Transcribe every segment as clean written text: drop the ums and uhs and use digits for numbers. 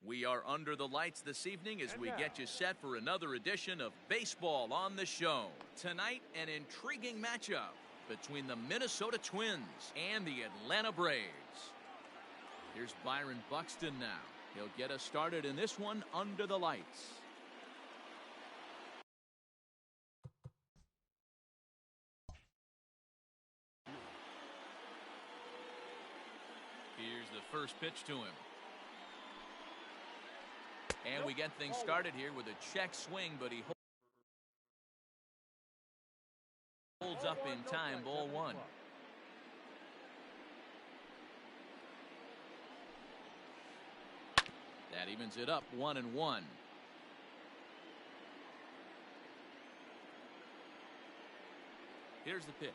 We are under the lights this evening as we get you set for another edition of Baseball on the Show. Tonight, an intriguing matchup between the Minnesota Twins and the Atlanta Braves. Here's Byron Buxton now. He'll get us started in this one under the lights. Here's the first pitch to him. And we get things started here with a check swing, but he holds up in time. Ball one. That evens it up 1-1. Here's the pitch.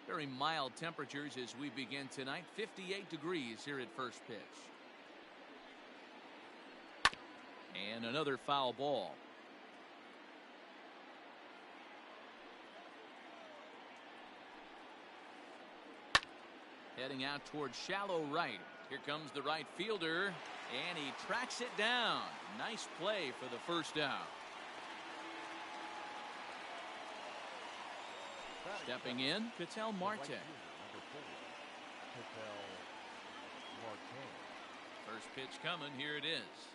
Very mild temperatures as we begin tonight. 58 degrees here at first pitch. And another foul ball. Heading out towards shallow right. Here comes the right fielder, and he tracks it down. Nice play for the first out. Stepping in, KSL Marte. First pitch coming. Here it is.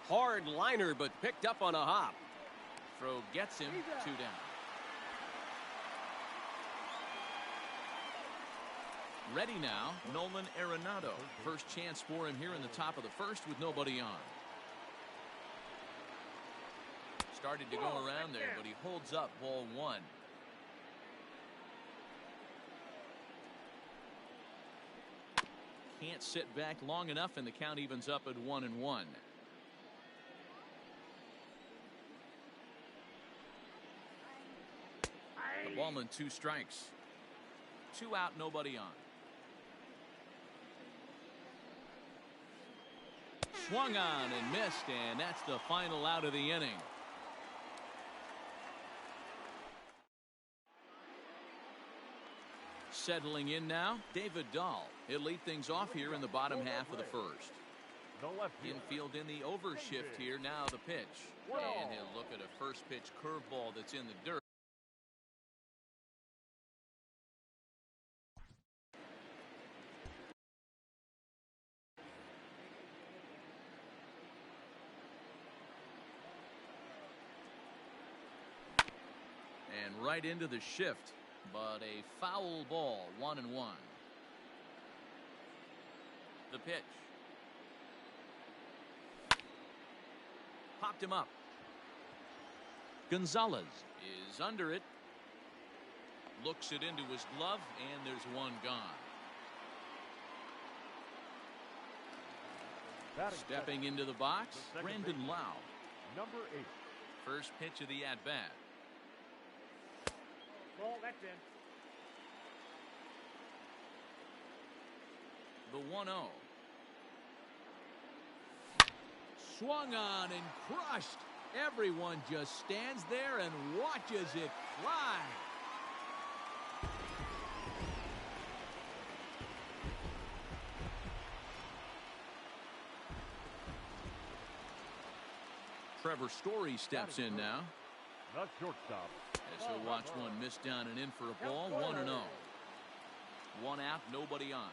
Hard liner, but picked up on a hop. Throw gets him 2 down. Ready now, Nolan Arenado. First chance for him here in the top of the first with nobody on. Started to go around there, but he holds up. Ball one. Can't sit back long enough, and the count evens up at 1-1. The ball and 2 strikes. 2 out, nobody on. Swung on and missed, and that's the final out of the inning. Settling in now, David Dahl. He'll lead things off here in the bottom half of the first. Infield in the overshift here. Now the pitch. And he'll look at a first pitch curveball that's in the dirt. And right into the shift. But a foul ball. 1-1. The pitch. Popped him up. Gonzalez is under it. Looks it into his glove, and there's one gone. Stepping into the box, Brandon Lau. Number 8. First pitch of the at-bat. Ball, that's in. The 1-0. Swung on and crushed. Everyone just stands there and watches it fly. Trevor Story steps in now. The shortstop. As he'll watch one miss down and in for a ball. 1-0. 1 out, nobody on.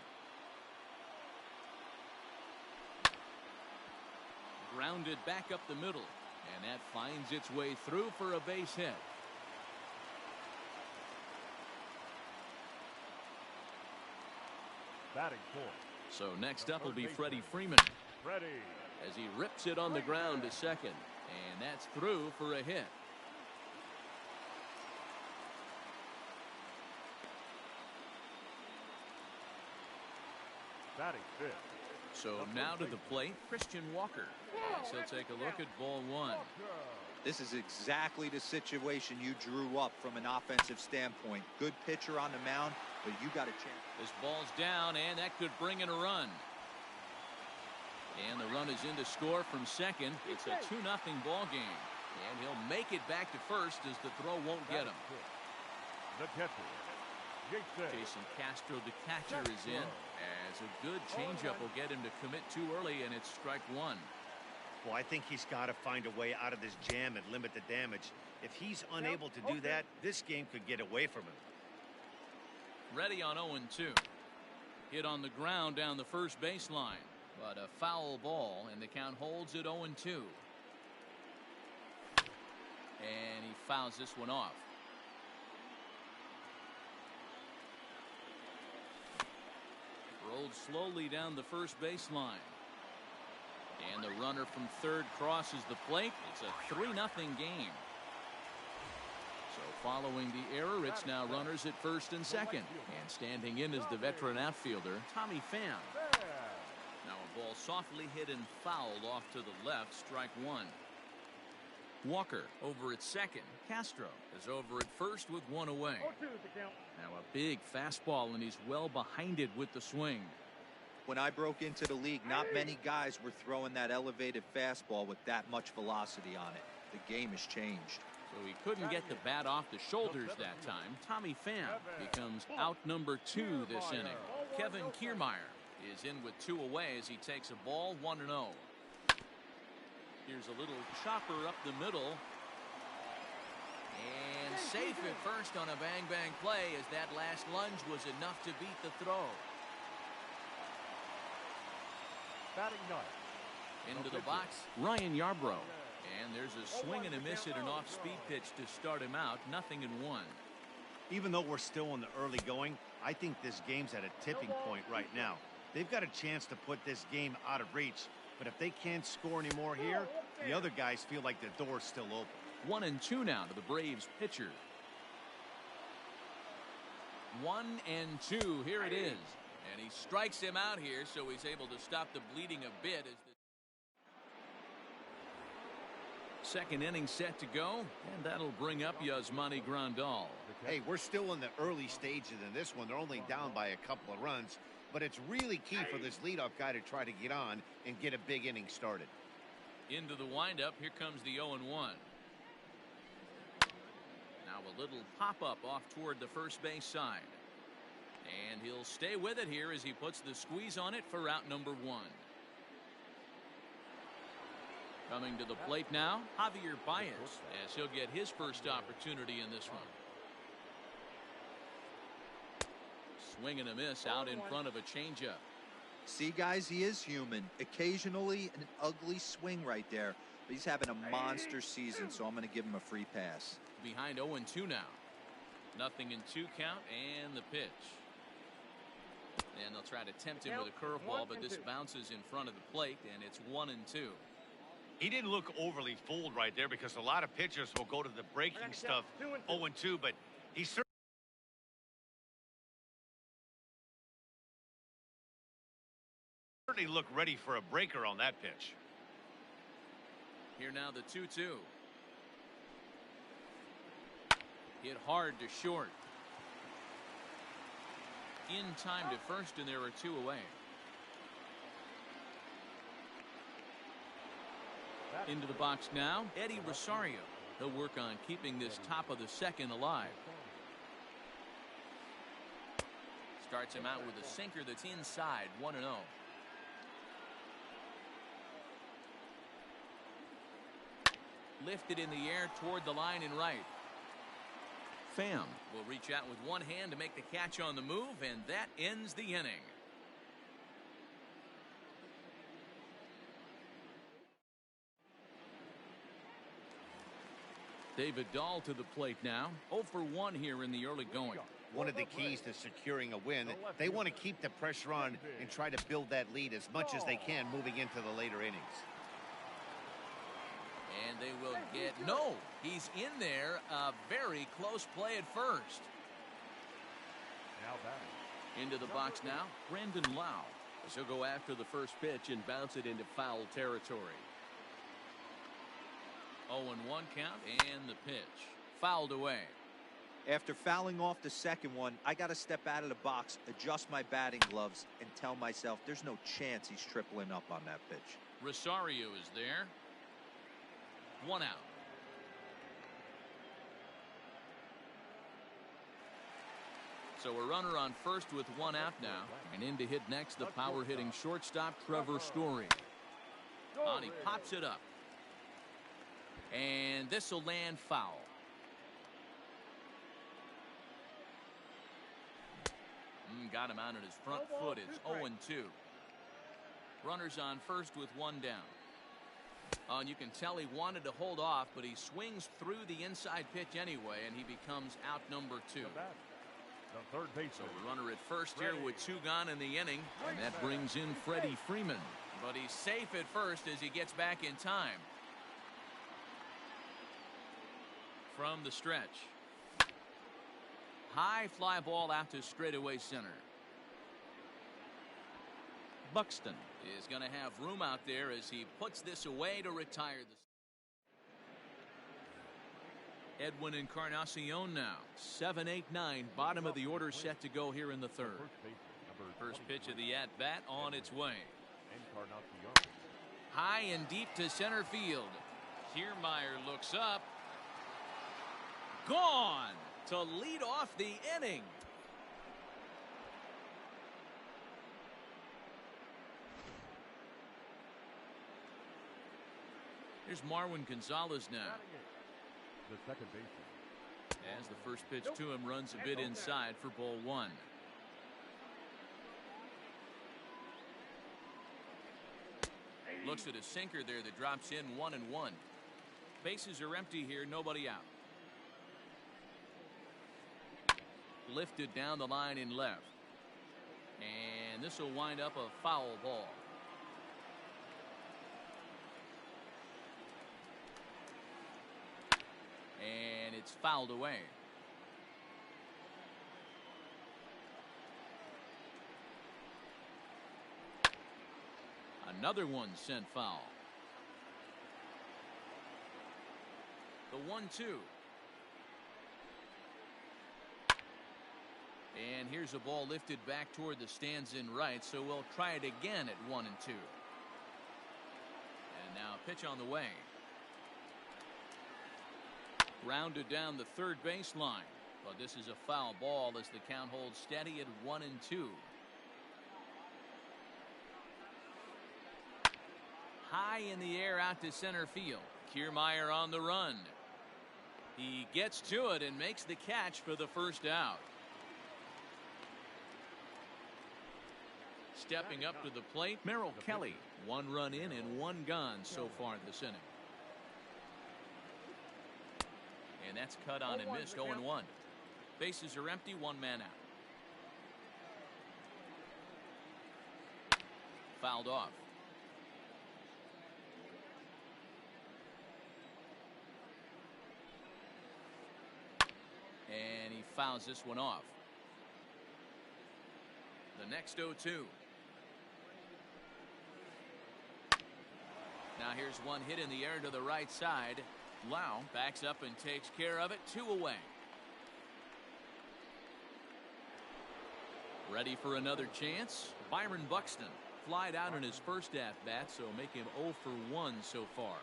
Grounded back up the middle, and that finds its way through for a base hit. Batting 4. So next up will be Freddie Freeman. Freddie. As he rips it on the ground to second, and that's through for a hit. Batting 5th. So now to the plate, Christian Walker. As he'll take a look at ball one. This is exactly the situation you drew up from an offensive standpoint. Good pitcher on the mound, but you got a chance. This ball's down, and that could bring in a run. And the run is in to score from second. It's a 2-0 ball game. And he'll make it back to first as the throw won't get him. The catcher, Jason Castro, the catcher, is in, as a good changeup will get him to commit too early, and it's strike one. Well, I think he's got to find a way out of this jam and limit the damage. If he's unable to do that, this game could get away from him. Ready on 0-2. Hit on the ground down the first baseline, but a foul ball, and the count holds at 0-2. And he fouls this one off. Rolled slowly down the first baseline. And the runner from third crosses the plate. It's a 3-0 game. So following the error, it's now runners at first and second. And standing in is the veteran outfielder, Tommy Pham. Now a ball softly hit and fouled off to the left, strike one. Walker over at second. Castro is over at first with one away. Now a big fastball, and he's well behind it with the swing. When I broke into the league, not many guys were throwing that elevated fastball with that much velocity on it. The game has changed. So he couldn't get the bat off the shoulders that time. Tommy Pham becomes out number 2 this inning. Kevin Kiermaier is in with 2 away as he takes a ball 1-0. Here's a little chopper up the middle. And safe at first on a bang-bang play, as that last lunge was enough to beat the throw. batting ninth. Into the box, Ryan Yarbrough. And there's a swing and a miss at an off-speed pitch to start him out. 0-1. Even though we're still in the early going, I think this game's at a tipping point right now. They've got a chance to put this game out of reach, but if they can't score anymore here, the other guys feel like the door's still open. 1-2 now to the Braves pitcher. 1-2. Here it is. And he strikes him out here, so he's able to stop the bleeding a bit. As the second inning set to go, and that'll bring up Yasmani Grandal. Hey, we're still in the early stages in this one. They're only down by a couple of runs, but it's really key for this leadoff guy to try to get on and get a big inning started. Into the windup, here comes the 0-1. Now a little pop-up off toward the first base side. And he'll stay with it here as he puts the squeeze on it for out number 1. Coming to the plate now, Javier Baez, as he'll get his first opportunity in this one. Swing and a miss out in front of a changeup. See, guys, he is human. Occasionally an ugly swing right there, but he's having a monster season, so I'm going to give him a free pass. Behind 0-2 now. 0-2 count, and the pitch. And they'll try to tempt him with a curveball, but this bounces in front of the plate, and it's 1-2. He didn't look overly fooled right there, because a lot of pitchers will go to the breaking stuff 0-2, but he certainly looked ready for a breaker on that pitch. Here now the 2-2. Hit hard to short. In time to first, and there are 2 away. Into the box now, Eddie Rosario. He'll work on keeping this top of the second alive. Starts him out with a sinker that's inside. 1-0. Lifted in the air toward the line and right. Pham will reach out with one hand to make the catch on the move, and that ends the inning. David Dahl to the plate now. 0 for 1 here in the early going. One of the keys to securing a win, they want to keep the pressure on and try to build that lead as much as they can moving into the later innings. And they will get, no, he's in there. A very close play at first. Now batting. Into the box now, Brandon Lau, as he'll go after the first pitch and bounce it into foul territory. 0-1 count, and the pitch fouled away. After fouling off the second one, I got to step out of the box, adjust my batting gloves, and tell myself there's no chance he's tripling up on that pitch. Rosario is there. 1 out. So a runner on first with one out now. And in to hit next, the power-hitting shortstop, Trevor Story. And he pops it up. And this will land foul. Got him out on his front foot. It's 0-2. Runners on first with one down. And you can tell he wanted to hold off, but he swings through the inside pitch anyway, and he becomes out number 2. The third baseman. So a runner at first here with 2 gone in the inning, and that brings in Freddie Freeman. But he's safe at first as he gets back in time. From the stretch. High fly ball out to straightaway center. Buxton is going to have room out there as he puts this away to retire the Edwin Encarnacion now. 7-8-9, bottom of the order set to go here in the third. First pitch of the at-bat on its way. High and deep to center field. Kiermaier looks up. Gone to lead off the inning. Here's Marwin Gonzalez now. The second baseman. As the first pitch to him runs a bit inside for ball 1. Looks at a sinker there that drops in 1-1. Bases are empty here, nobody out. Lifted down the line in left. And this will wind up a foul ball. And it's fouled away. Another one sent foul. The 1-2. And here's a ball lifted back toward the stands in right, so we'll try it again at 1-2. And now pitch on the way. Rounded down the third baseline, but this is a foul ball as the count holds steady at 1-2. High in the air out to center field. Kiermaier on the run. He gets to it and makes the catch for the first out. Stepping up to the plate, Merrill Kelly. 1 run in and 1 gone so far this inning. And that's cut on and missed. 0-1. Bases are empty, 1 man out. Fouled off. And he fouls this one off. The next 0-2. Now here's one hit in the air to the right side. Lau backs up and takes care of it. 2 away. Ready for another chance? Byron Buxton flied out in his first at-bat, so make him 0 for 1 so far.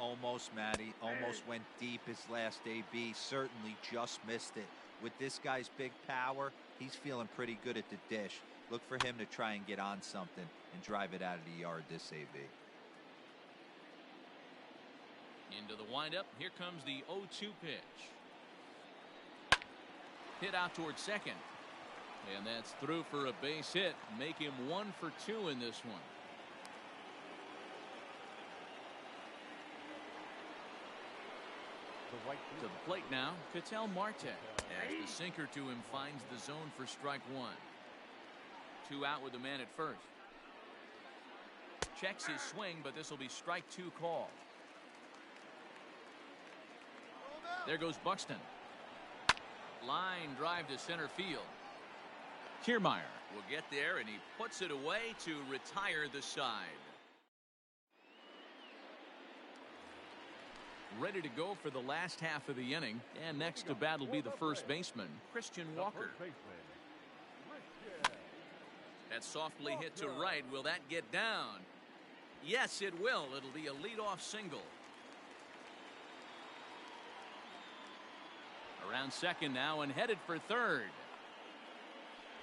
Almost, Matty. Almost went deep his last AB. Certainly just missed it. With this guy's big power, he's feeling pretty good at the dish. Look for him to try and get on something and drive it out of the yard this AB. Into the windup. Here comes the 0-2 pitch. Hit out towards second. And that's through for a base hit. Make him 1 for 2 in this one. To the plate now, Ketel Marte. As the sinker to him finds the zone for strike 1. 2 out with the man at first. Checks his swing, but this will be strike 2 call. There goes Buxton. Line drive to center field. Kiermaier will get there, and he puts it away to retire the side. Ready to go for the last half of the inning, and next to bat will be the first baseman, Christian Walker. That softly hit to right. Will that get down? Yes, it will. It'll be a leadoff single. Around second now and headed for third.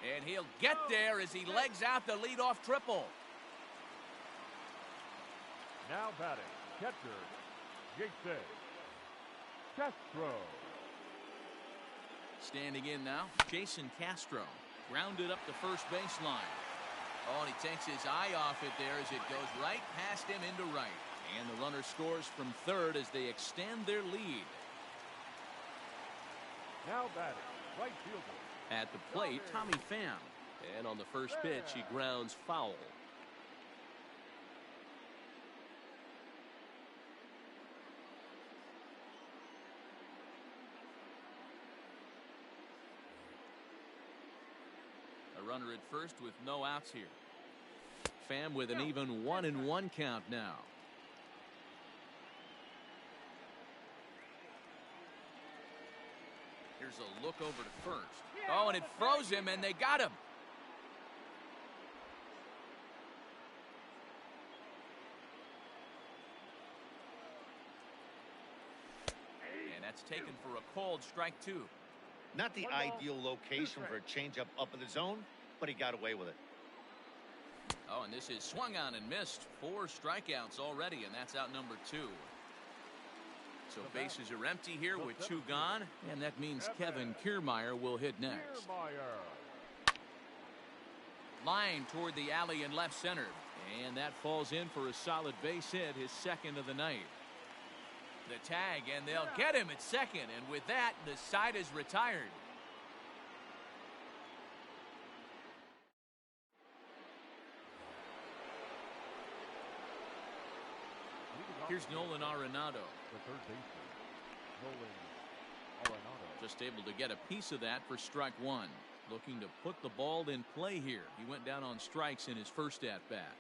And he'll get there as he legs out the leadoff triple. Now batting, catcher, Jason Castro. Standing in now, Jason Castro. Grounded up the first baseline. Oh, and he takes his eye off it there as it goes right past him into right. And the runner scores from third as they extend their lead. Now batting, right fielder. At the plate, Tommy Pham. And on the first pitch, he grounds foul. A runner at first with no outs here. Pham with an even 1-1 count now. Here's a look over to first. Oh, and it froze him, and they got him. And that's taken for a called strike two. Not the ideal location for a changeup up in the zone, but he got away with it. Oh, and this is swung on and missed. 4 strikeouts already, and that's out number 2. So bases are empty here with 2 gone, and that means Kevin Kiermaier will hit next. Line toward the alley in left center, and that falls in for a solid base hit, his second of the night. The tag, and they'll get him at second, and with that, the side is retired. Here's Nolan Arenado. The third baseman, Nolan Arenado. Just able to get a piece of that for strike one. Looking to put the ball in play here. He went down on strikes in his first at-bat.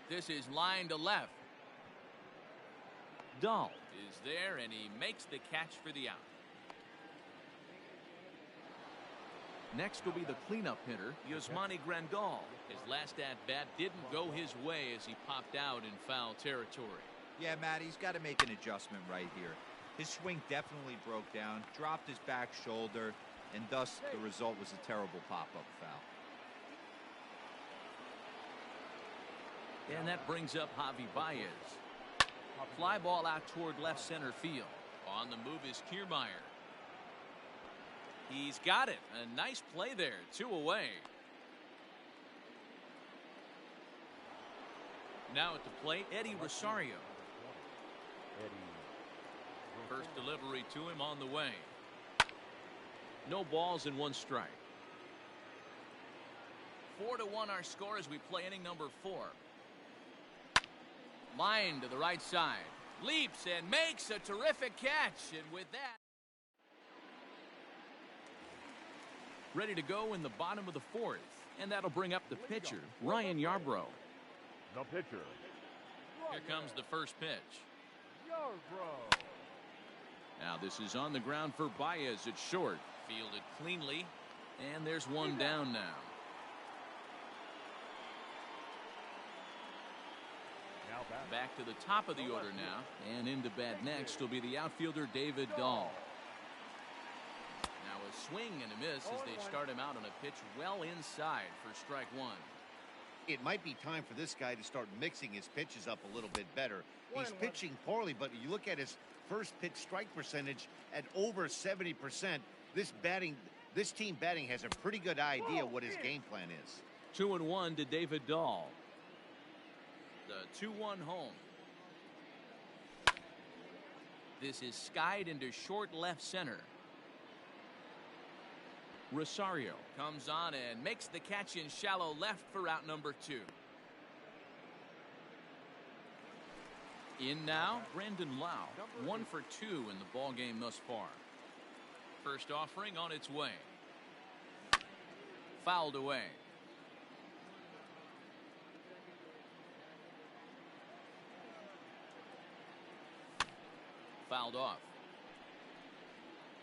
This is line to left. Dahl is there, and he makes the catch for the out. Next will be the cleanup hitter, Yasmani Grandal. His last at-bat didn't go his way as he popped out in foul territory. Yeah, Matt, he's got to make an adjustment right here. His swing definitely broke down, dropped his back shoulder, and thus the result was a terrible pop-up foul. And that brings up Javi Baez. Fly ball out toward left center field. On the move is Kiermaier. He's got it. A nice play there. 2 away. Now at the plate, Eddie Rosario. First delivery to him on the way. No balls and 1 strike. 4-1 our score as we play inning number 4. Line to the right side. Leaps and makes a terrific catch. And with that, ready to go in the bottom of the 4th. And that'll bring up the pitcher, Ryan Yarbrough. The pitcher. Here comes the first pitch. Yarbrough. Now this is on the ground for Baez at short. Fielded cleanly. And there's 1 down now. Back to the top of the order now. And into bat next will be the outfielder David Dahl. Now a swing and a miss as they start him out on a pitch well inside for strike 1. It might be time for this guy to start mixing his pitches up a little bit better. He's pitching poorly, but you look at his first pitch strike percentage at over 70%. This team batting has a pretty good idea what his game plan is. 2-1 to David Dahl. The 2-1 home. This is skied into short left center. Rosario comes on and makes the catch in shallow left for out number 2. In now, Brandon Lau. 1 for 2 in the ball game thus far. First offering on its way. Fouled away. Fouled off.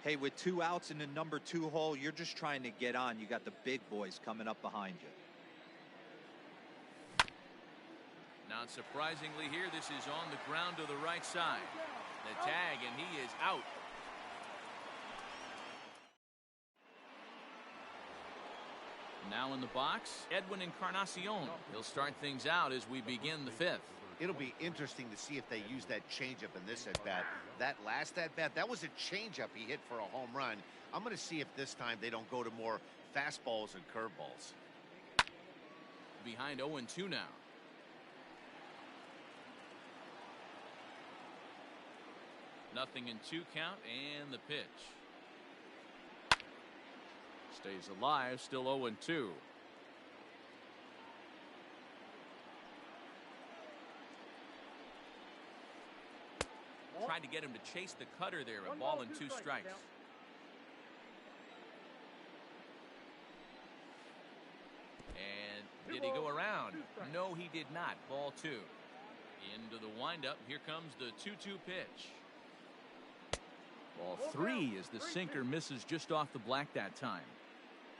Hey, with 2 outs in the number 2 hole, you're just trying to get on. You got the big boys coming up behind you. Not surprisingly here, this is on the ground to the right side. The tag, and he is out. Now in the box, Edwin Encarnacion. He'll start things out as we begin the fifth. It'll be interesting to see if they use that changeup in this at-bat. That last at-bat, that was a changeup he hit for a home run. I'm going to see if this time they don't go to more fastballs and curveballs. Behind 0-2 now. Nothing in 2 count, and the pitch. Stays alive, still 0-2. Tried to get him to chase the cutter there. A ball and 2 strikes. And did he go around? No, he did not. Ball 2. Into the windup. Here comes the 2-2 pitch. Ball 3 as the sinker misses just off the black that time.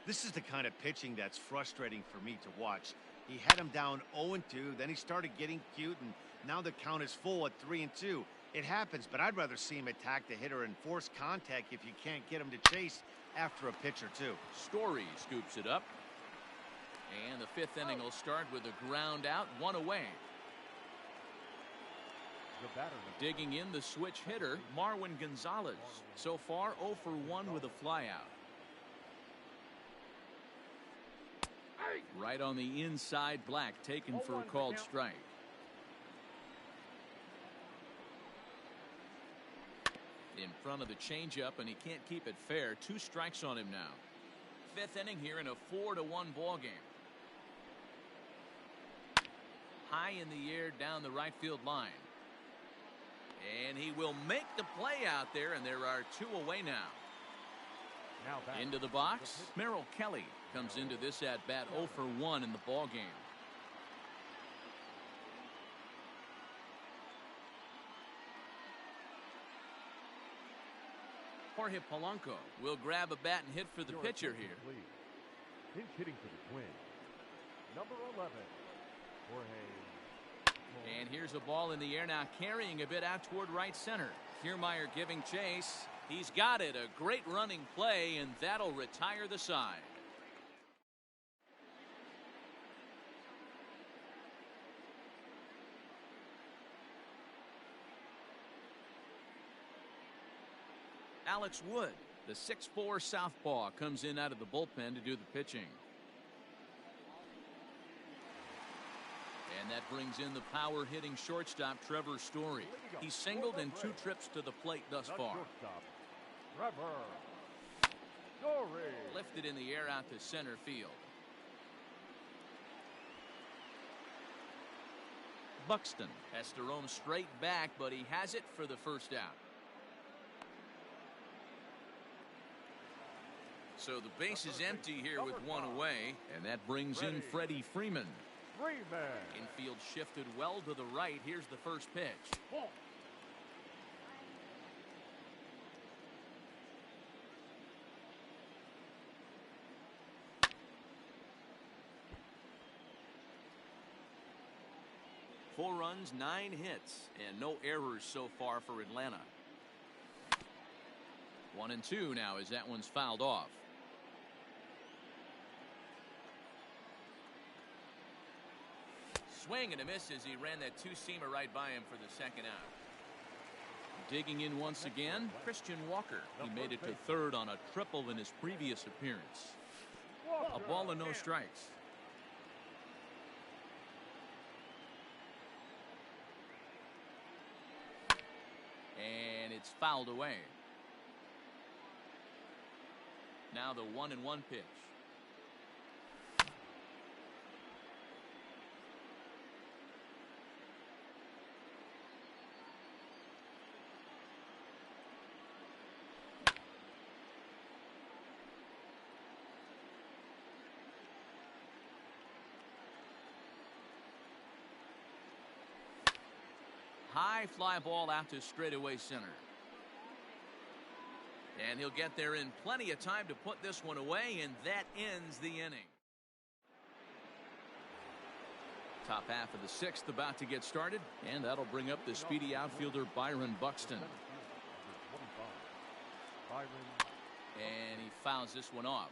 This is the kind of pitching that's frustrating for me to watch. He had him down 0-2, then he started getting cute, and now the count is full at 3-2. It happens, but I'd rather see him attack the hitter and force contact if you can't get him to chase after a pitch or 2. Story scoops it up. And the 5th inning will start with a ground out, 1 away. Digging in the switch hitter, Marwin Gonzalez. So far 0 for 1 with a flyout. Right on the inside, Black taken for a called strike. In front of the changeup, and he can't keep it fair. 2 strikes on him now. 5th inning here in a 4-1 ball game. High in the air down the right field line. And he will make the play out there, and there are 2 away now. Into the box, Merrill Kelly comes into this at-bat 0 for 1 in the ball game. Jorge Polanco will grab a bat and hit for the pitcher here. Pinch hitting for the Twins. Number 11, Jorge. And here's a ball in the air now, carrying a bit out toward right center. Kiermaier giving chase. He's got it. A great running play, and that'll retire the side. Alex Wood, the 6'4" southpaw, comes in out of the bullpen to do the pitching. And that brings in the power-hitting shortstop, Trevor Story. He's singled in 2 trips to the plate thus far. Trevor Story. Lifted in the air out to center field. Buxton has to roam straight back, but he has it for the first out. So the base is empty here with 1 away, and that brings in Freddie Freeman. Infield shifted well to the right. Here's the first pitch. 4 runs, 9 hits, and no errors so far for Atlanta. 1-2 now as that one's fouled off. Swing and a miss as he ran that 2-seamer right by him for the second out. Digging in once again, Christian Walker. He made it to third on a triple in his previous appearance. A ball and no strikes. And it's fouled away. Now the 1-1 pitch. High fly ball out to straightaway center. And he'll get there in plenty of time to put this one away, and that ends the inning. Top half of the 6th about to get started, and that'll bring up the speedy outfielder Byron Buxton. And he fouls this one off.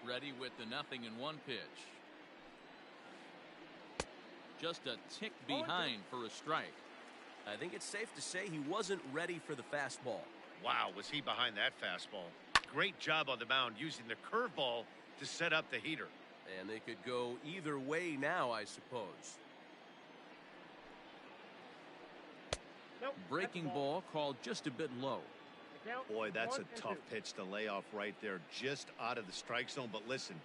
Ready with the 0-1 pitch. Just a tick behind for a strike. I think it's safe to say he wasn't ready for the fastball. Wow, was he behind that fastball? Great job on the mound using the curveball to set up the heater. And they could go either way now, I suppose. Breaking ball called just a bit low. Boy, that's a tough pitch to lay off right there, just out of the strike zone. But listen,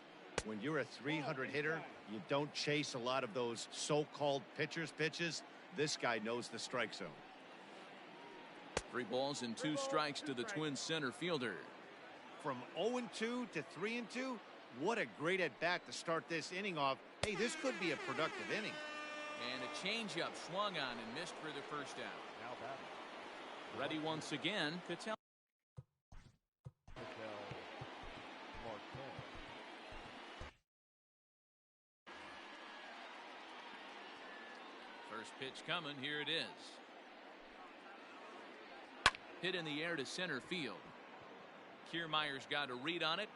when you're a 300 hitter, you don't chase a lot of those so-called pitchers' pitches. This guy knows the strike zone. 3 balls and 2 strikes to the Twins center fielder. From 0-2 to 3-2, what a great at-bat to start this inning off. Hey, this could be a productive inning. And a changeup swung on and missed for the first out. Ready once again, KSL. First pitch coming. Here it is. Hit in the air to center field. Kiermaier's got a read on it.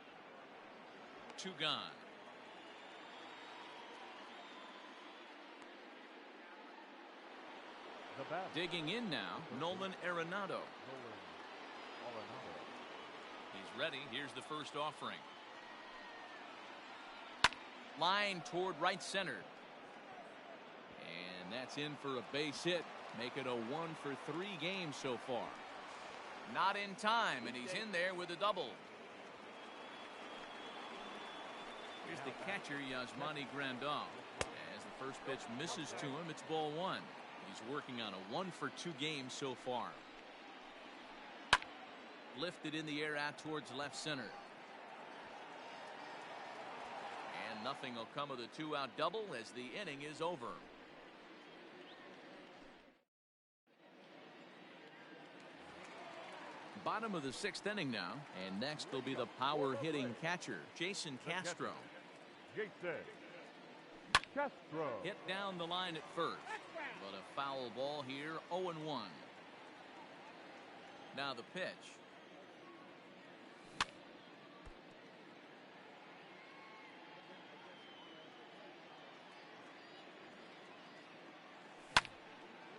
2 gone. Digging in now, Nolan Arenado. He's ready. Here's the first offering. Line toward right center. And that's in for a base hit. Make it a 1-for-3 game so far. Not in time, and he's in there with a double. Here's the catcher, Yasmani Grandal. As the first pitch misses to him, it's ball 1. He's working on a 1-for-2 game so far. Lifted in the air out towards left center. And nothing will come of the 2-out double as the inning is over. Bottom of the 6th inning now, and next will be the power hitting catcher, Jason Castro. Hit down the line at first, but a foul ball here. 0-1. Now the pitch.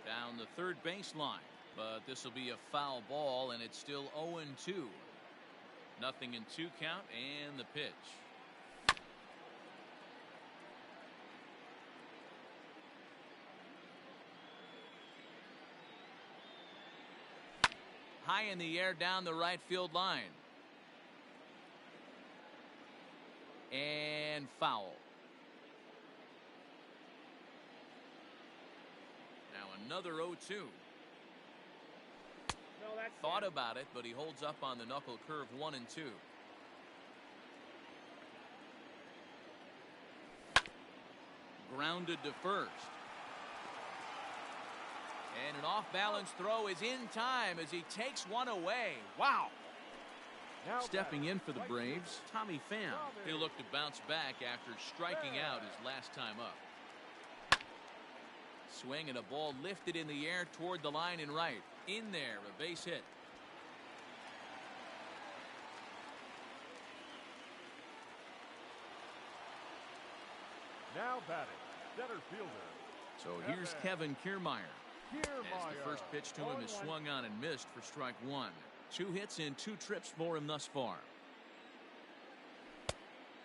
Down the third baseline, but this will be a foul ball, and it's still 0-2. Nothing in 2 count, and the pitch. High in the air down the right field line. And foul. Now another 0-2. Thought about it, but he holds up on the knuckle curve. 1-2. Grounded to first. And an off-balance throw is in time as he takes one away. Wow. Stepping in for the Braves, Tommy Pham. He'll look to bounce back after striking out his last time up. Swing and a ball lifted in the air toward the line and right. In there, a base hit. Now batting, center fielder. So here's Kevin Kiermaier. As the first pitch to him is swung on and missed for strike 1. 2 hits and 2 trips for him thus far.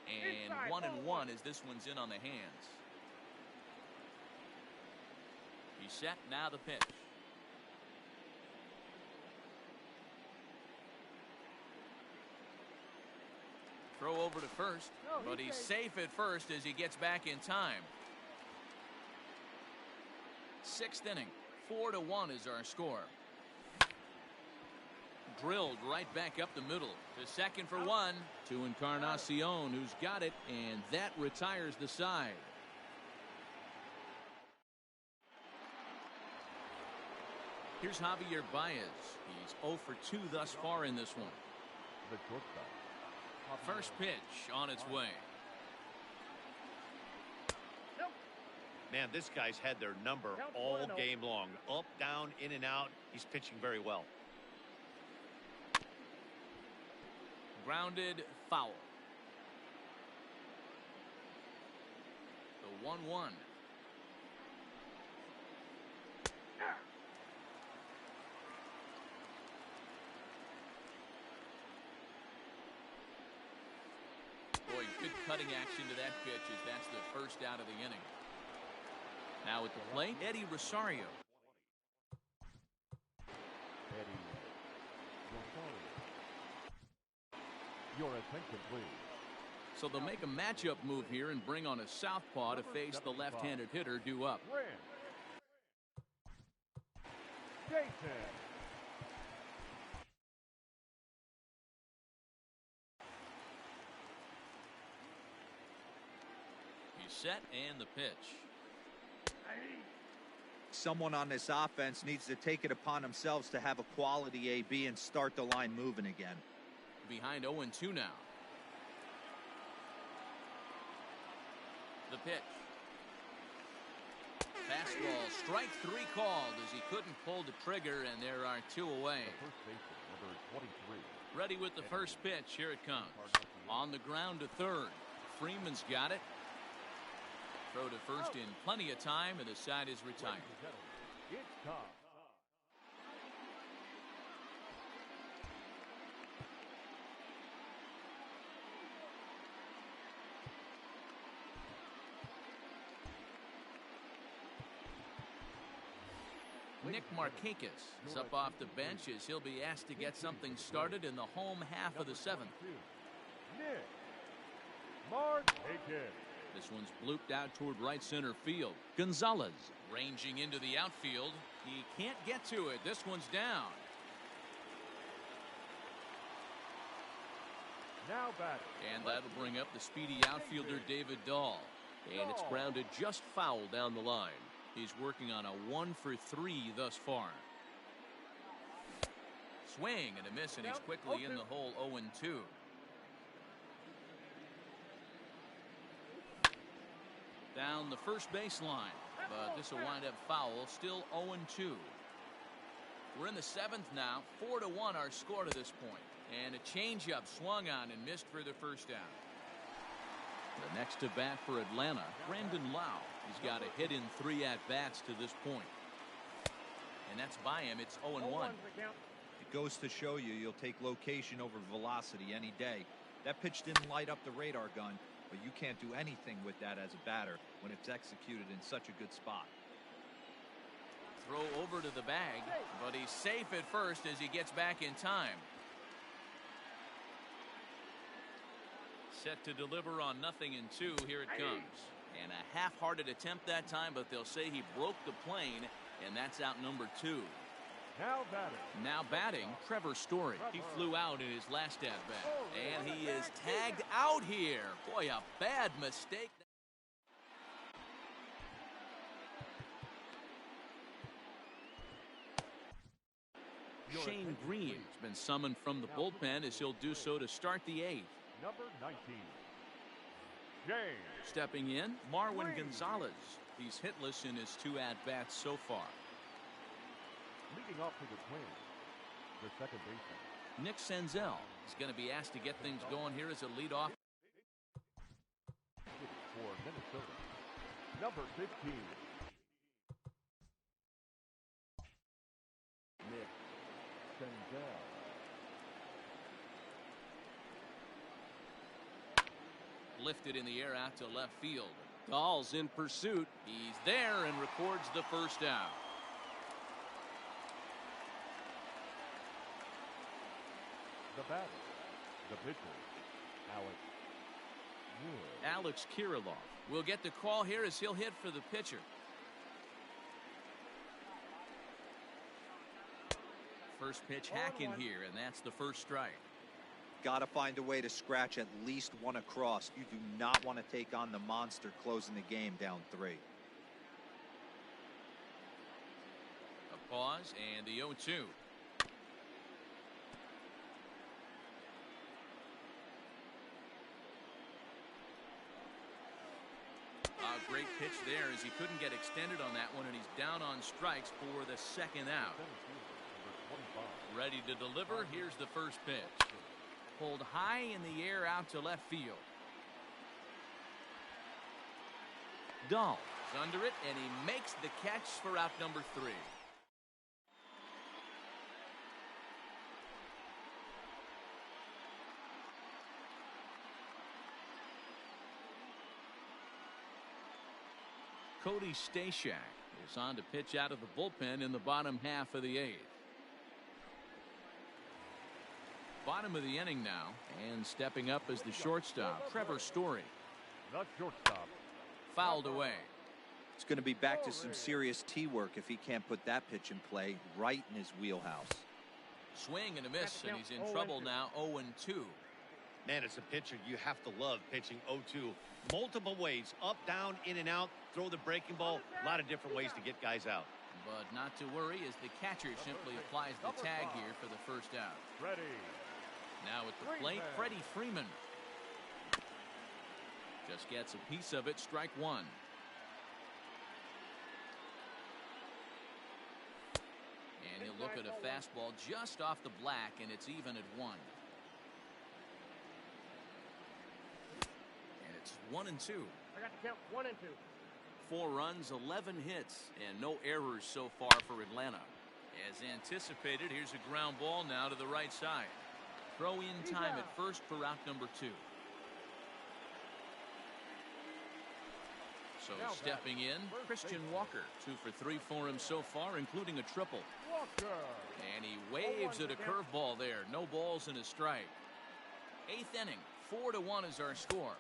And 1-1 as this one's in on the hands. He's set. Now the pitch. Throw over to first, but he's safe at first as he gets back in time. 6th inning. 4-1 is our score. Drilled right back up the middle. To second for 1. To Encarnacion, who's got it, and that retires the side. Here's Javier Baez. He's 0 for 2 thus far in this one. First pitch on its way. Man, this guy's had their number all game long. Up, down, in and out. He's pitching very well. Grounded, foul. The 1-1. Boy, good cutting action to that pitch as that's the first out of the inning. Now at the plate, Eddie Rosario. Your attention, please. So they'll make a matchup move here and bring on a southpaw to face the left-handed hitter due up. Jason. He's set and the pitch. Someone on this offense needs to take it upon themselves to have a quality AB and start the line moving again. Behind 0-2 now. The pitch. Fastball, strike 3 called as he couldn't pull the trigger, and there are 2 away. First baseman, number 23. Ready with the first pitch. Here it comes. On the ground to third. Freeman's got it. Throw to first in plenty of time, and the side is retired. It's time. Nick Markakis is up off the bench as he'll be asked to get something started in the home half of the 7th. Nick Markakis. This one's blooped out toward right center field. Gonzalez ranging into the outfield. He can't get to it. This one's down. Now batting. And that'll bring up the speedy outfielder David Dahl. And it's grounded just foul down the line. He's working on a 1-for-3 thus far. Swing and a miss, and he's quickly in the hole. 0-2. Down the first baseline, but this will wind up foul. Still 0-2. We're in the 7th now. 4-1 our score to this point. And a changeup swung on and missed for the first out. The next to bat for Atlanta, Brandon Lau. He's got a hit in 3 at-bats to this point. And that's by him. It's 0-1. It goes to show you you'll take location over velocity any day. That pitch didn't light up the radar gun, but you can't do anything with that as a batter when it's executed in such a good spot. Throw over to the bag, but he's safe at first as he gets back in time. Set to deliver on 0-2. Here it comes. And a half-hearted attempt that time, but they'll say he broke the plane, and that's out number 2. Now batting, Trevor Story. He flew out in his last at-bat, and he is tagged out here. Boy, a bad mistake. Shane Green has been summoned from the bullpen as he'll do so to start the 8th. Number 19. James. Stepping in, Marwin Gonzalez. He's hitless in his 2 at-bats so far. Leading off for the Twins, the second baseman. Nick Senzel is going to be asked to get things going here as a leadoff. For Minnesota, number 15. Nick Senzel. Lifted in the air out to left field. Dahl's in pursuit. He's there and records the first out. The batter, the pitcher, Alex Kirilloff will get the call here as he'll hit for the pitcher. First pitch hack in here, and that's the first strike. Got to find a way to scratch at least one across. You do not want to take on the monster closing the game down 3. A pause and the 0-2. A great pitch there as he couldn't get extended on that one, and he's down on strikes for the second out. Ready to deliver. Here's the first pitch. Pulled high in the air out to left field. Dahl is under it, and he makes the catch for out number 3. Cody Stashak is on to pitch out of the bullpen in the bottom half of the 8th. Bottom of the inning now, and stepping up as the shortstop, Trevor Story. The shortstop. Fouled away. It's going to be back to some serious tee work if he can't put that pitch in play right in his wheelhouse. Swing and a miss, and he's in trouble now, 0-2. Man, as a pitcher, you have to love pitching 0-2. Multiple ways, up, down, in and out, throw the breaking ball. A lot of different ways to get guys out. But not to worry, as the catcher simply applies the tag here for the first out. Ready. Now at the plate, Freddie Freeman. Just gets a piece of it, strike 1. And he'll look at a fastball just off the black, and it's even at 1. And it's 1-2. I got to count 1 and 2. 4 runs, 11 hits, and no errors so far for Atlanta. As anticipated, here's a ground ball now to the right side. Throw in time at first for out number 2. So stepping in, Christian Walker. 2 for 3 for him so far, including a triple. And he waves at a curveball there. No balls and a strike. 8th inning, 4-1 is our score.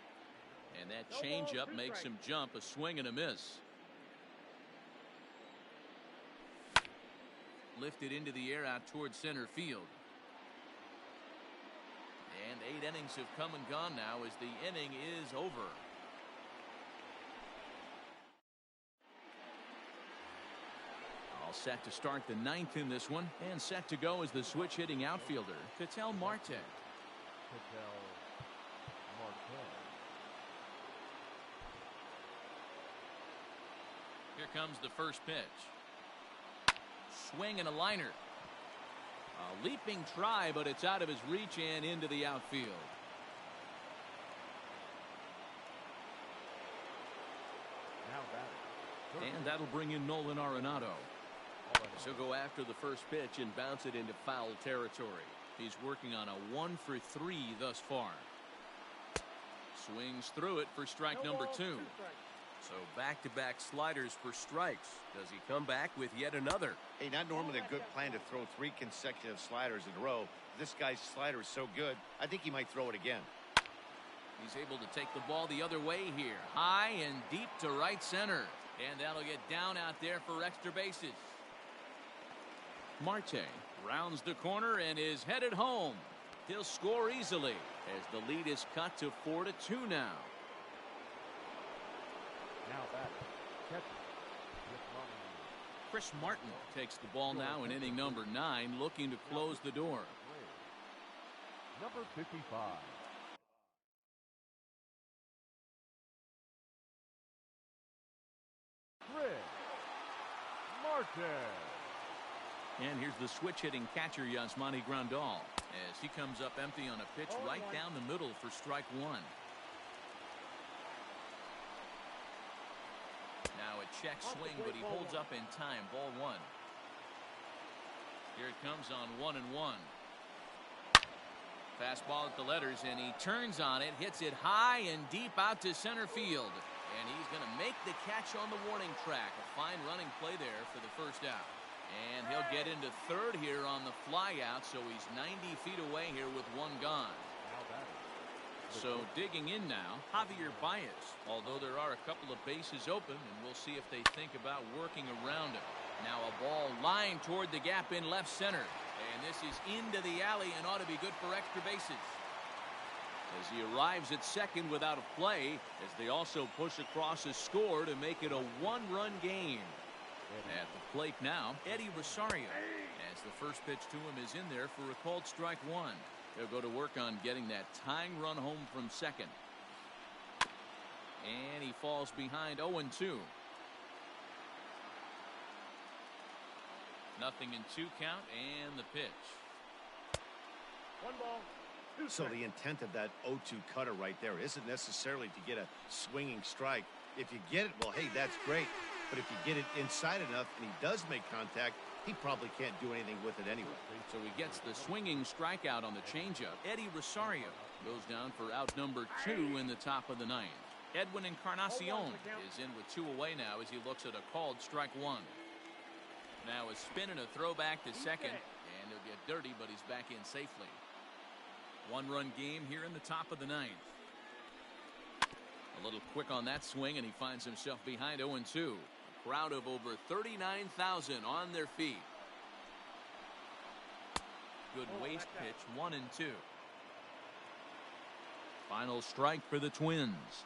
And that changeup makes him jump, a swing and a miss. Lifted into the air out towards center field. And 8 innings have come and gone now as the inning is over. All set to start the 9th in this one, and set to go is the switch hitting outfielder, KSL Marte. Here comes the first pitch. Swing and a liner. A leaping try, but it's out of his reach and into the outfield. And that'll bring in Nolan Arenado. He'll go after the first pitch and bounce it into foul territory. He's working on a 1 for 3 thus far. Swings through it for strike number 2. So back-to-back sliders for strikes. Does he come back with yet another? Hey, not normally a good plan to throw 3 consecutive sliders in a row. This guy's slider is so good, I think he might throw it again. He's able to take the ball the other way here. High and deep to right center. And that'll get down out there for extra bases. Marte rounds the corner and is headed home. He'll score easily as the lead is cut to 4-2 now. Chris Martin takes the ball now in inning number 9, looking to close the door. Number 55. Chris Martin. And here's the switch hitting catcher, Yasmani Grandal, as he comes up empty on a pitch right down the middle for strike 1. Now a check swing, but he holds up in time. Ball 1. Here it comes on 1-1. Fastball at the letters, and he turns on it, hits it high and deep out to center field. And he's going to make the catch on the warning track. A fine running play there for the first out. And he'll get into third here on the fly out, so he's 90 feet away here with 1 gone. So digging in now, Javier Baez, although there are a couple of bases open, and we'll see if they think about working around him. Now a ball lined toward the gap in left center, and this is into the alley and ought to be good for extra bases. As he arrives at second without a play, as they also push across a score to make it a 1-run game. At the plate now, Eddie Rosario, as the first pitch to him is in there for a called strike 1. He'll go to work on getting that tying run home from second. And he falls behind 0-2. Nothing in 2 count, and the pitch. 1 ball. So the intent of that 0-2 cutter right there isn't necessarily to get a swinging strike. If you get it, well, hey, that's great. But if you get it inside enough and he does make contact, he probably can't do anything with it anyway. So he gets the swinging strikeout on the changeup. Eddie Rosario goes down for out number 2 in the top of the 9th. Edwin Encarnacion is in with 2 away now as he looks at a called strike 1. Now a spin and a throwback to second, and he'll get dirty, but he's back in safely. 1-run game here in the top of the 9th. A little quick on that swing, and he finds himself behind 0-2. A crowd of over 39,000 on their feet. Good waste pitch, 1-2. Final strike for the Twins.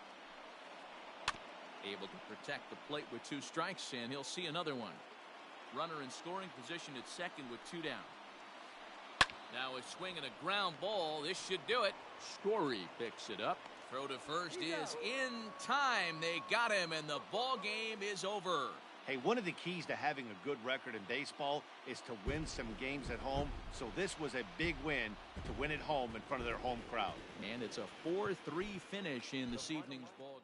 Able to protect the plate with 2 strikes, and he'll see another one. Runner in scoring position at second with 2 down. Now a swing and a ground ball. This should do it. Story picks it up. Throw to first is in time. They got him, and the ball game is over. Hey, one of the keys to having a good record in baseball is to win some games at home. So this was a big win to win at home in front of their home crowd. And it's a 4-3 finish in this evening's ball game.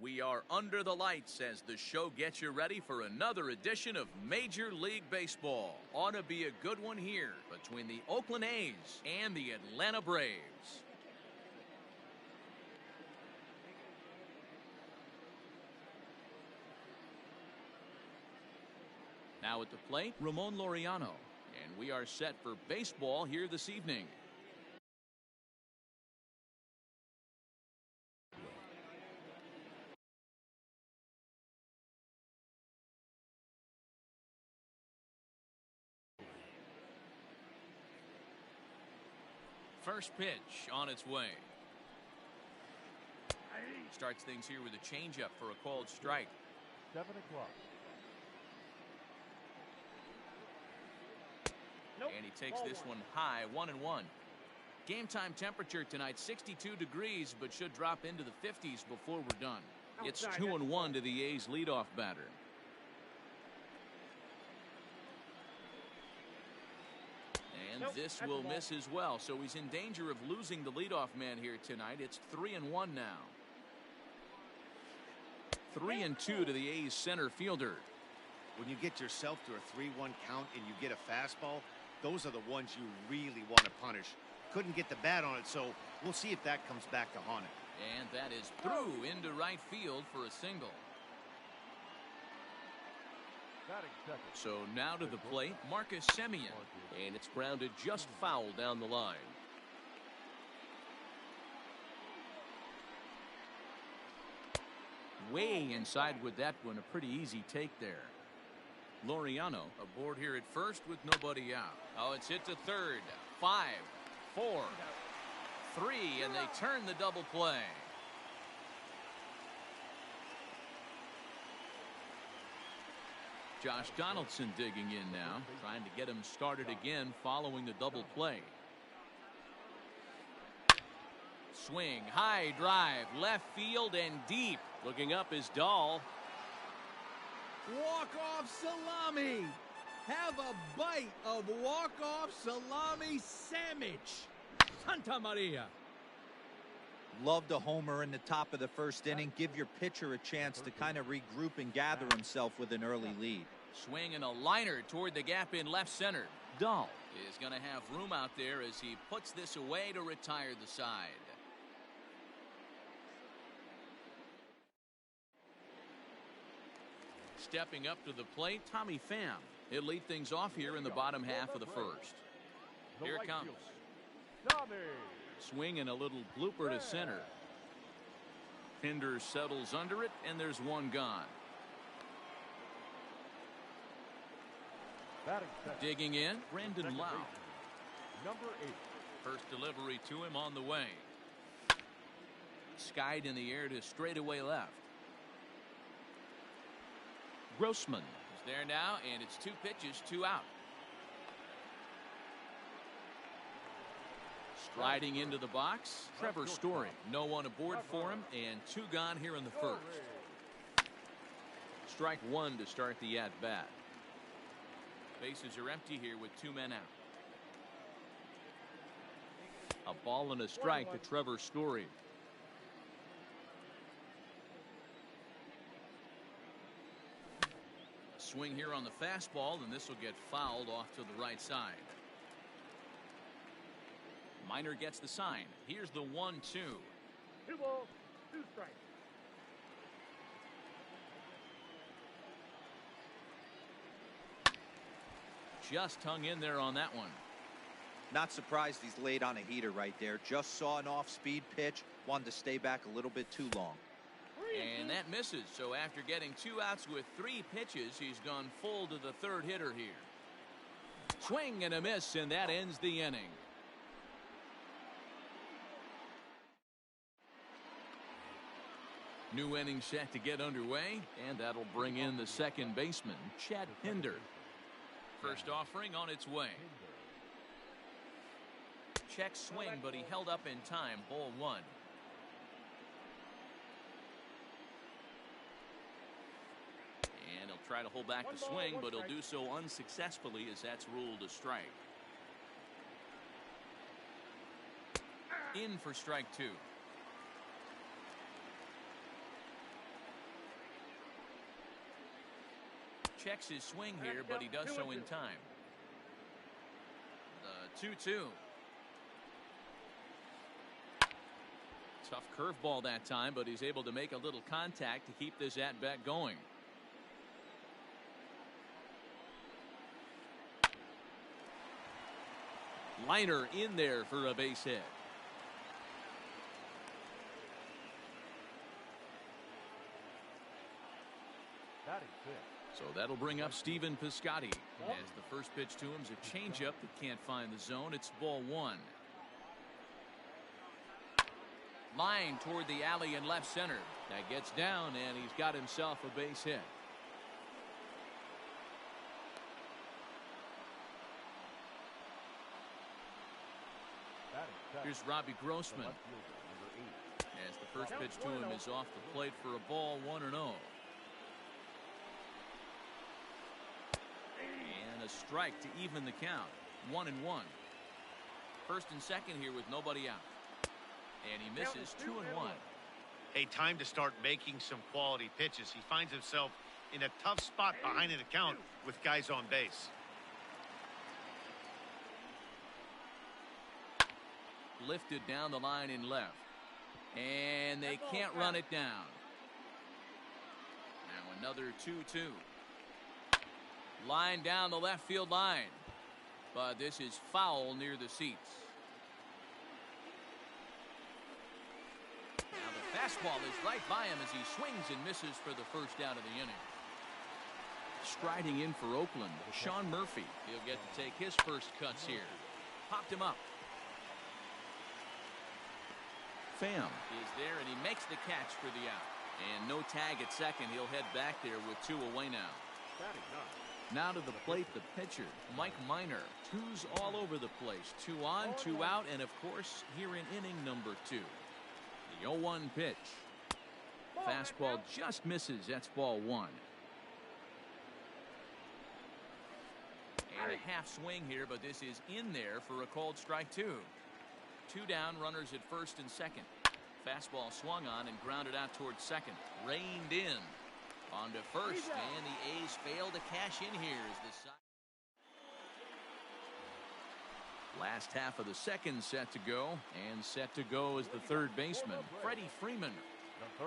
We are under the lights as the show gets you ready for another edition of Major League Baseball. Ought to be a good one here between the Oakland A's and the Atlanta Braves. Now at the plate, Ramon Laureano. And we are set for baseball here this evening. First pitch on its way. Starts things here with a changeup for a called strike. 7 o'clock. And he takes this one high, 1-1. Game time temperature tonight, 62 degrees, but should drop into the 50s before we're done. It's 2-1 to the A's leadoff batter. And this will miss as well, so he's in danger of losing the leadoff man here tonight. It's 3-1 now. 3-2 to the A's center fielder. When you get yourself to a 3-1 count and you get a fastball, those are the ones you really want to punish. Couldn't get the bat on it, so we'll see if that comes back to haunt it. And that is through into right field for a single. So now to the plate, Marcus Semien. And it's grounded just foul down the line. Way inside with that one, a pretty easy take there. Laureano aboard here at first with nobody out. Oh, it's hit to third. 5, 4, 3, and they turn the double play. Josh Donaldson digging in now, trying to get him started again following the double play. Swing, high drive, left field and deep. Looking up is Dahl. Walk-off salami. Have a bite of walk-off salami sandwich. Santa Maria. Loved a homer in the top of the first inning. Give your pitcher a chance to kind of regroup and gather himself with an early lead. Swing and a liner toward the gap in left center. Dahl is going to have room out there as he puts this away to retire the side. Stepping up to the plate, Tommy Pham. He'll lead things off here in the bottom half of the first. Here it comes. Swing and a little blooper to center. Pinder settles under it, and there's one gone. Digging in, Brandon Lau. Number 8. First delivery to him on the way. Skied in the air to straightaway left. Grossman is there now, and it's 2 pitches, 2 out. Striding into the box, Trevor Story. No one aboard for him, and 2 gone here in the first. Strike 1 to start the at-bat. Bases are empty here with 2 men out. A ball and a strike to Trevor Story. Swing here on the fastball, and this will get fouled off to the right side. Minor gets the sign. Here's the 1-2. 2 balls, 2 strikes. Just hung in there on that one. Not surprised he's laid on a heater right there. Just saw an off-speed pitch. Wanted to stay back a little bit too long. And that misses. So after getting 2 outs with 3 pitches, he's gone full to the third hitter here. Swing and a miss, and that ends the inning. New inning set to get underway, and that'll bring in the second baseman, Chad Pinder. First offering on its way. Check swing, but he held up in time. Ball 1. And he'll try to hold back the swing, but he'll do so unsuccessfully as that's ruled a strike. In for strike 2. checks his swing here, but he does so in time. The 2-2. Tough curveball that time, but he's able to make a little contact to keep this at-bat going. Liner in there for a base hit. So that'll bring up Stephen Piscotty. As the first pitch to him is a changeup that can't find the zone. It's ball one. Line toward the alley in left center. That gets down, and he's got himself a base hit. Here's Robbie Grossman. As the first pitch to him is off the plate for a ball, 1-0. And a strike to even the count. 1-1. First and second here with nobody out. And he misses 2-1. A time to start making some quality pitches. He finds himself in a tough spot behind an account with guys on base. Lifted down the line in left. And they can't run it down. Now another 2-2. Line down the left field line. But this is foul near the seats. Now the fastball is right by him as he swings and misses for the first out of the inning. Striding in for Oakland, Sean Murphy. He'll get to take his first cuts here. Popped him up. Pham is there, and he makes the catch for the out. And no tag at second. He'll head back there with 2 away now. Now to the plate, the pitcher, Mike Minor. 2s all over the place. 2 on, 2 out, and of course, here in inning number 2. The 0-1 pitch. Fastball just misses. That's ball 1. And a half swing here, but this is in there for a called strike 2. 2 down, runners at first and second. Fastball swung on and grounded out towards second. Reined in. On to first, and the A's fail to cash in here as the side. Last half of the second set to go, and set to go is the third baseman, Freddie Freeman.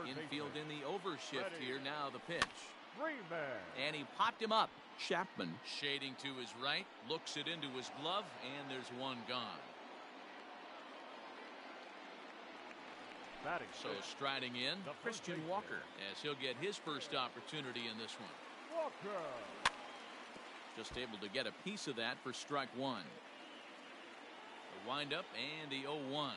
Infield in the overshift here. Now the pitch. And he popped him up. Chapman shading to his right, looks it into his glove, and there's one gone. So striding in, Christian Walker, as he'll get his first opportunity in this one. Just able to get a piece of that for strike 1. The windup and the 0-1.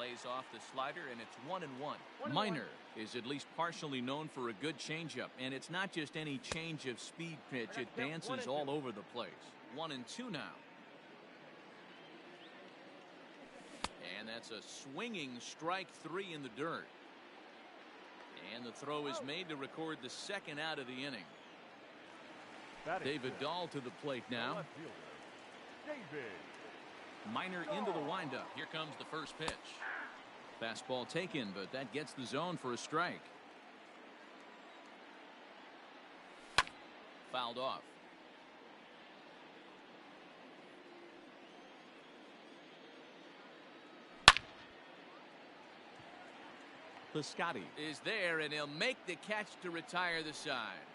Lays off the slider, and it's 1-1. Minor is at least partially known for a good changeup, and it's not just any change of speed pitch. It dances all over the place. 1-2 now. And that's a swinging strike 3 in the dirt. And the throw is made to record the second out of the inning. David Dahl to the plate now. Minor into the windup. Here comes the first pitch. Fastball taken, but that gets the zone for a strike. Fouled off. Piscotty is there, and he'll make the catch to retire the side.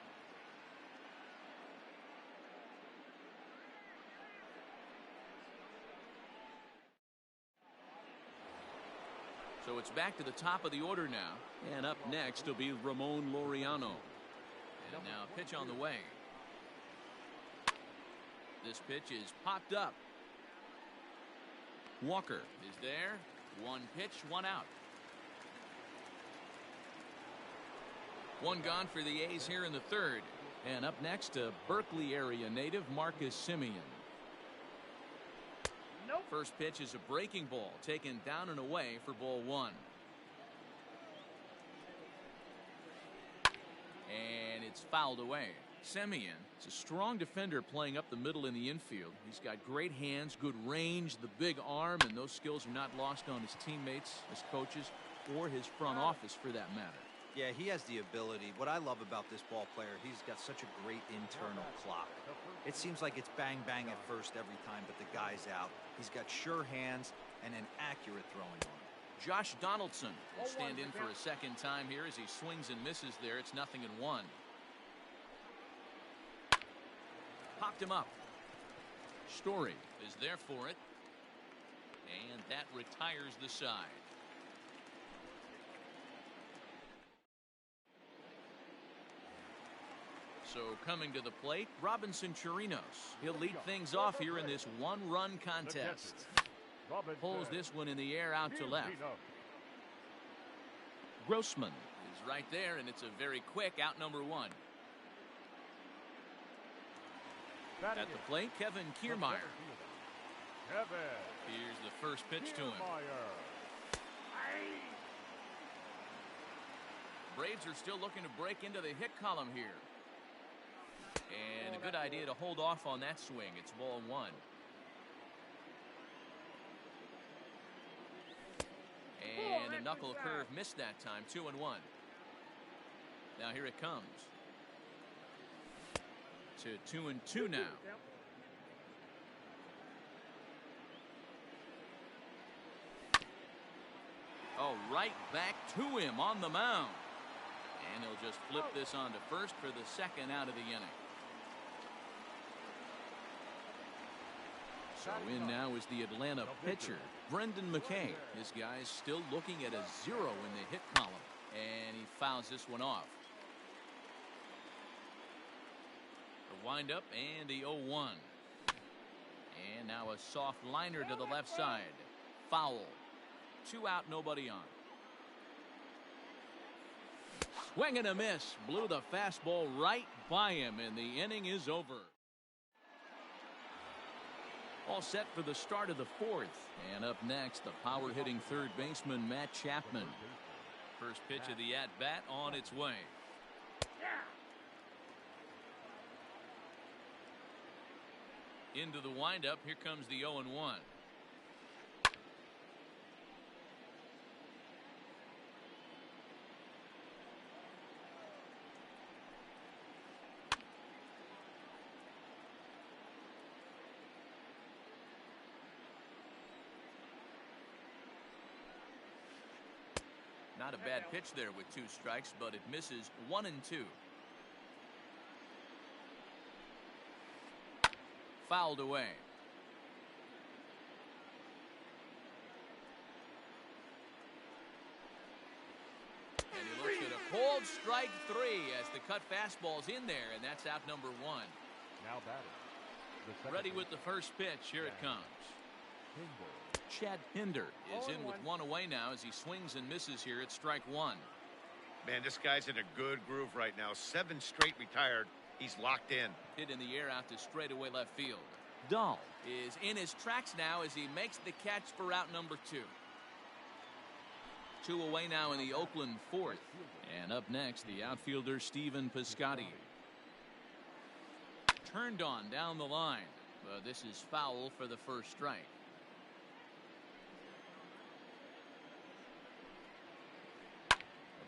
So it's back to the top of the order now. And up next will be Ramon Laureano. And now a pitch on the way. This pitch is popped up. Walker is there. 1 pitch, 1 out. 1 gone for the A's here in the third. And up next, a Berkeley area native, Marcus Semien. First pitch is a breaking ball taken down and away for ball 1. And it's fouled away. Semien is a strong defender playing up the middle in the infield. He's got great hands, good range, the big arm, and those skills are not lost on his teammates, his coaches, or his front office for that matter. Yeah, he has the ability. What I love about this ball player, he's got such a great internal clock. It seems like it's bang, bang at first every time, but the guy's out. He's got sure hands and an accurate throwing arm. Josh Donaldson will stand in for a second time here as he swings and misses there. It's 0-1. Popped him up. Story is there for it. And that retires the side. So coming to the plate, Robinson Chirinos. He'll lead things off here in this one-run contest. Pulls this one in the air out to left. Grossman is right there, and it's a very quick out number 1. At the plate, Kevin Kiermaier. Here's the first pitch to him. Braves are still looking to break into the hit column here. And a good idea to hold off on that swing. It's ball 1. And a knuckle curve missed that time. 2-1. Now here it comes. To 2-2 now. Oh, right back to him on the mound. And he'll just flip this on to first for the second out of the inning. So in now is the Atlanta pitcher, Brendan McKay. This guy's still looking at a 0 in the hit column. And he fouls this one off. The windup and the 0-1. And now a soft liner to the left side. Foul. 2 out, nobody on. Swing and a miss. Blew the fastball right by him, and the inning is over. All set for the start of the 4th. And up next, the power-hitting third baseman, Matt Chapman. First pitch of the at-bat on its way. Into the windup. Here comes the 0-1. Not a bad pitch there with 2 strikes, but it misses 1 and 2. Fouled away. And he looks at a cold strike 3 as the cut fastball's in there, and that's out number 1. Now batting. Ready with the first pitch. Here it comes. Chad Pinder is in with 1 away now as he swings and misses here at strike 1. Man, this guy's in a good groove right now. 7 straight retired. He's locked in. Hit in the air out to straightaway left field. Dahl is in his tracks now as he makes the catch for out number 2. 2 away now in the Oakland 4th. And up next, the outfielder Stephen Piscotty. Turned on down the line. But this is foul for the first strike.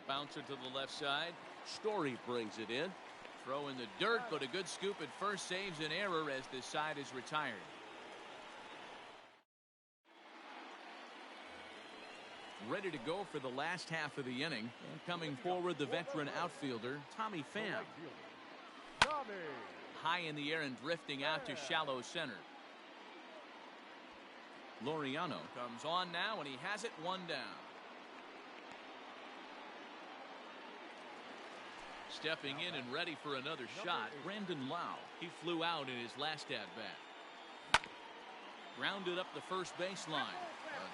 Bouncer to the left side. Story brings it in. Throw in the dirt, but a good scoop at first saves an error as this side is retired. Ready to go for the last half of the inning. And coming forward, the veteran outfielder, Tommy Pham. High in the air and drifting out to shallow center. Laureano comes on now, and he has it 1 down. Stepping in and ready for another shot, Brandon Lau. He flew out in his last at-bat. Grounded up the first baseline.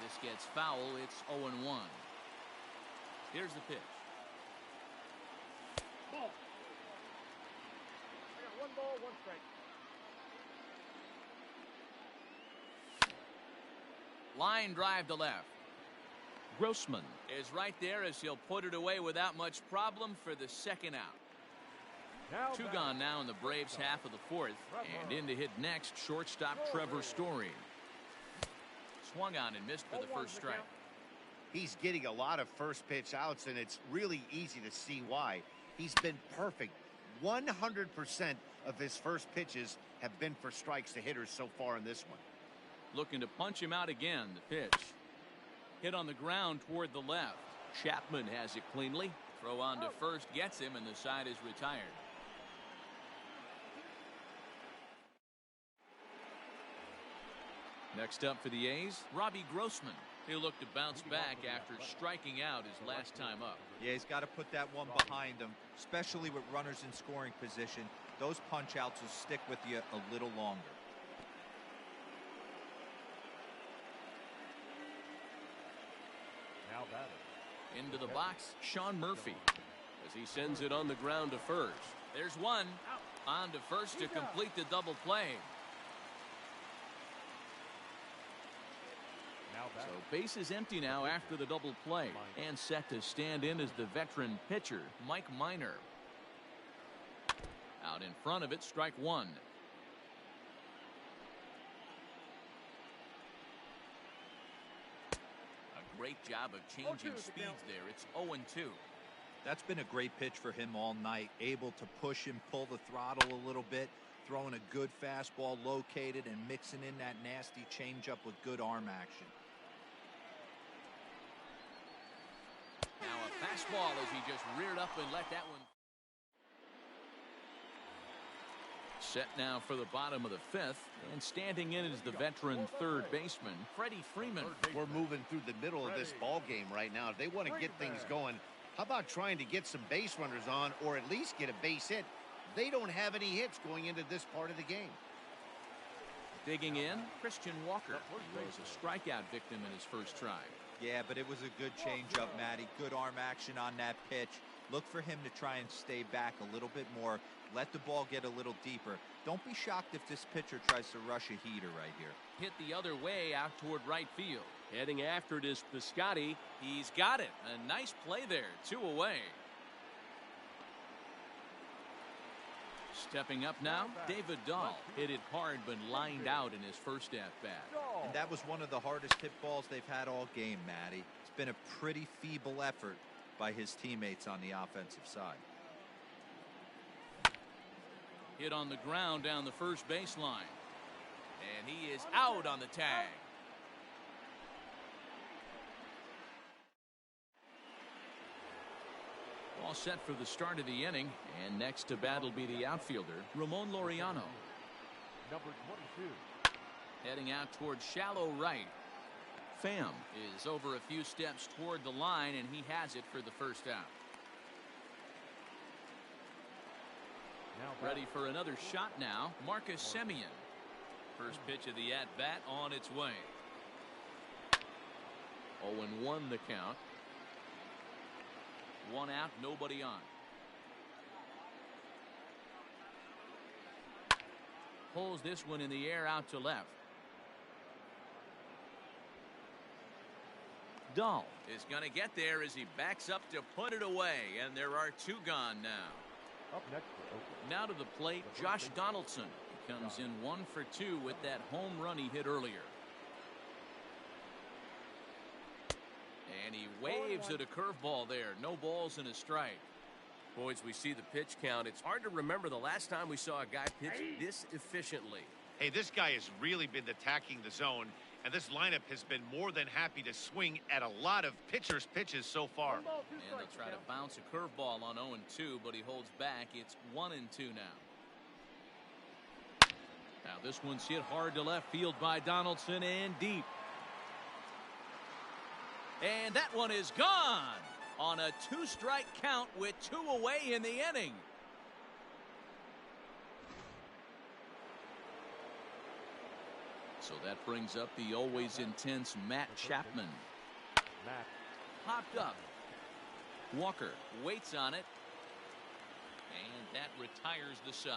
This gets foul. It's 0-1. Here's the pitch. Ball. I got 1 ball, 1 strike. Line drive to left. Grossman is right there as he'll put it away without much problem for the second out. Now 2 gone now in the Braves half of the 4th. And in to hit next, shortstop Trevor Story. Swung on and missed for the first strike. He's getting a lot of first pitch outs, and it's really easy to see why. He's been perfect. 100% of his first pitches have been for strikes to hitters so far in this one. Looking to punch him out again. The pitch. Hit on the ground toward the left. Chapman has it cleanly. Throw on to first gets him, and the side is retired. Next up for the A's, Robbie Grossman. He'll look to bounce back after striking out his last time up. Yeah, he's got to put that one behind him, especially with runners in scoring position. Those punch outs will stick with you a little longer. Now batting. Into the box, Sean Murphy. As he sends it on the ground to first. There's one. On to first to complete the double play. So base is empty now after the double play, and set to stand in as the veteran pitcher, Mike Minor. Out in front of it, strike one. A great job of changing speeds there. It's 0-2. That's been a great pitch for him all night. Able to push and pull the throttle a little bit, throwing a good fastball located and mixing in that nasty changeup with good arm action. Now a fastball as he just reared up and let that one. Set now for the bottom of the fifth, and standing in is the veteran third baseman, Freddie Freeman. We're moving through the middle of this ball game right now. If they want to get things going, how about trying to get some base runners on, or at least get a base hit? They don't have any hits going into this part of the game. Digging in, Christian Walker. He was a strikeout victim in his first try. Yeah, but it was a good changeup, Matty. Good arm action on that pitch. Look for him to try and stay back a little bit more. Let the ball get a little deeper. Don't be shocked if this pitcher tries to rush a heater right here. Hit the other way out toward right field. Heading after it is Piscotty. He's got it. A nice play there. 2 away. Stepping up now, David Dahl. Hit it hard but lined out in his first at-bat. And that was one of the hardest hit balls they've had all game, Matty. It's been a pretty feeble effort by his teammates on the offensive side. Hit on the ground down the first baseline. And he is out on the tag. All set for the start of the inning, and next to bat will be the outfielder, Ramon Laureano. Number 22. Heading out towards shallow right. Pham is over a few steps toward the line, and he has it for the first out. Ready for another shot now, Marcus Semien. First pitch of the at-bat on its way. 0-1 the count. 1 out, nobody on. Pulls this one in the air out to left. Dahl is going to get there as he backs up to put it away, and there are 2 gone now. Up next for Oakland. Now to the plate, Josh Donaldson. He comes in 1 for 2 with that home run he hit earlier. And he waves at a curveball there. No balls and a strike. Boys, we see the pitch count. It's hard to remember the last time we saw a guy pitch this efficiently. Hey, this guy has really been attacking the zone, and this lineup has been more than happy to swing at a lot of pitchers' pitches so far. And they'll try to bounce a curveball on 0-2, but he holds back. It's 1-2 now. Now this one's hit hard to left field by Donaldson and deep. And that one is gone on a 2-strike count with 2 away in the inning. So that brings up the always intense Matt Chapman. Popped up. Walker waits on it. And that retires the side.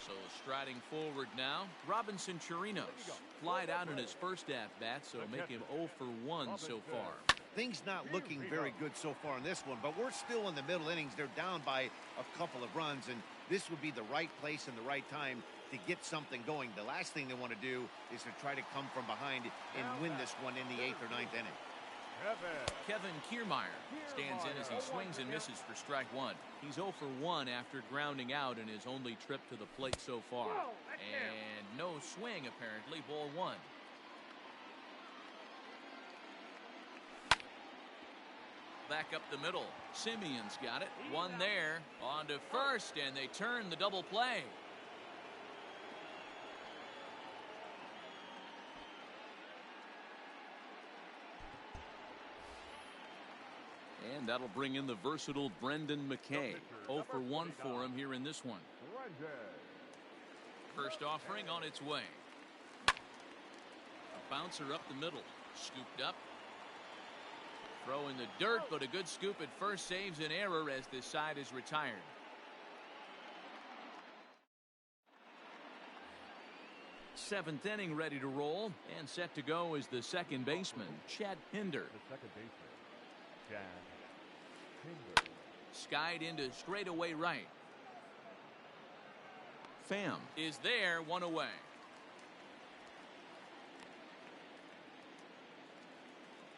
So striding forward now, Robinson Chirinos. Flied out in his first at-bat, so make him 0 for 1 so far. Things not looking very good so far in this one, but we're still in the middle innings. They're down by a couple of runs, and this would be the right place and the right time to get something going. The last thing they want to do is to try to come from behind and win this one in the 8th or 9th inning. Kevin Kiermaier stands in as he swings and misses for strike one. He's 0 for 1 after grounding out in his only trip to the plate so far. And no swing, apparently. Ball one. Back up the middle. Simeon's got it. One there. On to first, and they turn the double play. And that'll bring in the versatile Brendan McKay. 0 for 1 for him here in this one. First offering on its way. A bouncer up the middle. Scooped up. Throw in the dirt, but a good scoop at first saves an error as this side is retired. Seventh inning ready to roll, and set to go is the second baseman, Chad Pinder. The second baseman, Chad Pinder. Skied into straightaway right. Pham is there, one away.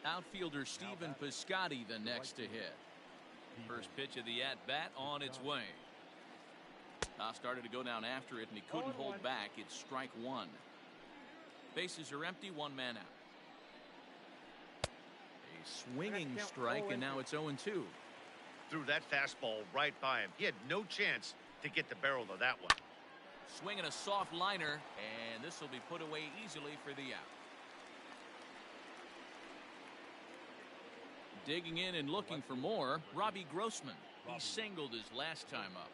Outfielder Stephen Piscotty the next to hit. First pitch of the at-bat on its way. Started to go down after it, and he couldn't hold back. It's strike one. Bases are empty, one man out. A swinging strike, and now it's 0-2. Threw that fastball right by him. He had no chance to get the barrel of that one. Swinging a soft liner, and this will be put away easily for the out. Digging in and looking for more, Robbie Grossman. He singled his last time up.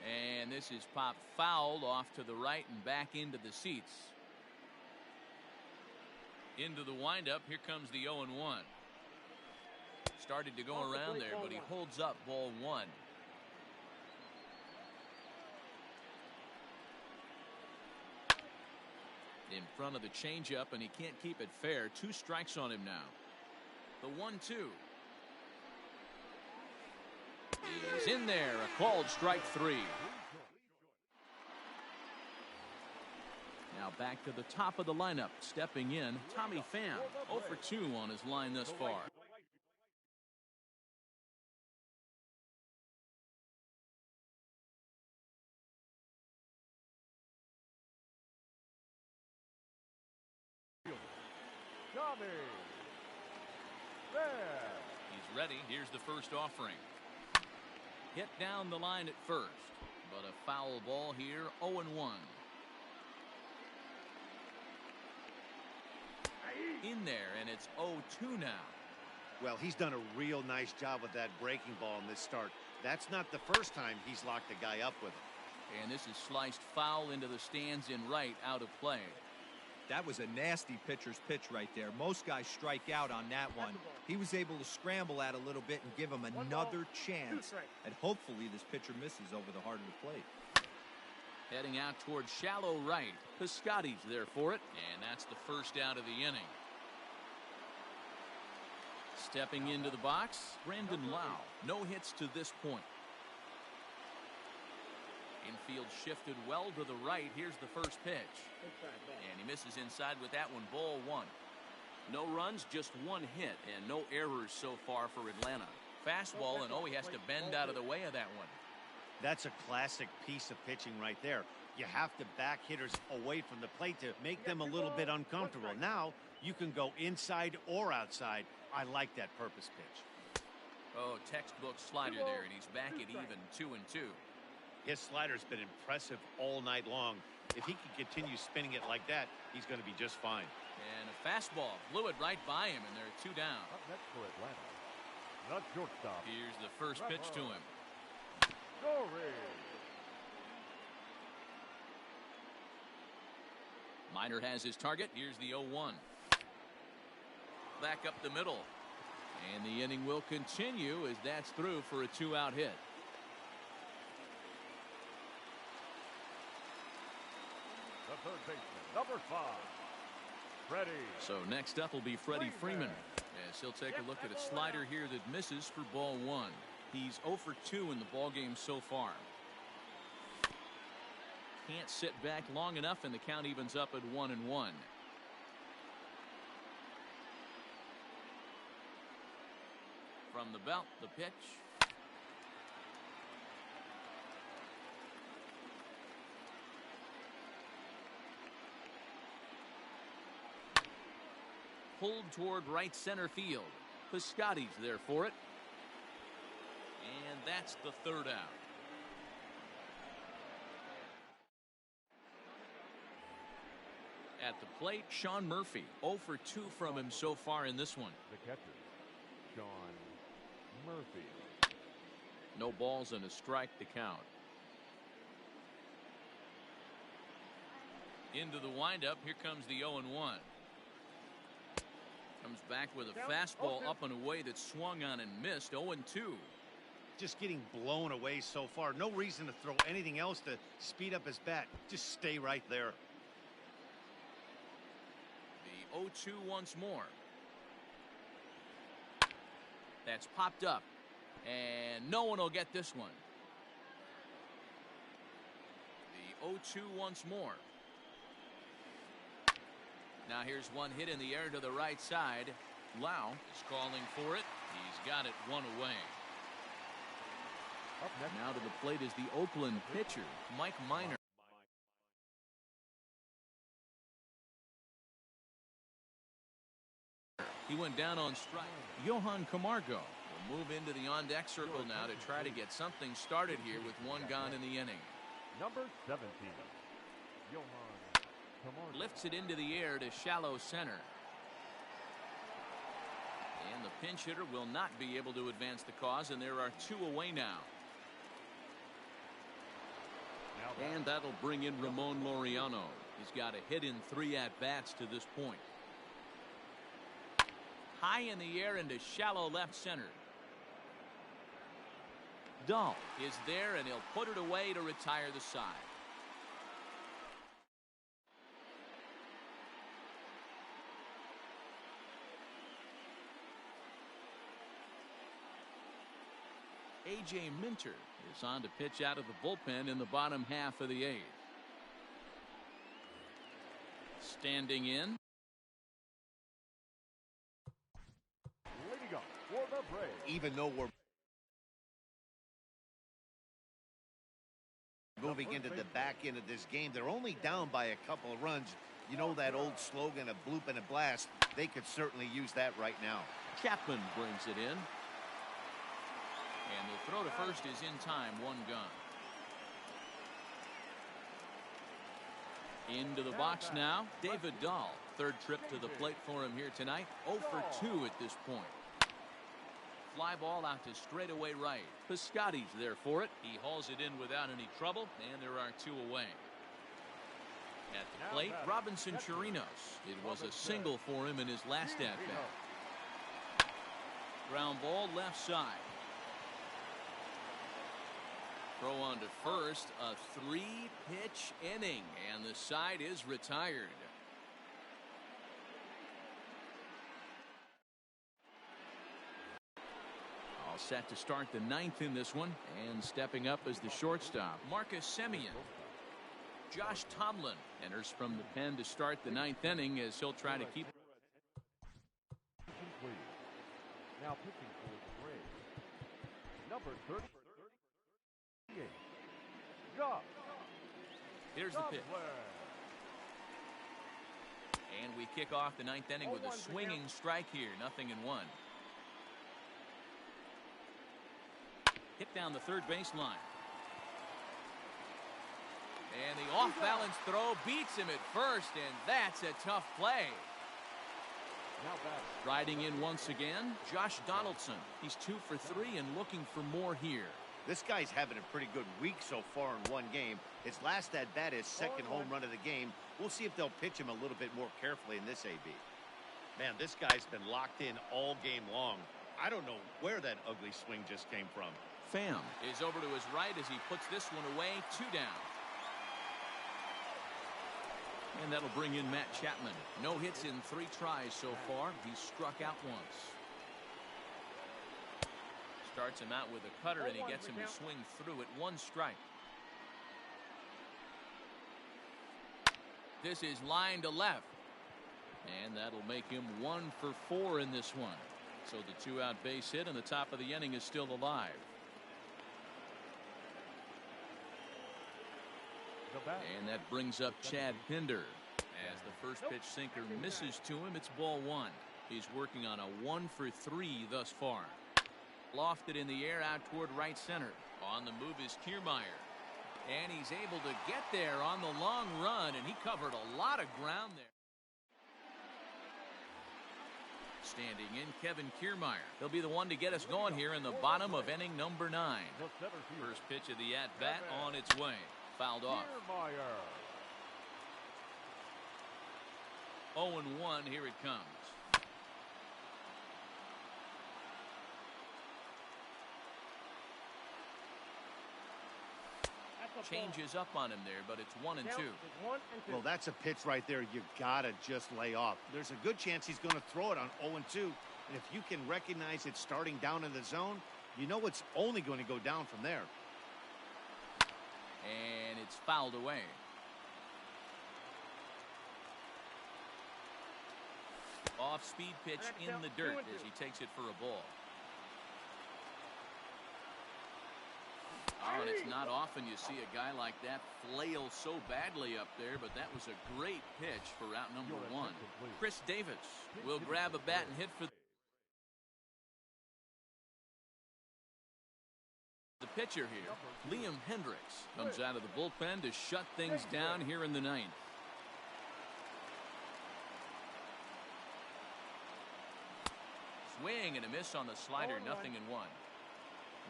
And this is popped foul off to the right and back into the seats. Into the windup, here comes the 0-1. Started to go around there, but he holds up ball one. In front of the changeup, and he can't keep it fair. 2 strikes on him now. The 1-2. He's in there. A called strike 3. Now back to the top of the lineup. Stepping in, Tommy Pham. 0 for 2 on his line thus far. He's ready. Here's the first offering. Hit down the line at first, but a foul ball here. 0-1. In there, and it's 0-2 now. Well, he's done a real nice job with that breaking ball in this start. That's not the first time he's locked a guy up with it. And this is sliced foul into the stands in right, out of play. That was a nasty pitcher's pitch right there. Most guys strike out on that one. He was able to scramble at a little bit and give him another chance. And hopefully this pitcher misses over the heart of the plate. Heading out towards shallow right. Piscotty's there for it, and that's the first out of the inning. Stepping into the box, Brandon Lau. No hits to this point. Infield shifted well to the right. Here's the first pitch. And he misses inside with that one. Ball one. No runs, just one hit, and no errors so far for Atlanta. Fastball, and he has to bend out of the way of that one. That's a classic piece of pitching right there. You have to back hitters away from the plate to make them a little bit uncomfortable. Now you can go inside or outside. I like that purpose pitch. Textbook slider there, and he's back at even 2-2. His slider's been impressive all night long. If he can continue spinning it like that, he's going to be just fine. And a fastball blew it right by him, and there are 2 down. Up next for Atlanta, the shortstop. Here's the first pitch to him. Minor has his target. Here's the 0-1. Back up the middle. And the inning will continue as that's through for a 2-out hit. The third baseman, number 5. Freddie. So next up will be Freddie Freeman, as he'll take a look at a slider here that misses for ball one. He's 0 for 2 in the ball game so far. Can't sit back long enough, and the count evens up at 1-1. From the belt, the pitch. Pulled toward right center field. Piscotty's there for it. And that's the third out. At the plate, Sean Murphy. 0 for 2 from him so far in this one. The catcher, Sean Murphy. No balls and a strike to count. Into the windup. Here comes the 0-1. Comes back with a fastball up and away that swung on and missed. 0-2. Just getting blown away so far. No reason to throw anything else to speed up his bat. Just stay right there. The 0-2 once more. That's popped up. And no one will get this one. The 0-2 once more. Now here's one hit in the air to the right side. Lau is calling for it. He's got it one away. Up next. Now to the plate is the Oakland pitcher, Mike Minor. He went down on strike. Johan Camargo will move into the on-deck circle now to try to get something started here with one gone in the inning. Number 17, Johan Camargo. Lifts it into the air to shallow center. And the pinch hitter will not be able to advance the cause, and there are two away now. And that'll bring in Ramon Laureano. He's got a hit in 3 at-bats to this point. High in the air into shallow left center. Dahl is there, and he'll put it away to retire the side. A.J. Minter is on to pitch out of the bullpen in the bottom half of the 8th. Standing in. Leading up for the Braves. Even though we're moving into the back end of this game, they're only down by a couple of runs. You know that old slogan of bloop and a blast. They could certainly use that right now. Chapman brings it in. And the throw to first is in time, one gone. Into the box now, David Dahl. Third trip to the plate for him here tonight. 0 for 2 at this point. Fly ball out to straightaway right. Piscotty's there for it. He hauls it in without any trouble, and there are 2 away. At the plate, Robinson Chirinos. It was a single for him in his last at-bat. Ground ball left side. Throw on to first, a 3-pitch inning, and the side is retired. All set to start the 9th in this one, and stepping up as the shortstop, Marcus Semien. Josh Tomlin enters from the pen to start the 9th inning as he'll try to keep. Now pitching for the Braves, number 30. Here's the pitch. And we kick off the 9th inning with a swinging strike here. 0-1. Hit down the third baseline. And the off-balance throw beats him at first, and that's a tough play. Riding in once again, Josh Donaldson. He's 2 for 3 and looking for more here. This guy's having a pretty good week so far in one game. His last at-bat is second home run of the game. We'll see if they'll pitch him a little bit more carefully in this AB. Man, this guy's been locked in all game long. I don't know where that ugly swing just came from. Pham is over to his right as he puts this one away. 2 down. And that'll bring in Matt Chapman. No hits in 3 tries so far. He's struck out once. Starts him out with a cutter, and he gets him to swing through it. 1 strike. This is line to left. And that'll make him 1 for 4 in this one. So the 2-out base hit, and the top of the inning is still alive. And that brings up Chad Pinder. As the first pitch sinker misses to him, it's ball 1. He's working on a 1 for 3 thus far. Lofted in the air out toward right center. On the move is Kiermaier. And he's able to get there on the long run, and he covered a lot of ground there. Standing in, Kevin Kiermaier. He'll be the one to get us going here in the bottom of inning number 9. First pitch of the at-bat on its way. Fouled off. 0-1, here it comes. Changes up on him there, but it's 1-2. Well, that's a pitch right there you gotta just lay off. There's a good chance he's going to throw it on 0-2, and if you can recognize it starting down in the zone, you know it's only going to go down from there. And it's fouled away. Off-speed pitch in the dirt as he takes it for a ball. Oh, and it's not often you see a guy like that flail so badly up there, but that was a great pitch for out number 1. Chris Davis will grab a bat and hit for the pitcher here. Liam Hendricks comes out of the bullpen to shut things down here in the 9th. Swing and a miss on the slider, 0-1.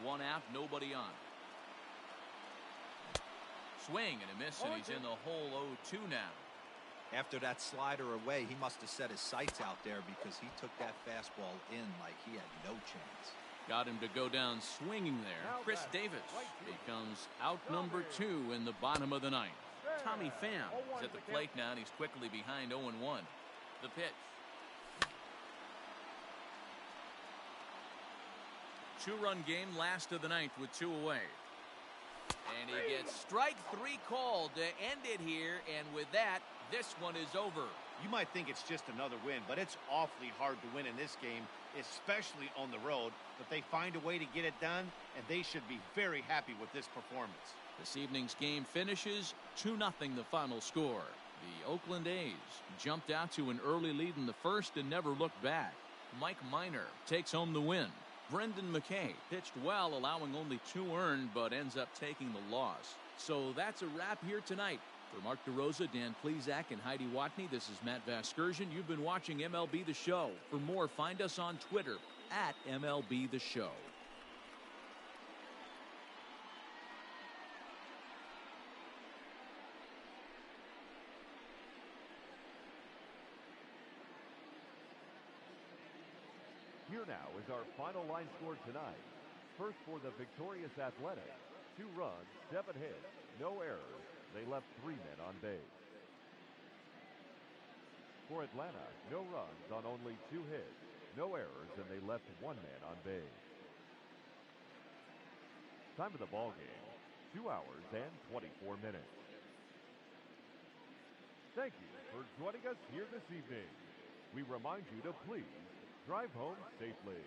1 out, nobody on. Swing and a miss, and he's in the hole 0-2 now. After that slider away, he must have set his sights out there because he took that fastball in like he had no chance. Got him to go down swinging there. Chris Davis becomes out number 2 in the bottom of the 9th. Tommy Pham is at the plate now, and he's quickly behind 0-1. The pitch. 2-run game, last of the 9th with 2 away. And he gets strike 3 called to end it here, and with that, this one is over. You might think it's just another win, but it's awfully hard to win in this game, especially on the road. But they find a way to get it done, and they should be very happy with this performance. This evening's game finishes 2-0 the final score. The Oakland A's jumped out to an early lead in the first and never looked back. Mike Minor takes home the win. Brendan McKay pitched well, allowing only 2 earned, but ends up taking the loss. So that's a wrap here tonight. For Mark DeRosa, Dan Plesac, and Heidi Watney, this is Matt Vasgersian. You've been watching MLB The Show. For more, find us on Twitter at MLB The Show. Here now is our final line score tonight. First for the victorious Athletics, 2 runs, 7 hits, no errors. They left 3 men on base. For Atlanta, no runs on only 2 hits, no errors, and they left 1 man on base. Time of the ball game, 2 hours and 24 minutes. Thank you for joining us here this evening. We remind you to please drive home safely.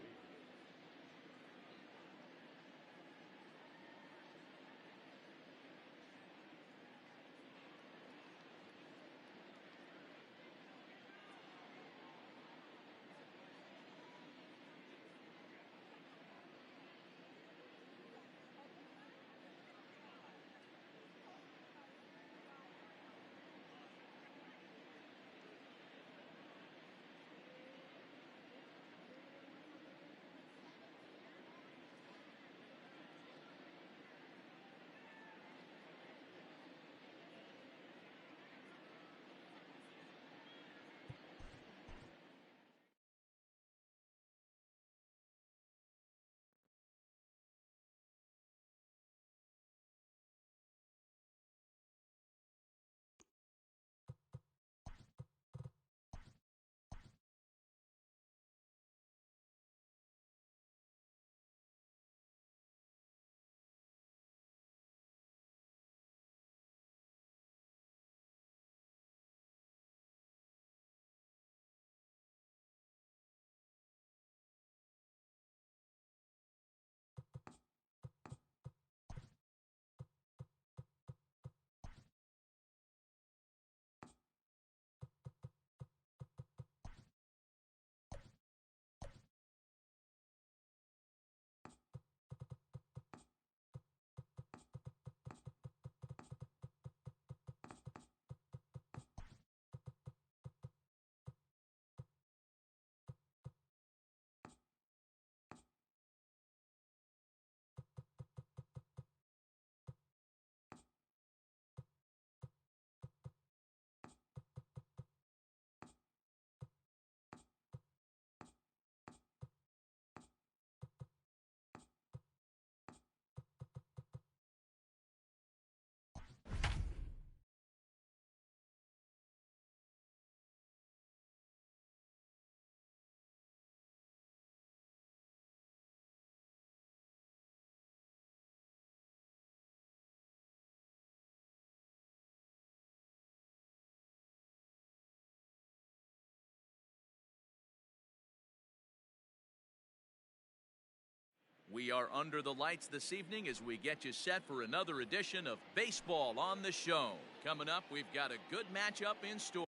We are under the lights this evening as we get you set for another edition of Baseball on the Show. Coming up, we've got a good matchup in store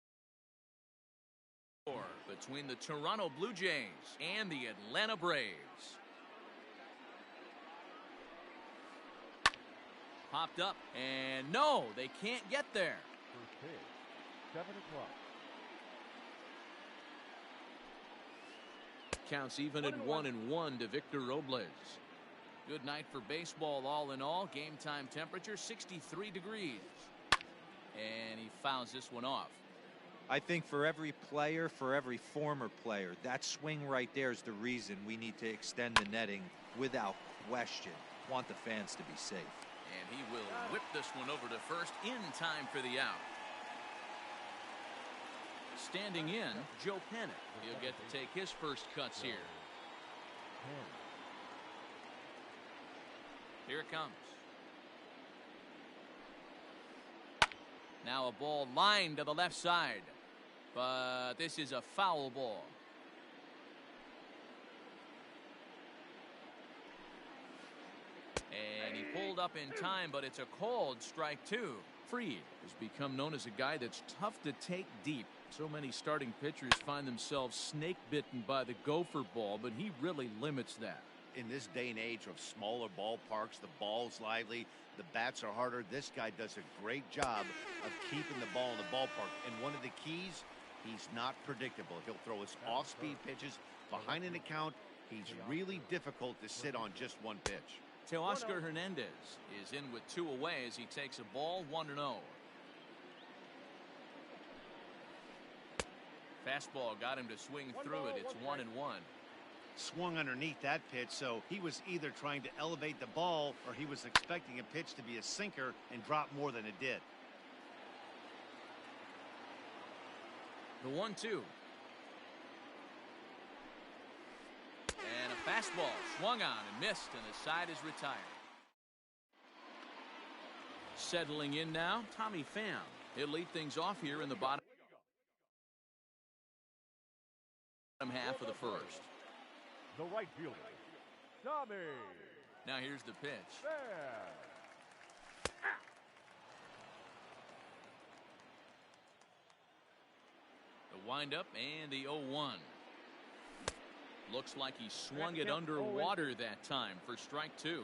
between the Toronto Blue Jays and the Atlanta Braves. Popped up, and no, they can't get there. First pitch, 7 o'clock. Counts even at 1-1 to Victor Robles. Good night for baseball all in all. Game time temperature 63 degrees. And he fouls this one off. I think for every player, for every former player, that swing right there is the reason we need to extend the netting without question. Want the fans to be safe. And he will whip this one over to first in time for the out. Standing in, Joe Panic. He'll get to take his first cuts here. Here it comes. Now a ball lined to the left side. But this is a foul ball. And he pulled up in time, but it's a called strike two. Fried has become known as a guy that's tough to take deep. So many starting pitchers find themselves snake bitten by the gopher ball, but he really limits that. In this day and age of smaller ballparks, the ball's lively, the bats are harder. This guy does a great job of keeping the ball in the ballpark. And one of the keys, he's not predictable. He'll throw his off-speed pitches behind an account. He's really difficult to sit on just one pitch. Teoscar Hernandez is in with 2 away as he takes a ball 1-0. Fastball got him to swing through it. It's 1-1. Swung underneath that pitch, so he was either trying to elevate the ball or he was expecting a pitch to be a sinker and drop more than it did. The 1-2. And a fastball swung on and missed, and the side is retired. Settling in now, Tommy Pham. He'll lead things off here in the bottom half of the first. The right fielder, Tommy. Now here's the pitch. The windup and the 0-1. Looks like he swung it underwater that time for strike two.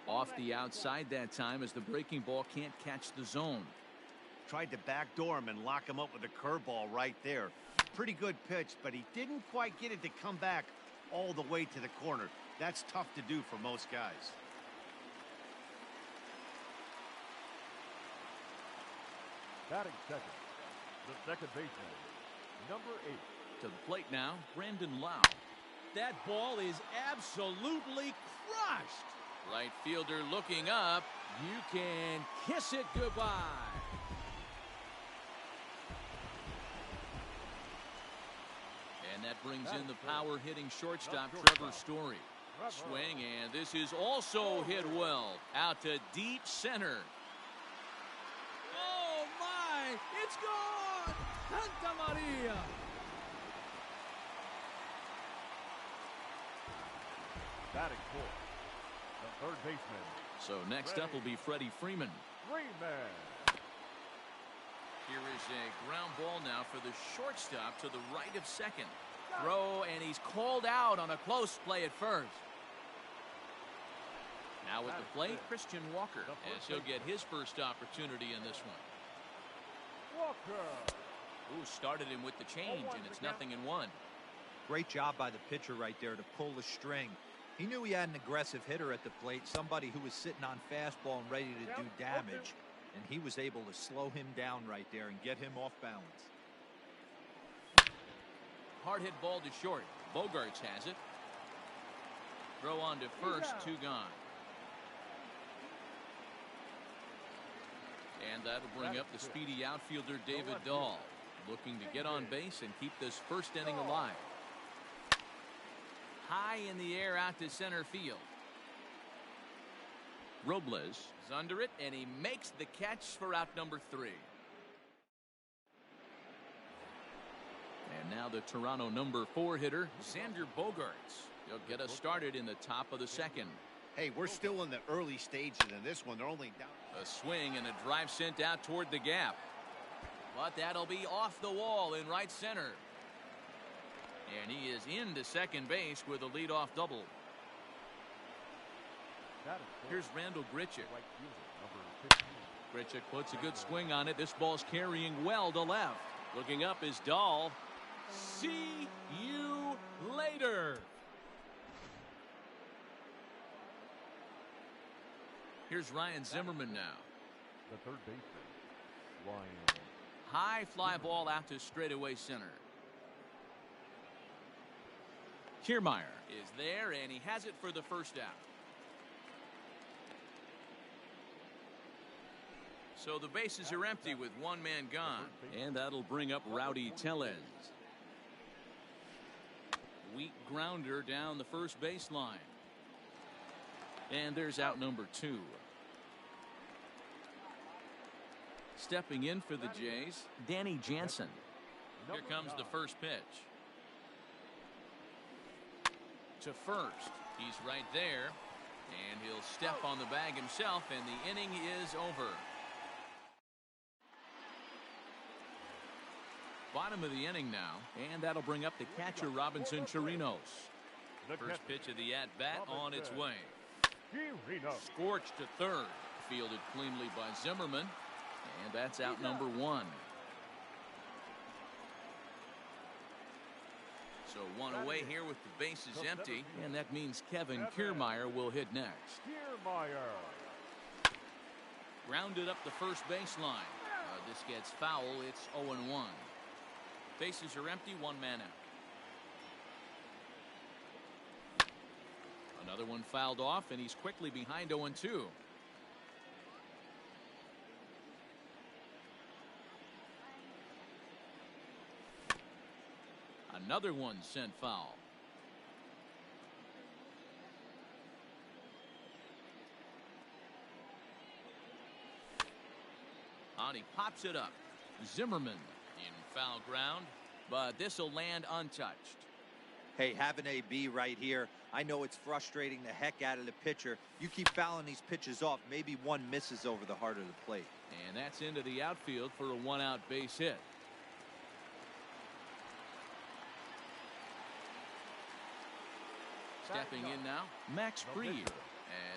Off the outside that time as the breaking ball can't catch the zone. Tried to backdoor him and lock him up with a curveball right there. Pretty good pitch, but he didn't quite get it to come back all the way to the corner. That's tough to do for most guys. Batting second, the second baseman, number 8. To the plate now, Brandon Lau. That ball is absolutely crushed. Right fielder looking up. You can kiss it goodbye. And that brings in the power-hitting shortstop, Trevor Story. Swing, and this is also hit well. Out to deep center. Oh, my! It's gone! Santa Maria! Batting fourth, the third baseman. So next up will be Freddie Freeman. Here is a ground ball now for the shortstop to the right of second. Throw, and he's called out on a close play at first. Now at the plate, Christian Walker, as he'll get his first opportunity in this one. Ooh, started him with the change, and it's 0-1. Great job by the pitcher right there to pull the string. He knew he had an aggressive hitter at the plate, somebody who was sitting on fastball and ready to do damage, and he was able to slow him down right there and get him off balance. Hard hit ball to short. Bogarts has it. Throw on to first, 2 gone. And that'll bring up the speedy outfielder David Dahl, looking to get on base and keep this first inning alive. High in the air out to center field. Robles is under it, and he makes the catch for out number 3. And now the Toronto number 4 hitter, Xander Bogaerts. He'll get us started in the top of the second. Hey, we're still in the early stages in this one. They're only down. A swing and a drive sent out toward the gap. But that'll be off the wall in right center. And he is into second base with a leadoff double. Here's Randall Grichuk. Grichuk puts a good swing on it. This ball's carrying well to left. Looking up is Dahl. See you later. Here's Ryan Zimmerman now. The third baseman, Ryan. High fly ball out to straightaway center. Kiermaier is there, and he has it for the first out. So the bases are empty with one man gone. And that'll bring up Rowdy Tellez. Weak grounder down the first baseline. And there's out number 2. Stepping in for the Jays, Danny Jansen. Here comes the first pitch. To first. He's right there. And he'll step on the bag himself, and the inning is over. Bottom of the inning now, and that'll bring up the catcher, Robinson Chirinos. First pitch of the at-bat on its way. Scorched to third. Fielded cleanly by Zimmerman. And that's out number 1. So one away here with the bases empty. And that means Kevin Kiermaier will hit next. Grounded up the first baseline. This gets foul. It's 0-1. Bases are empty. One man out. Another one fouled off, and he's quickly behind 0-2. Another one sent foul. And he pops it up. Zimmerman in foul ground, but this will land untouched. Hey, have an AB right here. I know it's frustrating the heck out of the pitcher. You keep fouling these pitches off, maybe one misses over the heart of the plate. And that's into the outfield for a 1-out base hit. Stepping in now, Max Fried,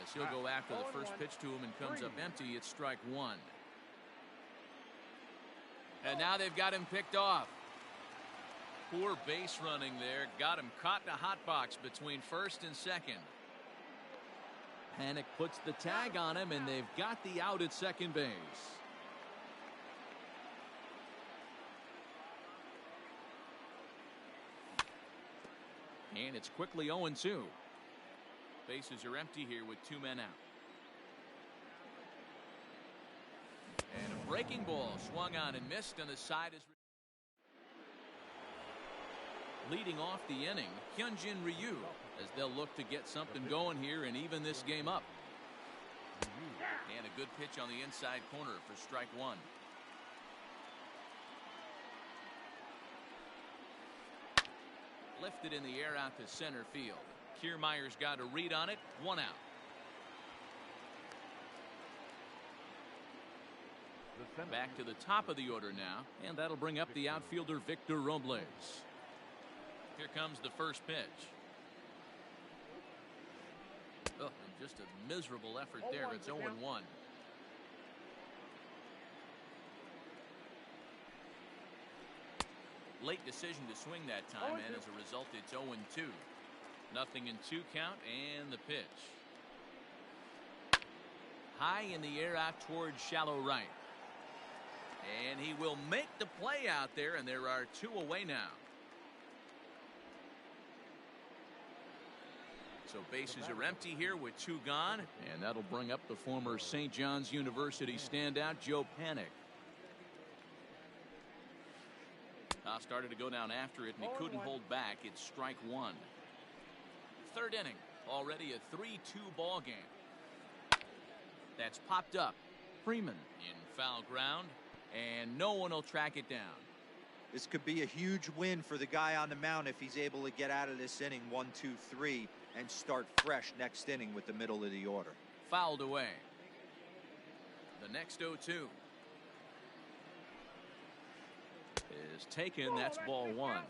as he'll go after the first pitch to him and comes up empty. It's strike 1. And now they've got him picked off. Poor base running there. Got him caught in a hot box between first and second. Panik puts the tag on him, and they've got the out at second base. And it's quickly 0-2. Bases are empty here with 2 men out. And a breaking ball swung on and missed, and the side is leading off the inning. Hyunjin Ryu, as they'll look to get something going here and even this game up. And a good pitch on the inside corner for strike 1. Lifted in the air out to center field. Kiermaier's got a read on it. 1 out. Back to the top of the order now, and that'll bring up the outfielder Victor Robles. Here comes the first pitch. Oh, and just a miserable effort there. It's 0-1. Late decision to swing that time, and as a result, it's 0-2. Nothing in 2 count, and the pitch. High in the air out towards shallow right. And he will make the play out there, and there are 2 away now. So bases are empty here with 2 gone, and that'll bring up the former St. John's University standout, Joe Panik. Started to go down after it, and he couldn't hold back. It's strike 1. Third inning, already a 3-2 ball game. That's popped up. Freeman in foul ground, and no one will track it down. This could be a huge win for the guy on the mound if he's able to get out of this inning 1, 2, 3 and start fresh next inning with the middle of the order. Fouled away. The next 0-2 is taken. That's ball one.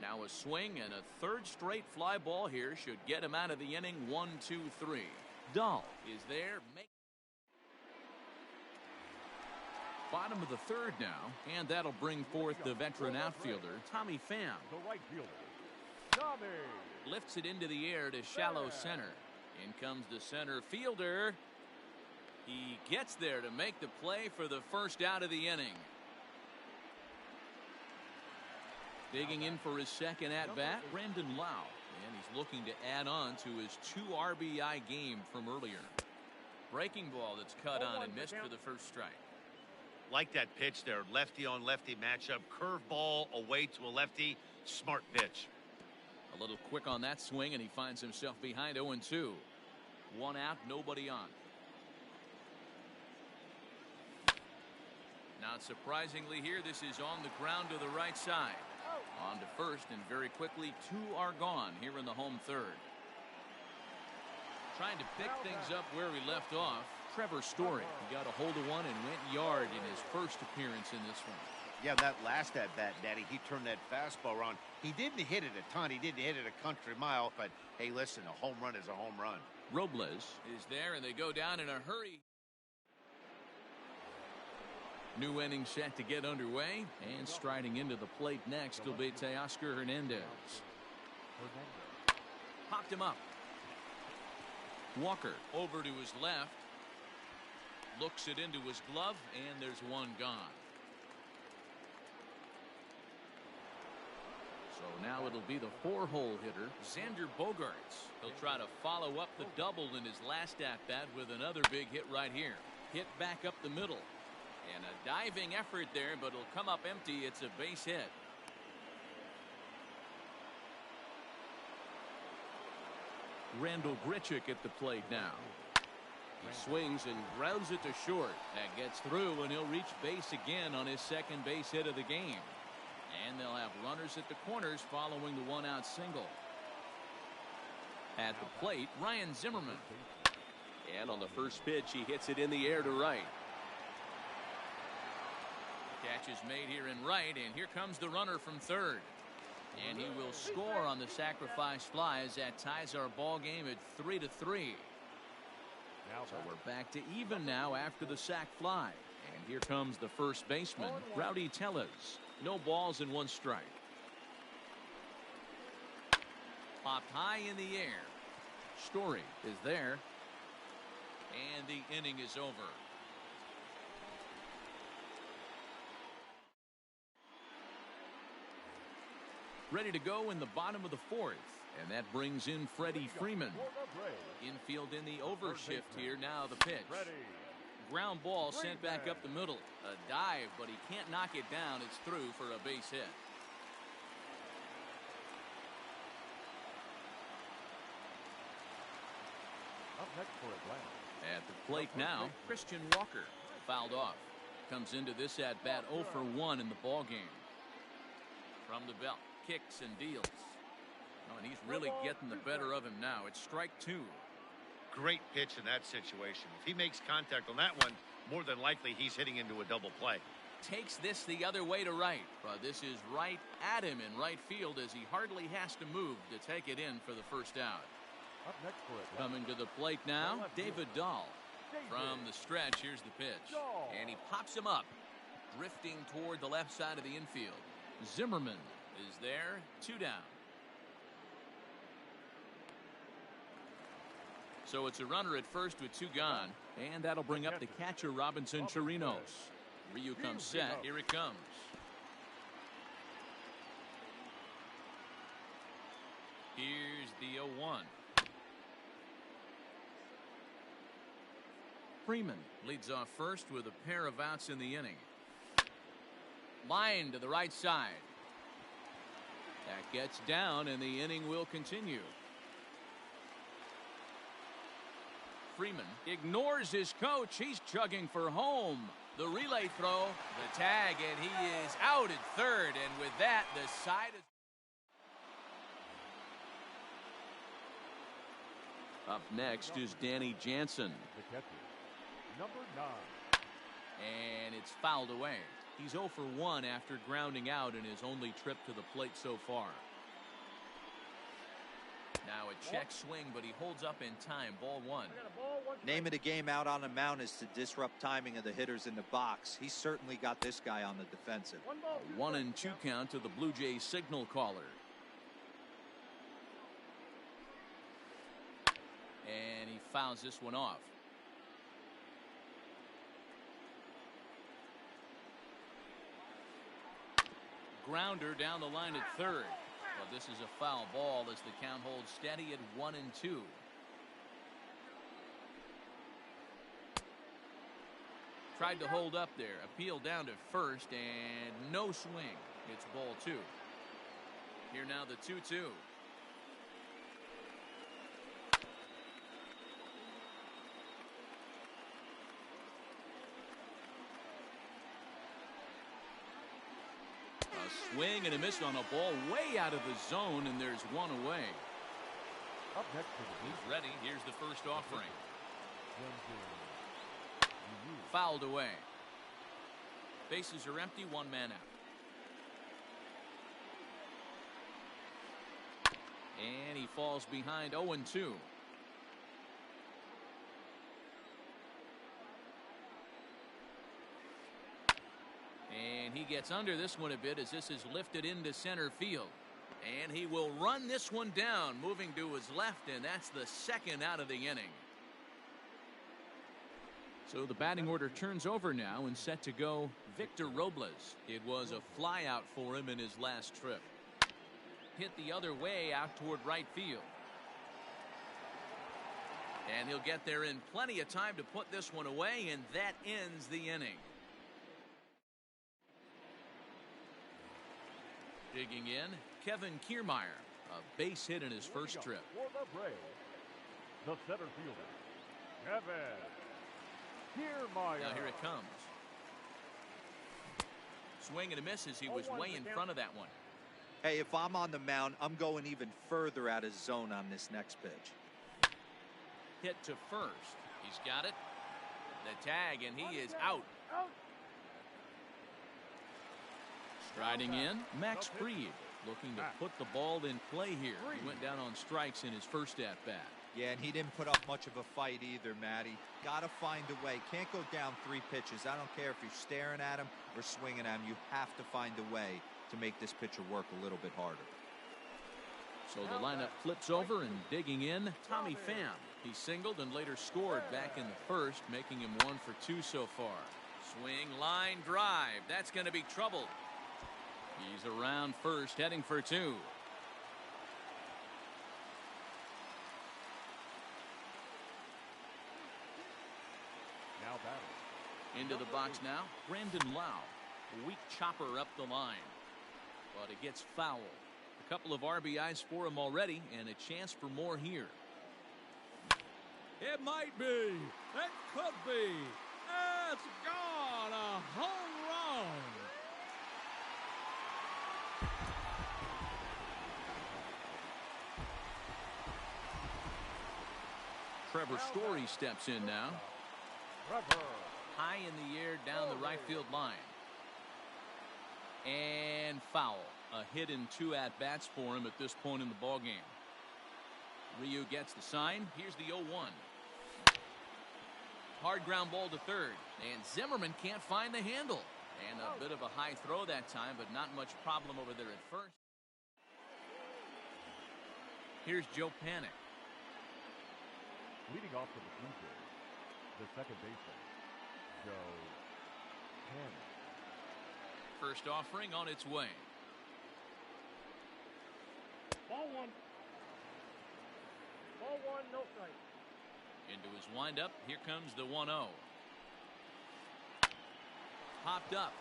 Now a swing and a third straight fly ball here should get him out of the inning. 1, 2, 3. Dahl is there. Bottom of the third now, and that'll bring forth the veteran outfielder, Tommy Pham. The right fielder, Tommy. Lifts it into the air to shallow center. In comes the center fielder. He gets there to make the play for the first out of the inning. Digging in for his second at-bat, Brandon Lau. And he's looking to add on to his 2 RBI game from earlier. Breaking ball that's cut on and missed for the first strike. Like that pitch there, lefty on lefty matchup, curveball away to a lefty, smart pitch. A little quick on that swing, and he finds himself behind 0-2. 1 out, nobody on. Not surprisingly here, this is on the ground to the right side. On to first, and very quickly 2 are gone here in the home third. Trying to pick things up where we left off, Trevor Story. He got a hold of one and went yard in his first appearance in this one. Yeah, that last at-bat, Daddy, he turned that fastball around. He didn't hit it a ton. He didn't hit it a country mile. But, hey, listen, a home run is a home run. Robles is there, and they go down in a hurry. New inning set to get underway, and striding into the plate next will be Teoscar Hernandez. Popped him up. Walker over to his left. Looks it into his glove, and there's one gone. So now it'll be the 4-hole hitter, Xander Bogaerts. He'll try to follow up the double in his last at-bat with another big hit right here. Hit back up the middle. And a diving effort there, but it'll come up empty. It's a base hit. Randall Grichuk at the plate now. He swings and grounds it to short. That gets through, and he'll reach base again on his second base hit of the game. And they'll have runners at the corners following the 1-out single. At the plate, Ryan Zimmerman. And on the first pitch, he hits it in the air to right. Catch is made here in right, and here comes the runner from third. And he will score on the sacrifice fly as that ties our ball game at 3-3. So we're back to even now after the sac fly. And here comes the first baseman, Rowdy Tellez. No balls and 1 strike. Popped high in the air. Story is there. And the inning is over. Ready to go in the bottom of the 4th. And that brings in Freddie Freeman. Infield in the overshift here. Now the pitch. Ground ball sent back up the middle. A dive, but he can't knock it down. It's through for a base hit. Up next for Atlanta. At the plate now, Christian Walker. Fouled off. Comes into this at-bat 0 for 1 in the ball game. From the belt. Kicks and deals. Oh, and he's really getting the better of him now. It's strike 2. Great pitch in that situation. If he makes contact on that one, more than likely he's hitting into a double play. Takes this the other way to right. But this is right at him in right field as he hardly has to move to take it in for the first out. Up next for Atlanta. Coming to the plate now, David Dahl. From the stretch, here's the pitch. And he pops him up, drifting toward the left side of the infield. Zimmerman is there, 2 down. So it's a runner at first with 2 gone, and that'll bring up the catcher Robinson Chirinos. Ryu comes set. Here it comes. Here's the 0-1. Freeman leads off first with a pair of outs in the inning. Line to the right side. That gets down, and the inning will continue. Freeman ignores his coach. He's chugging for home. The relay throw, the tag, and he is out at third. And with that, the side is... Up next is Danny Jansen. The catcher, number 9. And it's fouled away. He's 0 for 1 after grounding out in his only trip to the plate so far. Now a check swing, but he holds up in time. Ball 1. Name of the game out on the mound is to disrupt timing of the hitters in the box. He's certainly got this guy on the defensive. A 1-2 count to the Blue Jays signal caller. And he fouls this one off. Grounder down the line at third. Well, this is a foul ball as the count holds steady at 1-2. Tried to hold up there. Appeal down to first and no swing. It's ball 2. Here now the 2-2. A swing and a miss on a ball way out of the zone, and there's one away. Up next to the He's ready. Here's the first offering. Fouled away. Bases are empty, 1 man out. And he falls behind 0-2. And he gets under this one a bit as this is lifted into center field. And he will run this one down, moving to his left, and that's the second out of the inning. So the batting order turns over now and set to go Victor Robles. It was a flyout for him in his last trip. Hit the other way out toward right field. And he'll get there in plenty of time to put this one away, and that ends the inning. Digging in, Kevin Kiermaier, a base hit in his first trip. For the Braves, the center fielder, Kevin Kiermaier. Now here it comes. Swing and a miss as he was way in front of that one. Hey, if I'm on the mound, I'm going even further out of zone on this next pitch. Hit to first. He's got it. The tag, and he is out. Striding in, Max Fried, looking to put the ball in play here. He went down on strikes in his first at-bat. Yeah, and he didn't put up much of a fight either, Matty. Got to find a way. Can't go down 3 pitches. I don't care if you're staring at him or swinging at him. You have to find a way to make this pitcher work a little bit harder. So the lineup flips over, and digging in, Tommy Pham. He singled and later scored back in the first, making him 1 for 2 so far. Swing, line, drive. That's going to be trouble. He's around first, heading for 2. Now batting. Into the box now, Brandon Lau. A weak chopper up the line. But it gets foul. A couple of RBIs for him already, and a chance for more here. It might be. It could be. It's gone. A home run. Trevor Story steps in now. Trevor. High in the air down the right field line. And foul. A hit in 2 at-bats for him at this point in the ballgame. Ryu gets the sign. Here's the 0-1. Hard ground ball to third. And Zimmerman can't find the handle. And a bit of a high throw that time, but not much problem over there at first. Here's Joe Panik. Leading off for the Blue Jays, the second baseman, Joe Panik. First offering on its way. Ball 1. Ball 1, no strike. Into his windup. Here comes the 1-0. Popped up.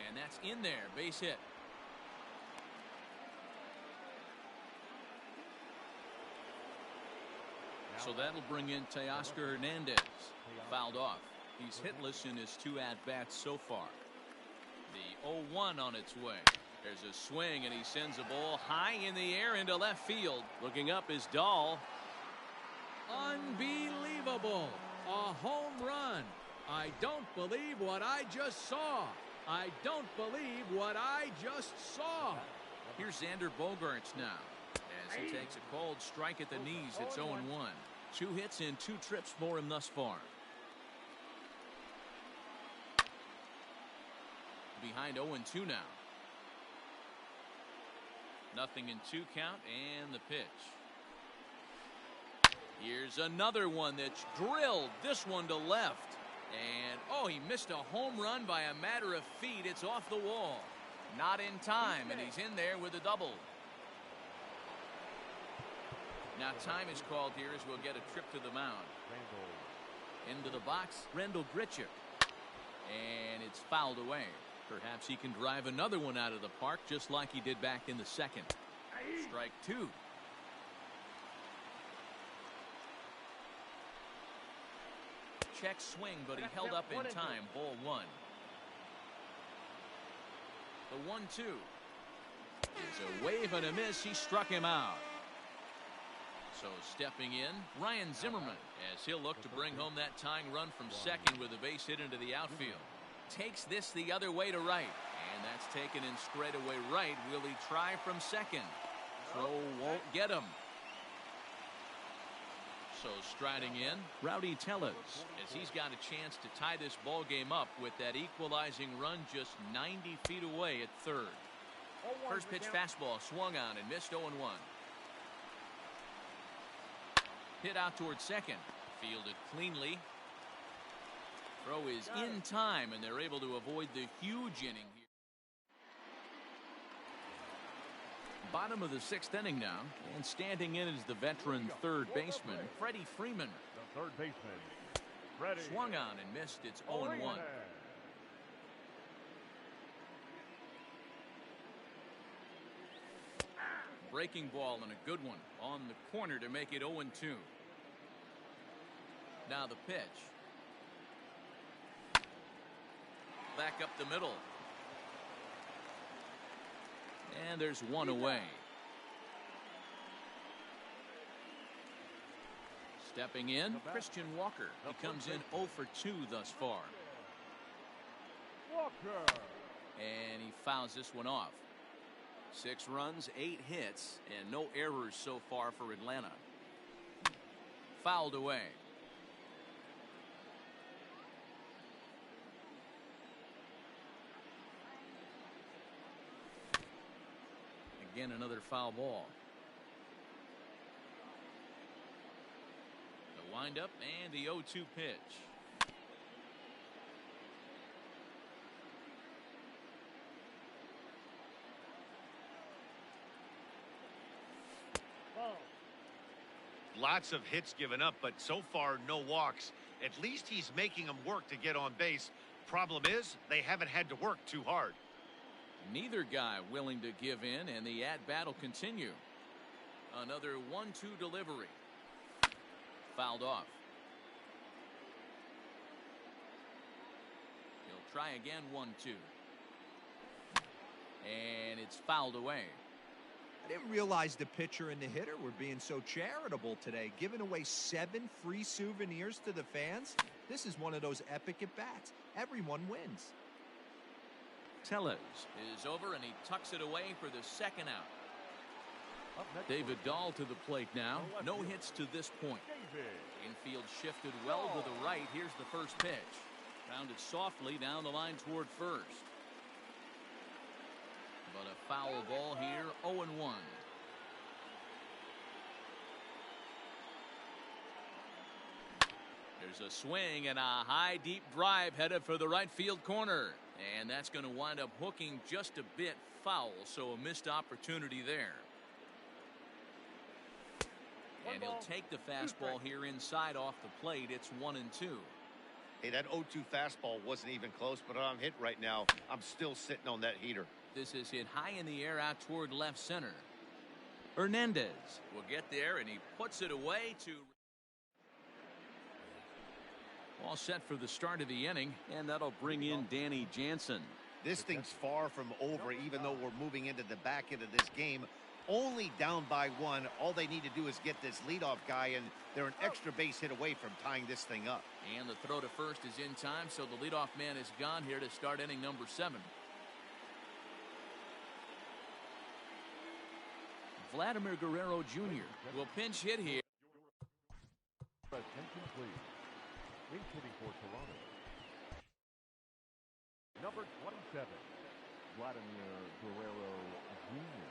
And that's in there. Base hit. So that'll bring in Teoscar Hernandez. Fouled off. He's hitless in his 2 at-bats so far. The 0-1 on its way. There's a swing, and he sends a ball high in the air into left field. Looking up is Dahl. Unbelievable. A home run. I don't believe what I just saw. I don't believe what I just saw. Here's Xander Bogaerts now. As he takes a cold strike at the knees, it's 0-1. 2 hits in 2 trips for him thus far. Behind 0-2 now. Nothing in 2 count, and the pitch. Here's another one that's drilled. This one to left. And, oh, he missed a home run by a matter of feet. It's off the wall. Not in time, and he's in there with a double. Now time is called here as we'll get a trip to the mound. Into the box, Rendell Grichuk. And it's fouled away. Perhaps he can drive another one out of the park just like he did back in the second. Strike 2. Check swing, but he held up in time. Ball 1. The 1-2. It's a wave and a miss. He struck him out. So stepping in, Ryan Zimmerman, as he'll look to bring home that tying run from second with a base hit into the outfield. Takes this the other way to right, and that's taken in straightaway right. Will he try from second? Throw won't get him. So striding in, Rowdy Tellez, as he's got a chance to tie this ball game up with that equalizing run just 90 feet away at third. First pitch fastball swung on and missed. 0-1. Hit out towards second. Fielded cleanly. Throw is in time, and they're able to avoid the huge inning here. Bottom of the 6th inning now, and standing in is the veteran third baseman, Freddie Freeman. The third baseman, Freddie. Swung on and missed. It's 0-1. Breaking ball and a good one on the corner to make it 0-2. Now the pitch. Back up the middle. And there's one away. Stepping in, Christian Walker. He comes in 0 for 2 thus far. Walker. And he fouls this one off. 6 runs, 8 hits, and no errors so far for Atlanta. Fouled away. Again, another foul ball. The windup and the 0-2 pitch. Lots of hits given up, but so far no walks. At least he's making them work to get on base. Problem is, they haven't had to work too hard. Neither guy willing to give in, and the at-bat will continue. Another 1-2 delivery. Fouled off. He'll try again. 1-2. And it's fouled away. I didn't realize the pitcher and the hitter were being so charitable today, giving away 7 free souvenirs to the fans. This is one of those epic at-bats. Everyone wins. Tellez is over, and he tucks it away for the second out. David Dahl to the plate now. No hits to this point. Infield shifted well to the right. Here's the first pitch. Grounded softly down the line toward first. But a foul ball here. 0-1. There's a swing and a high deep drive headed for the right field corner. And that's going to wind up hooking just a bit foul, so a missed opportunity there. And he'll take the fastball here inside off the plate. It's 1-2. Hey, that 0-2 fastball wasn't even close, but I'm hit right now. I'm still sitting on that heater. This is hit high in the air out toward left center. Hernandez will get there, and he puts it away to All set for the start of the inning, and that'll bring in Danny Jansen. This thing's far from over, even though we're moving into the back end of this game. Only down by 1. All they need to do is get this leadoff guy, and they're an extra base hit away from tying this thing up. And the throw to first is in time, so the leadoff man is gone here to start inning number 7. Vladimir Guerrero Jr. will pinch hit here. Attention, please. Hitting for Toronto. Number 27, Vladimir Guerrero Jr.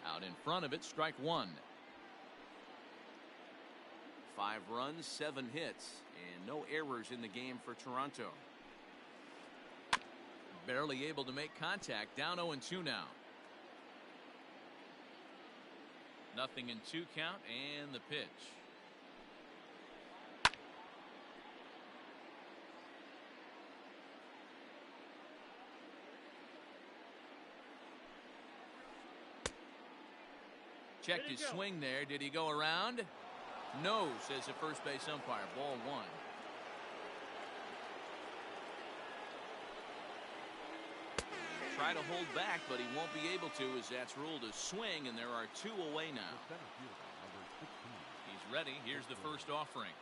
Out in front of it, strike 1. 5 runs, 7 hits, and no errors in the game for Toronto. Barely able to make contact, down 0-2 now. Nothing in 2 count, and the pitch. Checked his swing there. Did he go around? No, says the first base umpire. Ball 1. Try to hold back, but he won't be able to, as that's ruled a swing, and there are 2 away now. He's ready. Here's the first offering.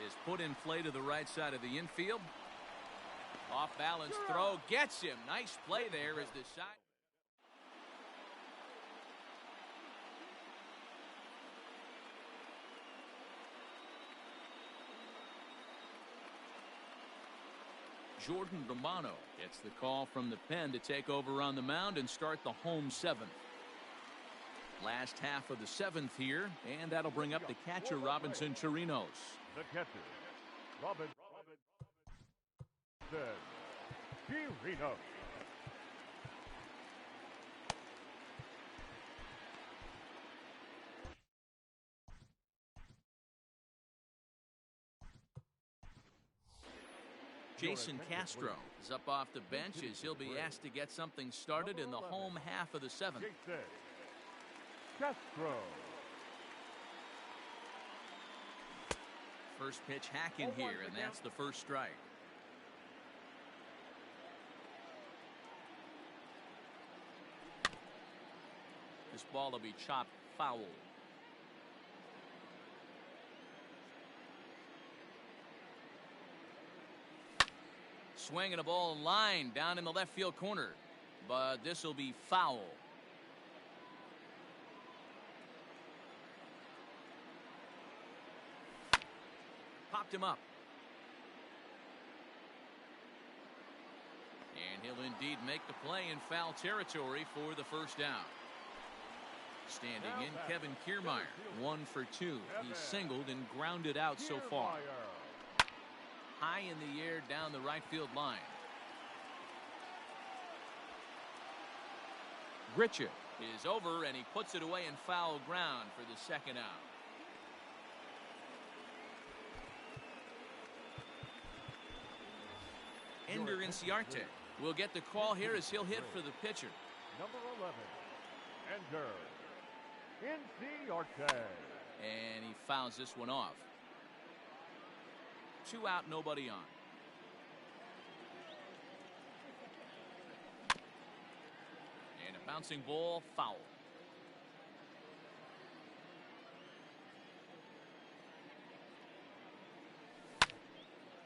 Is put in play to the right side of the infield. Off balance throw gets him. Nice play there as the side. Jordan Romano gets the call from the pen to take over on the mound and start the home 7th. Last half of the 7th here, and that'll bring up the catcher, Robinson Chirinos. The catcher, Robinson Chirinos. Jason Castro is up off the bench as he'll be asked to get something started in the home half of the 7th. Castro. First pitch hacking here, and that's the first strike. This ball will be chopped foul. Swinging a ball line down in the left field corner, but this will be foul. Popped him up. And he'll indeed make the play in foul territory for the first down. Standing in, Kevin Kiermaier, 1 for 2. He's singled and grounded out so far. High in the air down the right field line. Gritchuk is over, and he puts it away in foul ground for the second out. Ender Inciarte will get the call here as he'll hit for the pitcher. Number 11, Ender Inciarte. And he fouls this one off. 2 out, nobody on. And a bouncing ball, foul.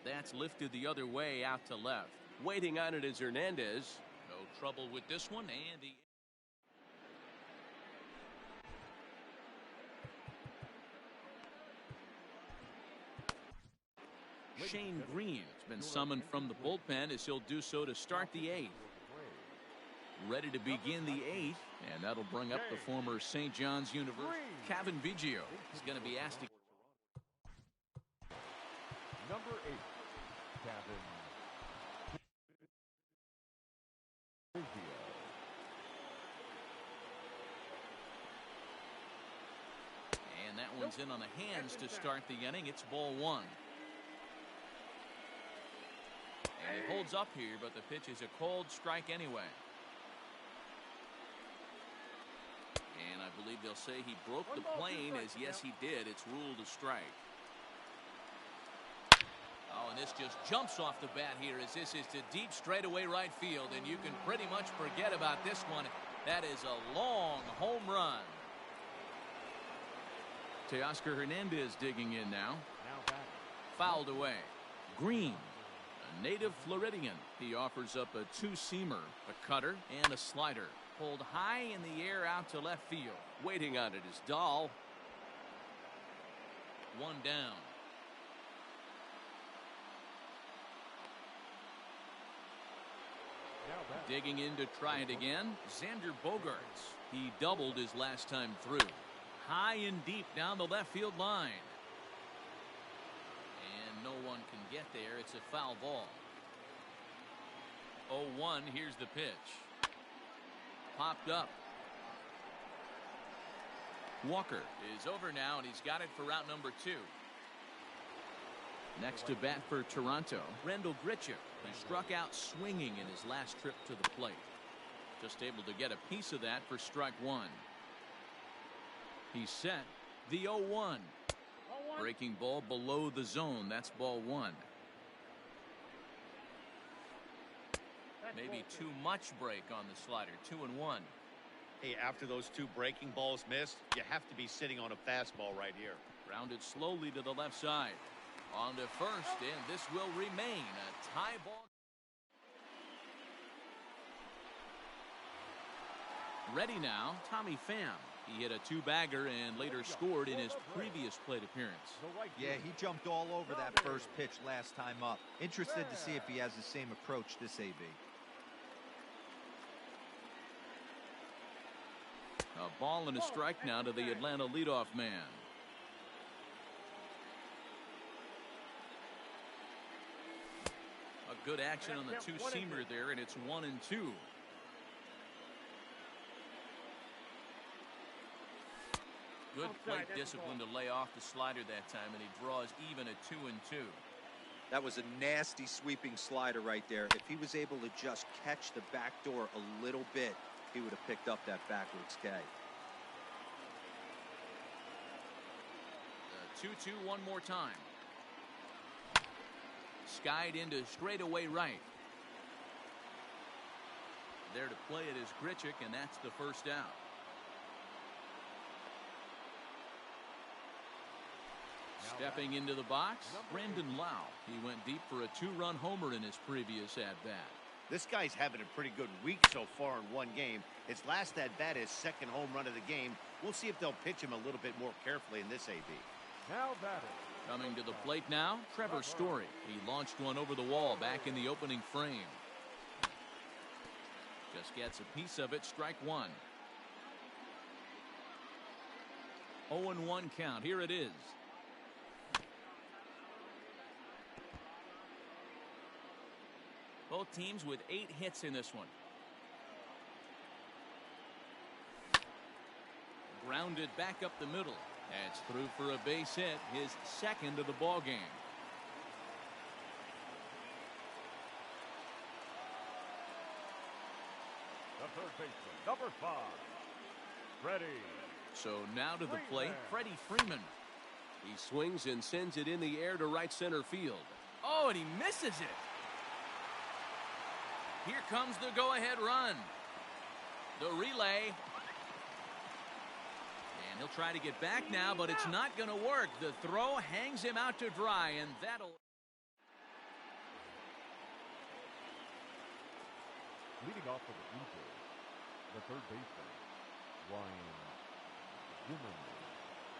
That's lifted the other way out to left. Waiting on it is Hernandez. No trouble with this one, and the Shane Green has been summoned from the bullpen as he'll do so to start the 8th. Ready to begin the 8th, and that'll bring up the former St. John's University. Kevin Biggio is going to be asked to. Number 8, Kevin Biggio. And that one's in on the hands to start the inning. It's ball 1. And he holds up here, but the pitch is a cold strike anyway. And I believe believe they'll say he broke the plane, as yes, he did. It's ruled a strike. Oh, and this just jumps off the bat here as this is to deep straightaway right field, and you can pretty much forget about this one. That is a long home run. Teoscar Hernandez digging in now. Fouled away. Green, a native Floridian. He offers up a two-seamer, a cutter, and a slider. Pulled high in the air out to left field. Waiting on it is Dahl. One down. Digging in to try it again, Xander Bogaerts. He doubled his last time through. High and deep down the left field line. And no one can get there. It's a foul ball. 0-1. Here's the pitch. Popped up. Walker is over now, and he's got it for route number 2. Next to bat for Toronto, Randall Grichuk, who struck out swinging in his last trip to the plate. Just able to get a piece of that for strike 1. He's set. The 0-1. Breaking ball below the zone. That's ball 1. Maybe too much break on the slider. 2-1. Hey, after those 2 breaking balls missed, you have to be sitting on a fastball right here. Rounded slowly to the left side. On to first, and this will remain a tie ball. Ready now, Tommy Pham. He hit a 2-bagger and later scored in his previous plate appearance. Yeah, he jumped all over that first pitch last time up. Interested to see if he has the same approach this AB. A ball and a strike now to the Atlanta leadoff man. A good action on the two-seamer there, and it's 1-2. Good plate discipline to lay off the slider that time, and he draws even at 2-2. That was a nasty sweeping slider right there. If he was able to just catch the back door a little bit, he would have picked up that backwards K. 2-2 one more time. Skied into straightaway right. There to play it is Grichuk, and that's the first out. Stepping into the box, Brandon Lau. He went deep for a 2-run homer in his previous at-bat. This guy's having a pretty good week so far in one game. His last at-bat is second home run of the game. We'll see if they'll pitch him a little bit more carefully in this AB. Now batting. Coming to the plate now, Trevor Story. He launched one over the wall back in the opening frame. Just gets a piece of it, strike 1. 0-1 count. Here it is. Both teams with 8 hits in this one. Grounded back up the middle. That's through for a base hit, his second of the ball game. The third baseman, number 5, Freddie. So now to the plate, Freddie Freeman. He swings and sends it in the air to right center field. Oh, and he misses it. Here comes the go-ahead run. The relay. And he'll try to get back now, but it's not going to work. The throw hangs him out to dry, and that'll... Leading off for the Angels, the third baseman, Ryan Zimmerman.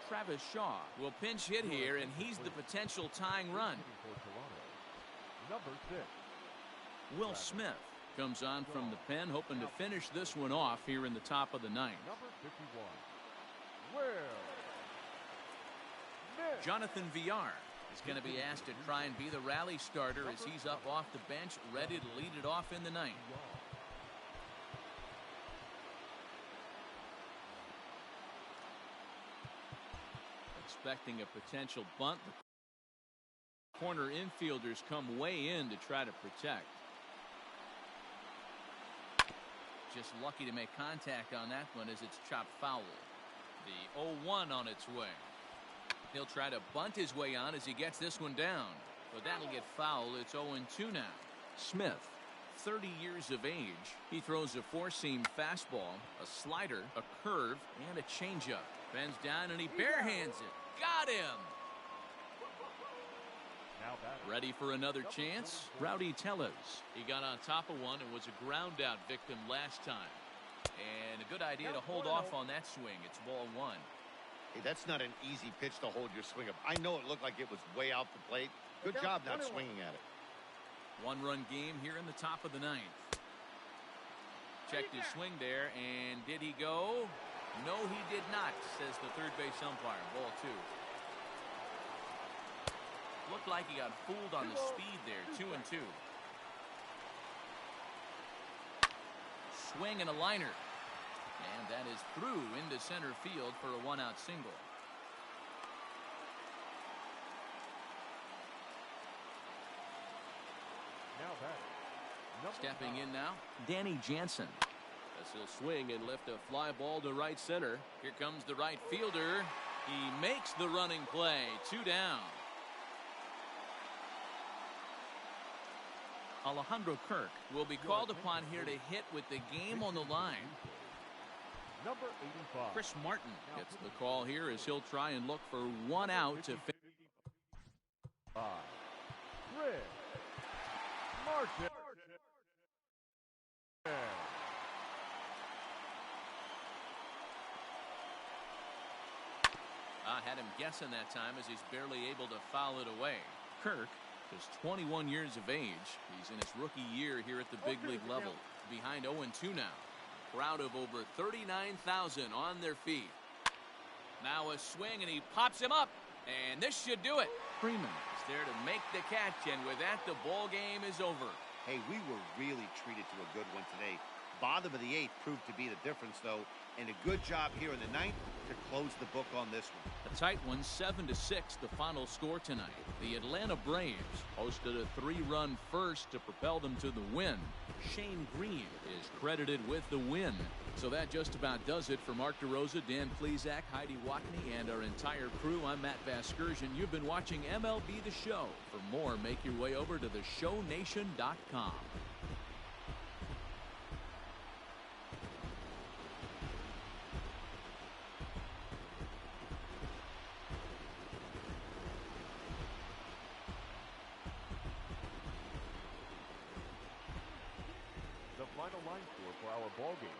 Travis Shaw will pinch hit here, and he's the potential tying run. For Toronto, number 6. Will Smith comes on from the pen, hoping to finish this one off here in the top of the ninth. Number 51, Will Smith. Jonathan Villar is going to be asked to try and be the rally starter as he's up off the bench, ready to lead it off in the ninth. Expecting a potential bunt. The corner infielders come way in to try to protect. Just lucky to make contact on that one as it's chopped foul. The 0-1 on its way. He'll try to bunt his way on as he gets this one down. But that'll get fouled. It's 0-2 now. Smith, 30 years of age. He throws a four-seam fastball, a slider, a curve, and a changeup. Bends down and he barehands it. Got him! Ready for another chance? Rowdy Tellez. He got on top of one and was a ground-out victim last time. And a good idea to hold off on that swing. It's ball one. Hey, that's not an easy pitch to hold your swing up. I know it looked like it was way out the plate. Good job not swinging at it. One-run game here in the top of the ninth. Checked his swing there, and did he go? No, he did not, says the third base umpire. Ball two. Looked like he got fooled on the speed there. 2-2. Swing and a liner. And that is through into center field for a one-out single. Stepping in now, Danny Jansen. As he'll swing and lift a fly ball to right center. Here comes the right fielder. He makes the running play. 2 down. Alejandro Kirk will be called upon here to hit with the game on the line. Number 85. Chris Martin gets the call here as he'll try and look for one out to finish. Chris Martin. I had him guessing that time as he's barely able to foul it away. Kirk is 21 years of age. He's in his rookie year here at the big league level. Behind 0-2 now. Crowd of over 39,000 on their feet. Now a swing and he pops him up. And this should do it. Freeman is there to make the catch, and with that the ball game is over. Hey, we were really treated to a good one today. Bottom of the eighth proved to be the difference, though, and a good job here in the ninth to close the book on this one. A tight one, 7-6, the final score tonight. The Atlanta Braves hosted a 3-run first to propel them to the win. Shane Green is credited with the win. So that just about does it for Mark DeRosa, Dan Plesac, Heidi Watney, and our entire crew. I'm Matt Vasgersian. You've been watching MLB The Show. For more, make your way over to theshownation.com. The final line score for our ball game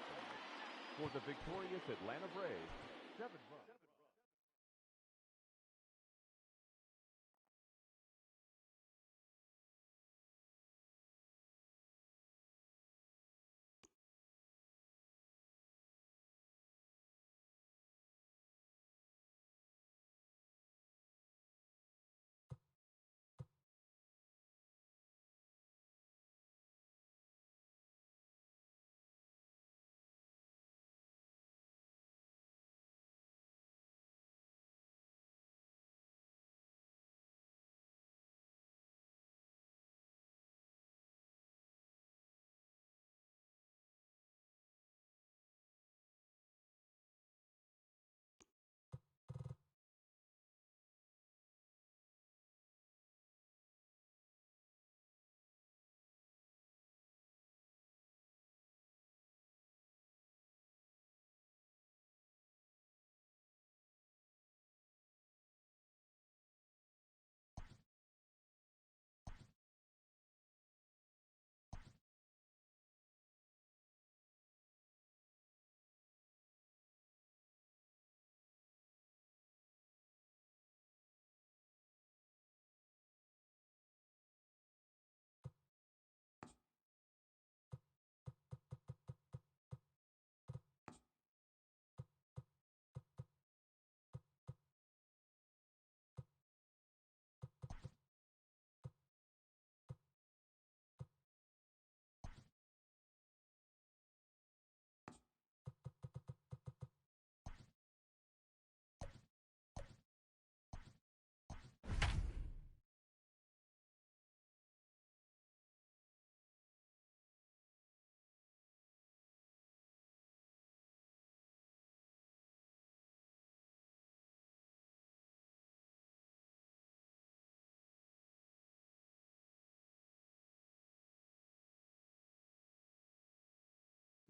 for the victorious Atlanta Braves, 7 runs.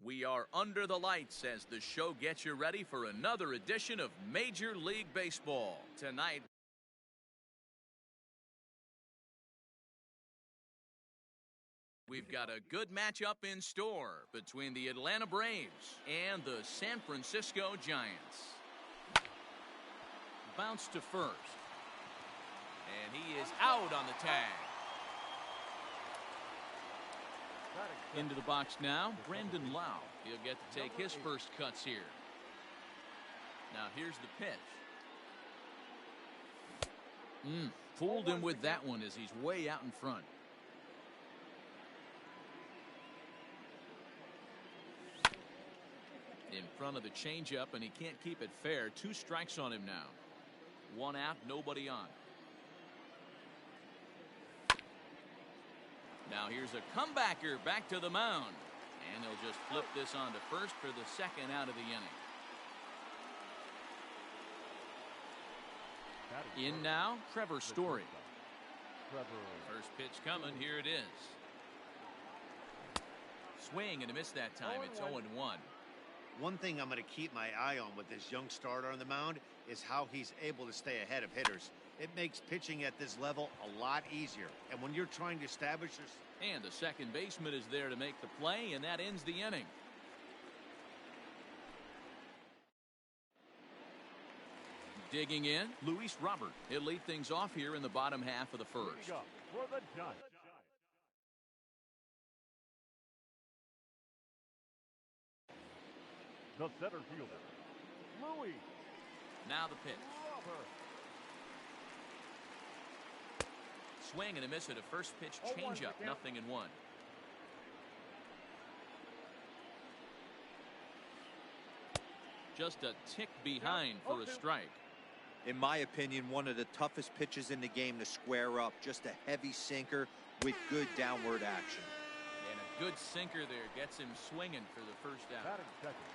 We are under the lights as the show gets you ready for another edition of Major League Baseball. Tonight, we've got a good matchup in store between the Atlanta Braves and the San Francisco Giants. Bounce to first. And he is out on the tag. Into the box now, Brandon Lau. He'll get to take his first cuts here. Now here's the pitch. Fooled him with that one as he's way out in front. In front of the changeup, and he can't keep it fair. 2 strikes on him now. 1 out, nobody on. Now here's a comebacker back to the mound. And they'll just flip this on to first for the second out of the inning. In now, Trevor Story. First pitch coming, here it is. Swing and a miss that time. It's 0-1. One thing I'm going to keep my eye on with this young starter on the mound is how he's able to stay ahead of hitters. It makes pitching at this level a lot easier. And when you're trying to establish your... And the second baseman is there to make the play, and that ends the inning. Digging in, Luis Robert. He'll lead things off here in the bottom half of the first. For the Giants. The center fielder, Louis. Now the pitch. Robert. Swing and a miss at a first pitch changeup. 0-1. Just a tick behind for a strike. In my opinion, one of the toughest pitches in the game to square up. Just a heavy sinker with good downward action. And a good sinker there gets him swinging for the first out. Batting second.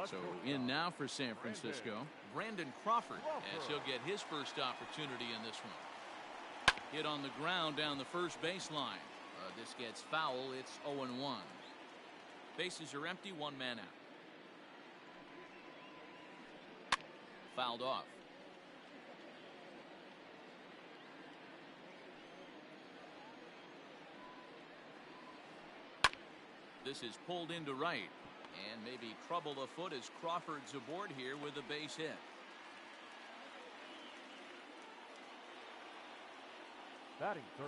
So in now for San Francisco, Brandon Crawford, as he'll get his first opportunity in this one. Hit on the ground down the first baseline. This gets foul. It's 0-1. Bases are empty. 1 man out. Fouled off. This is pulled into right. And maybe trouble afoot as Crawford's aboard here with a base hit.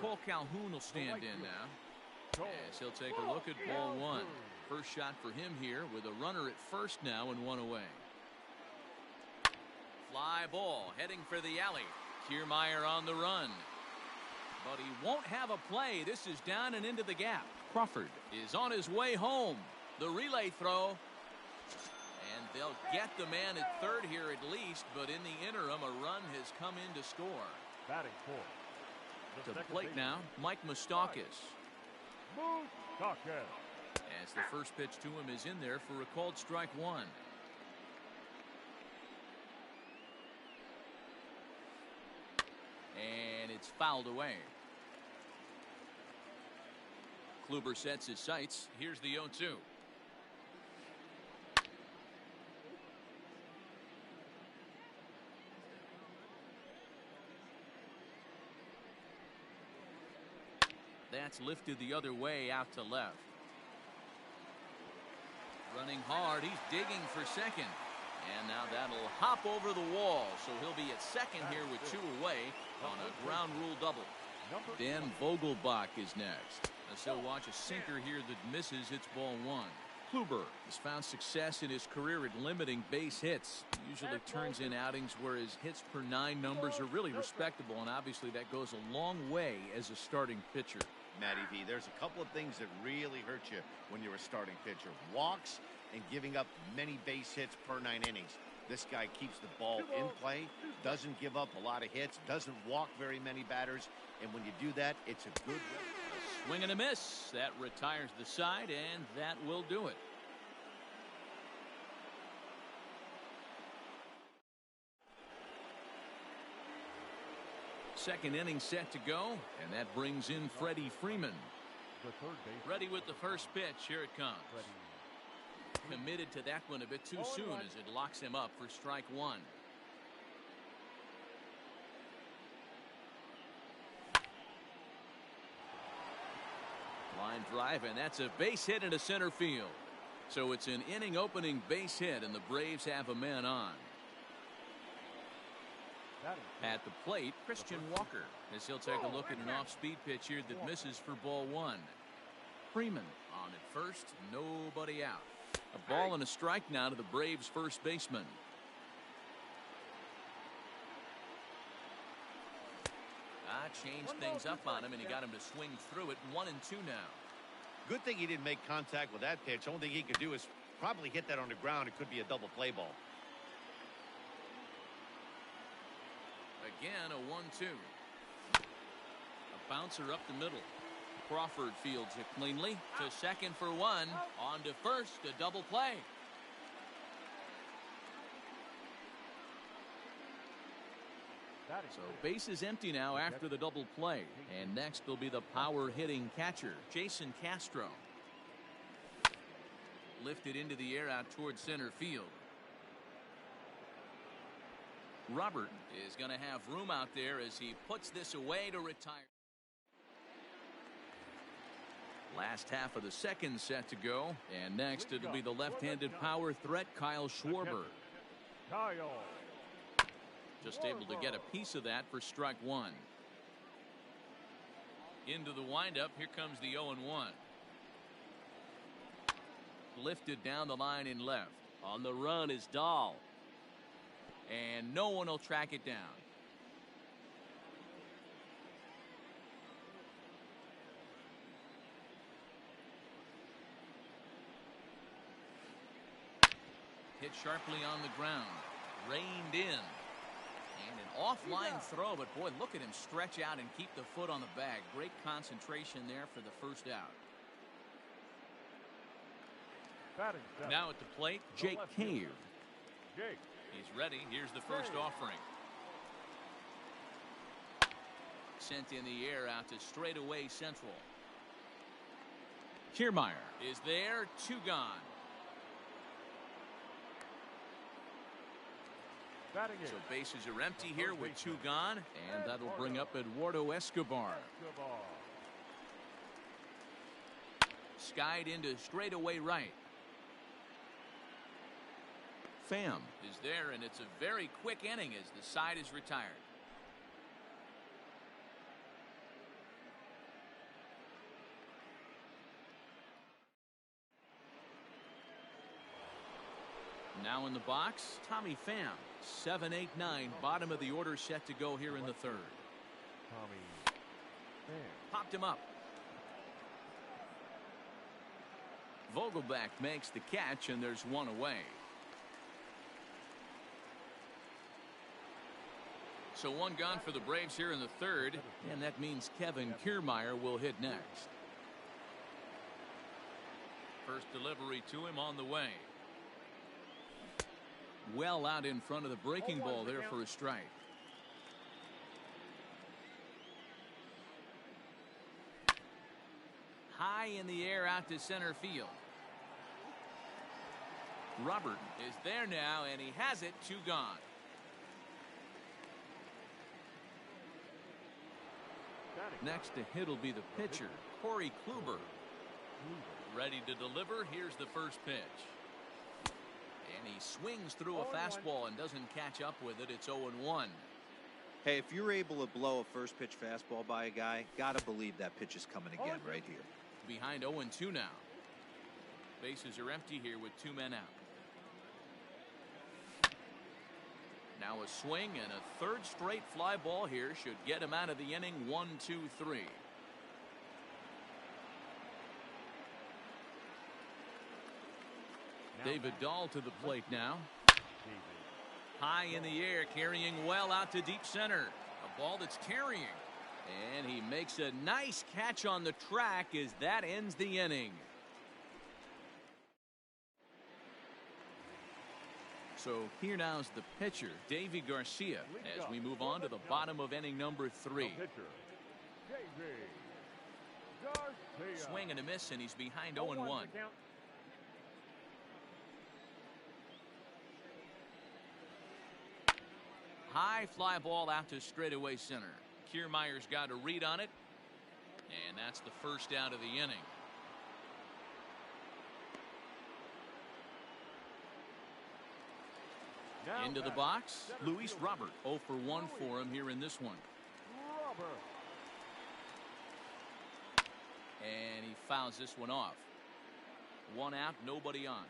Cole Calhoun will stand in now. As he'll take a look at ball 1. First shot for him here with a runner at first now and 1 away. Fly ball heading for the alley. Kiermaier on the run. But he won't have a play. This is down and into the gap. Crawford is on his way home. The relay throw. And they'll get the man at third here at least. But in the interim, a run has come in to score. Batting 4. To the plate now, Mike Moustakas. As the first pitch to him is in there for a called strike 1. And it's fouled away. Kluber sets his sights. Here's the 0-2. That's lifted the other way out to left. Running hard. He's digging for second. And now that'll hop over the wall. So he'll be at second here with 2 away on a ground rule double. Dan Vogelbach is next. As he'll watch a sinker here that misses. It's ball 1. Kluber has found success in his career at limiting base hits. He usually turns in outings where his hits per 9 numbers are really respectable. And obviously that goes a long way as a starting pitcher. Matty V, there's a couple of things that really hurt you when you're a starting pitcher. Walks and giving up many base hits per 9 innings. This guy keeps the ball in play, doesn't give up a lot of hits, doesn't walk very many batters, and when you do that, it's a good a swing and a miss. That retires the side, and that will do it. Second inning set to go, and that brings in Freddie Freeman. Ready with the first pitch. Here it comes. committed to that one a bit too soon as it locks him up for strike one. Line drive, and that's a base hit into center field. So it's an inning opening base hit, and the Braves have a man on. At the plate, Christian Walker, as he'll take a look at an off-speed pitch here that misses for ball one. Freeman on at first, nobody out. A ball and a strike now to the Braves first baseman. Changed things up on him, and he got him to swing through it. 1-2 now. Good thing he didn't make contact with that pitch. Only thing he could do is probably hit that on the ground. It could be a double play ball. Again, a 1-2. A bouncer up the middle. Crawford fields it cleanly to second for one. On to first, a double play. So base is empty now after the double play. And next will be the power hitting catcher, Jason Castro. Lifted into the air out towards center field. Robert is going to have room out there as he puts this away to retire. Last half of the second set to go. And next it'll be the left-handed power threat, Kyle Schwarber. Just able to get a piece of that for strike one. Into the windup. Here comes the 0-1. Lifted down the line in left. On the run is Dahl. And no one will track it down. Hit sharply on the ground. Reined in. And an offline throw, but boy, look at him stretch out and keep the foot on the bag. Great concentration there for the first out. Now at the plate, Jake Cave. He's ready. Here's the first offering. Sent in the air out to straightaway central. Kiermaier is there. 2 gone. So bases are empty here with 2 gone, and that'll bring up Eduardo Escobar. Skied into straightaway right. Pham is there, and it's a very quick inning as the side is retired. Now in the box, Tommy Pham. 7-8-9, bottom of the order set to go here in the third. Popped him up. Vogelbach makes the catch, and there's 1 away. So 1 gone for the Braves here in the third, and that means Kevin Kiermaier will hit next. First delivery to him on the way. Well out in front of the breaking ball there for a strike. High in the air out to center field. Robert is there now, and he has it. 2 gone. Next to hit will be the pitcher, Corey Kluber. Ready to deliver. Here's the first pitch. And he swings through a fastball and doesn't catch up with it. It's 0-1. Hey, if you're able to blow a first pitch fastball by a guy, gotta believe that pitch is coming again right here. Behind 0-2 now. Bases are empty here with 2 men out. Now a swing and a third straight fly ball here should get him out of the inning. 1-2-3. David Dahl to the plate now. High in the air, carrying well out to deep center. A ball that's carrying. And he makes a nice catch on the track as that ends the inning. So here now is the pitcher, Davy Garcia, as we move on to the bottom of inning number 3. Swing and a miss, and he's behind 0-1. high fly ball out to straightaway center. Kiermaier's got a read on it, and that's the first out of the inning. Now Into the box, Luis Robert. 0 for 1 for him here in this one. Robert. And he fouls this one off. 1 out, nobody on.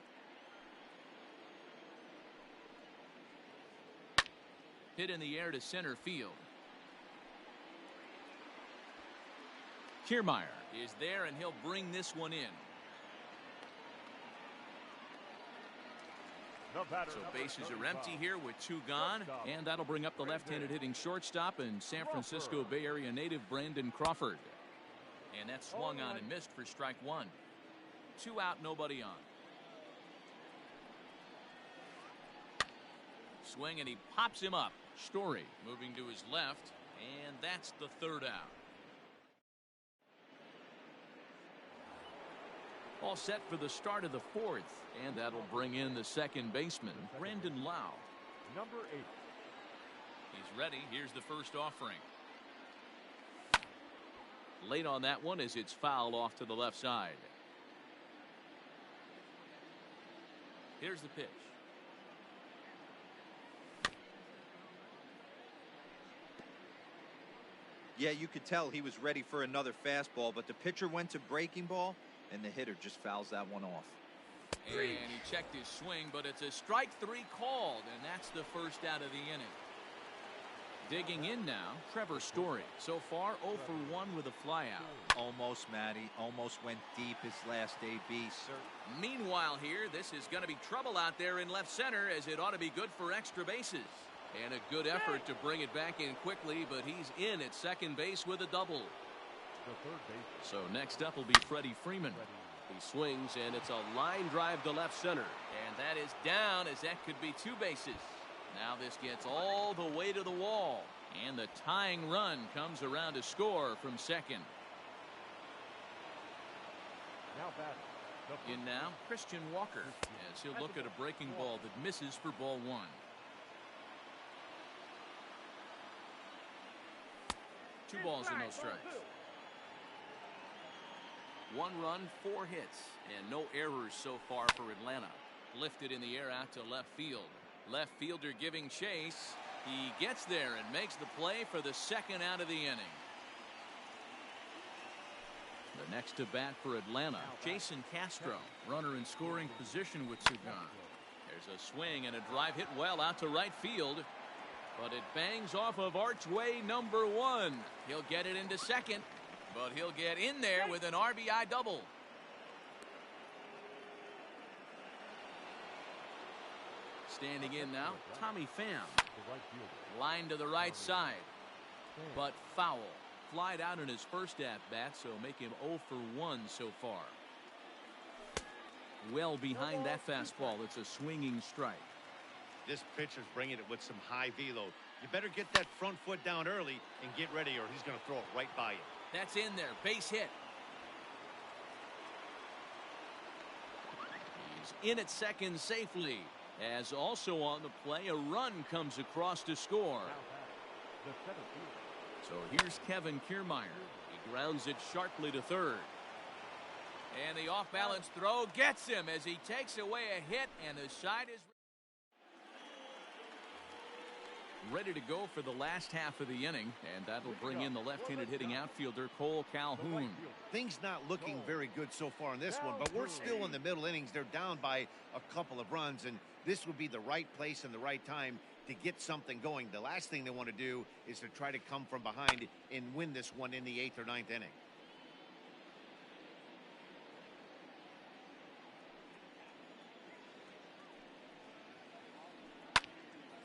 Hit in the air to center field. Kiermaier is there, and he'll bring this one in. So bases are empty here with 2 gone, and that'll bring up the left-handed hitting shortstop and San Francisco Bay Area native Brandon Crawford. And that swung on and missed for strike 1. 2 out, nobody on. Swing, and he pops him up. Story moving to his left, and that's the 3rd out. All set for the start of the 4th, and that'll bring in the second baseman, Brandon Lau. Number 8. He's ready. Here's the first offering. Late on that one as it's fouled off to the left side. Here's the pitch. Yeah, you could tell he was ready for another fastball, but the pitcher went to breaking ball, and the hitter just fouls that one off. And he checked his swing, but it's a strike 3 called, and that's the first out of the inning. Digging in now, Trevor Story. So far, 0 for 1 with a flyout. Almost, Matty. Almost went deep his last AB, sir. Meanwhile here, this is going to be trouble out there in left center, as it ought to be good for extra bases. And a good effort to bring it back in quickly, but he's in at second base with a double. So next up will be Freddie Freeman. He swings, and it's a line drive to left center. And that is down, as that could be 2 bases. Now this gets all the way to the wall. And the tying run comes around to score from second. In now, Christian Walker, as he'll look at a breaking ball that misses for ball 1. 2 balls and no strikes. 1 run, 4 hits, and no errors so far for Atlanta. Lifted in the air out to left field. Left fielder giving chase. He gets there and makes the play for the second out of the inning. The next to bat for Atlanta, Jason Castro. Runner in scoring position with 2 gone. There's a swing and a drive hit well out to right field. But it bangs off of archway number 1. He'll get it into second, but he'll get in there with an RBI double. Standing in now, Tommy Pham. Line to the right side, but foul. Flied out in his first at-bat, so make him 0 for 1 so far. Well behind that fastball, it's a swinging strike. This pitcher's bringing it with some high velo. You better get that front foot down early and get ready, or he's going to throw it right by you. That's in there. Base hit. He's in at second safely. As also on the play, a run comes across to score. So here's Kevin Kiermaier. He grounds it sharply to third. And the off-balance throw gets him as he takes away a hit, and the side is ready to go for the last half of the inning, and that'll bring in the left-handed hitting outfielder Cole Calhoun. Things not looking very good so far in this one, but we're still in the middle innings. They're down by a couple of runs, and this would be the right place and the right time to get something going. The last thing they want to do is to try to come from behind and win this one in the 8th or 9th inning.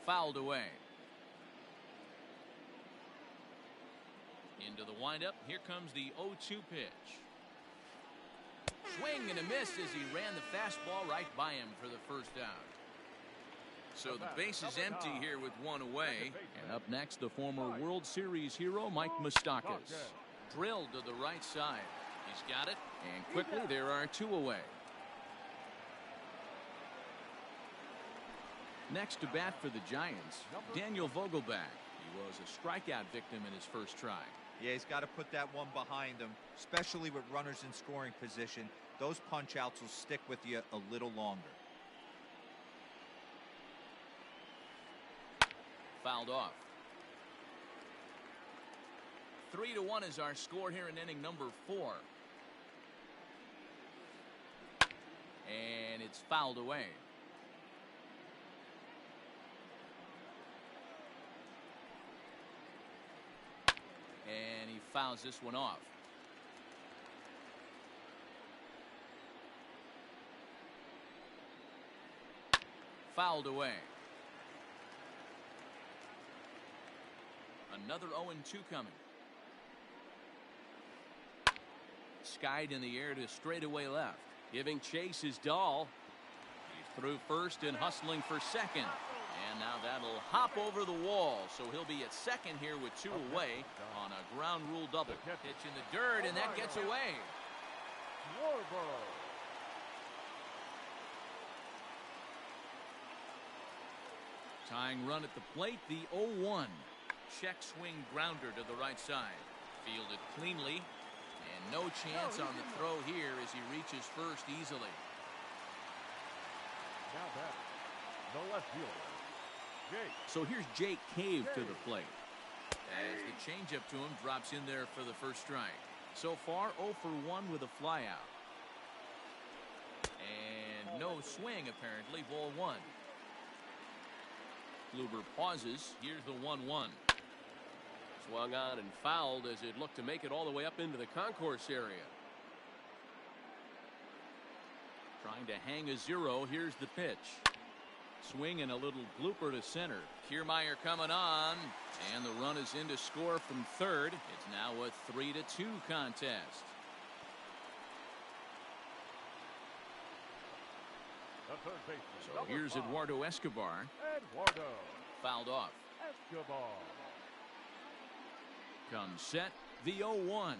Fouled away. Into the windup. Here comes the 0-2 pitch. Swing and a miss as he ran the fastball right by him for the first out. So the base is empty here with 1 away. And up next, the former World Series hero Mike Moustakas. Drilled to the right side. He's got it. And quickly there are 2 away. Next to bat for the Giants, Daniel Vogelback. He was a strikeout victim in his first try. Yeah, he's got to put that one behind him, especially with runners in scoring position. Those punch-outs will stick with you a little longer. Fouled off. 3-1 is our score here in inning number 4. And it's fouled away. And he fouls this one off. Fouled away. Another 0-2 coming. Skied in the air to straightaway left. Giving chase is Dahl. He's through first and hustling for second. And now that'll hop over the wall. So he'll be at second here with 2 away on a ground rule double. Pitch in the dirt, and that gets away. Tying run at the plate, the 0-1. Check swing grounder to the right side. Fielded cleanly. And no chance on the throw here as he reaches first easily. Now back, the left fielder, Jake. So here's Jake Cave to the plate. As the changeup to him drops in there for the first strike. So far 0 for 1 with a flyout. And no swing apparently, ball 1. Kluber pauses. Here's the 1-1. Swung on and fouled as it looked to make it all the way up into the concourse area. Trying to hang a 0. Here's the pitch. Swing and a little blooper to center. Kiermaier coming on. And the run is in to score from third. It's now a 3-2 contest. The third baseman. So here's Eduardo Escobar. Eduardo Fouled off. Escobar. Comes set. The 0-1.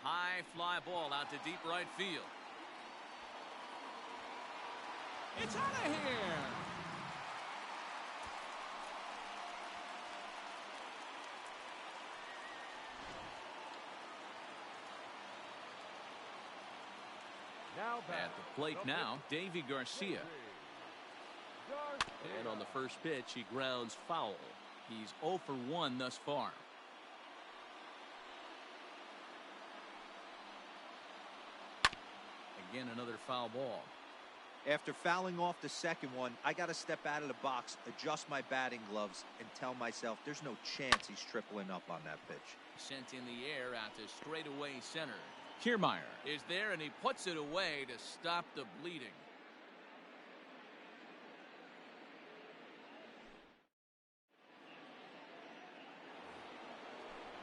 High fly ball out to deep right field. It's out of here. Now back. At the plate now, Davy Garcia. And on the first pitch, he grounds foul. He's 0 for 1 thus far. Again, another foul ball. After fouling off the second one, I got to step out of the box, adjust my batting gloves, and tell myself there's no chance he's tripling up on that pitch. Sent in the air out to straightaway center. Kiermaier is there, and he puts it away to stop the bleeding.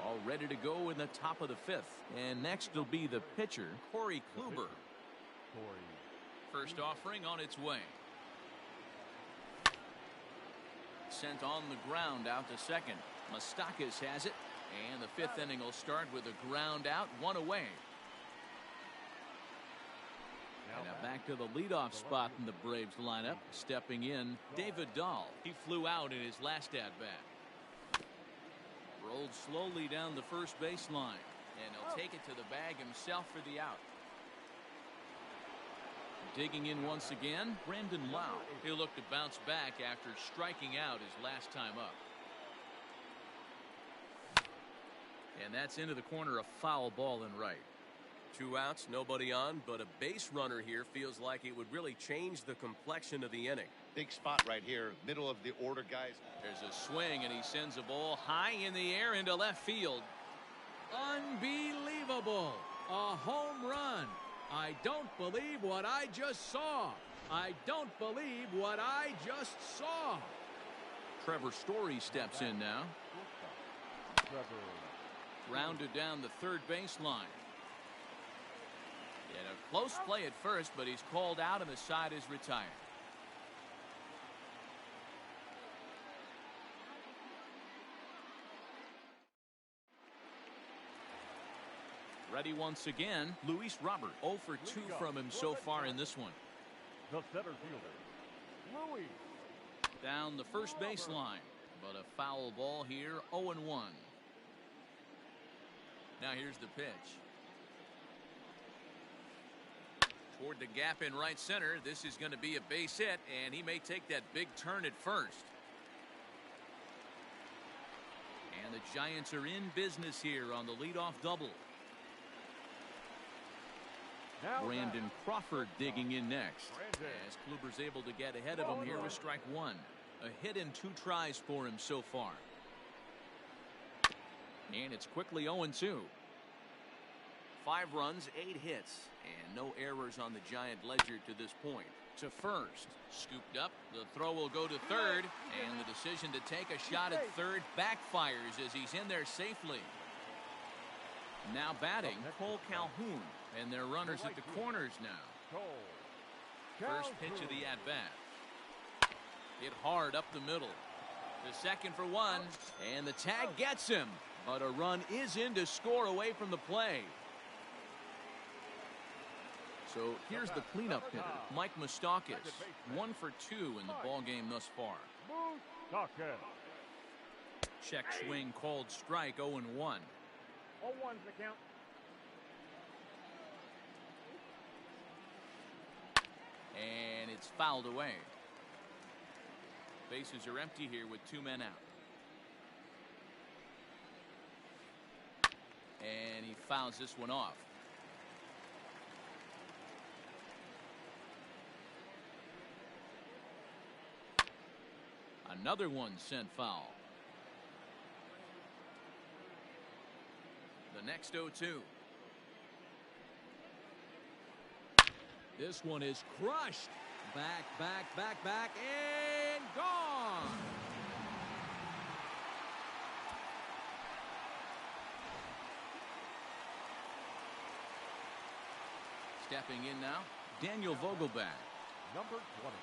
All ready to go in the top of the 5th. And next will be the pitcher, Corey Kluber. First offering on its way. Sent on the ground out to second. Moustakas has it. And the 5th inning will start with a ground out, 1 away. And now back to the leadoff spot in the Braves lineup. Stepping in, David Dahl. He flew out in his last at-bat. Rolled slowly down the first baseline. And he'll take it to the bag himself for the out. Digging in once again, Brandon Lau. He'll look to bounce back after striking out his last time up. And that's into the corner, a foul ball in right. 2 outs, nobody on, but a base runner here feels like it would really change the complexion of the inning. Big spot right here, middle of the order, guys. There's a swing, and he sends a ball high in the air into left field. Unbelievable. A home run. I don't believe what I just saw. I don't believe what I just saw. Trevor Story steps in now. Rounded down the third baseline. And a close play at first, but he's called out and the side is retired. Ready once again, Luis Robert. 0 for 2 from him so far in this one. The center fielder, Luis Down the first baseline, but a foul ball here, 0-1. Now here's the pitch. Toward the gap in right center. This is going to be a base hit, and he may take that big turn at first. And the Giants are in business here on the leadoff double. Brandon Crawford digging in next. As Kluber's able to get ahead of him here with strike one. A hit in 2 tries for him so far. And it's quickly 0-2. 5 runs, 8 hits, and no errors on the Giant ledger to this point. To first, scooped up, the throw will go to third, and the decision to take a shot at third backfires as he's in there safely. Now batting, Cole Calhoun, and their runners at the corners now. First pitch of the at-bat. Hit hard up the middle. The second for one, and the tag gets him, but a run is in to score away from the play. So here's the cleanup hitter, Mike Moustakas, 1 for 2 in the ballgame thus far. Check swing called strike, 0-1. 0-1's the count. And it's fouled away. Bases are empty here with 2 men out. And he fouls this one off. Another one sent foul. The next 0-2. This one is crushed. Back, and gone. Stepping in now, Daniel Vogelback. Number 20.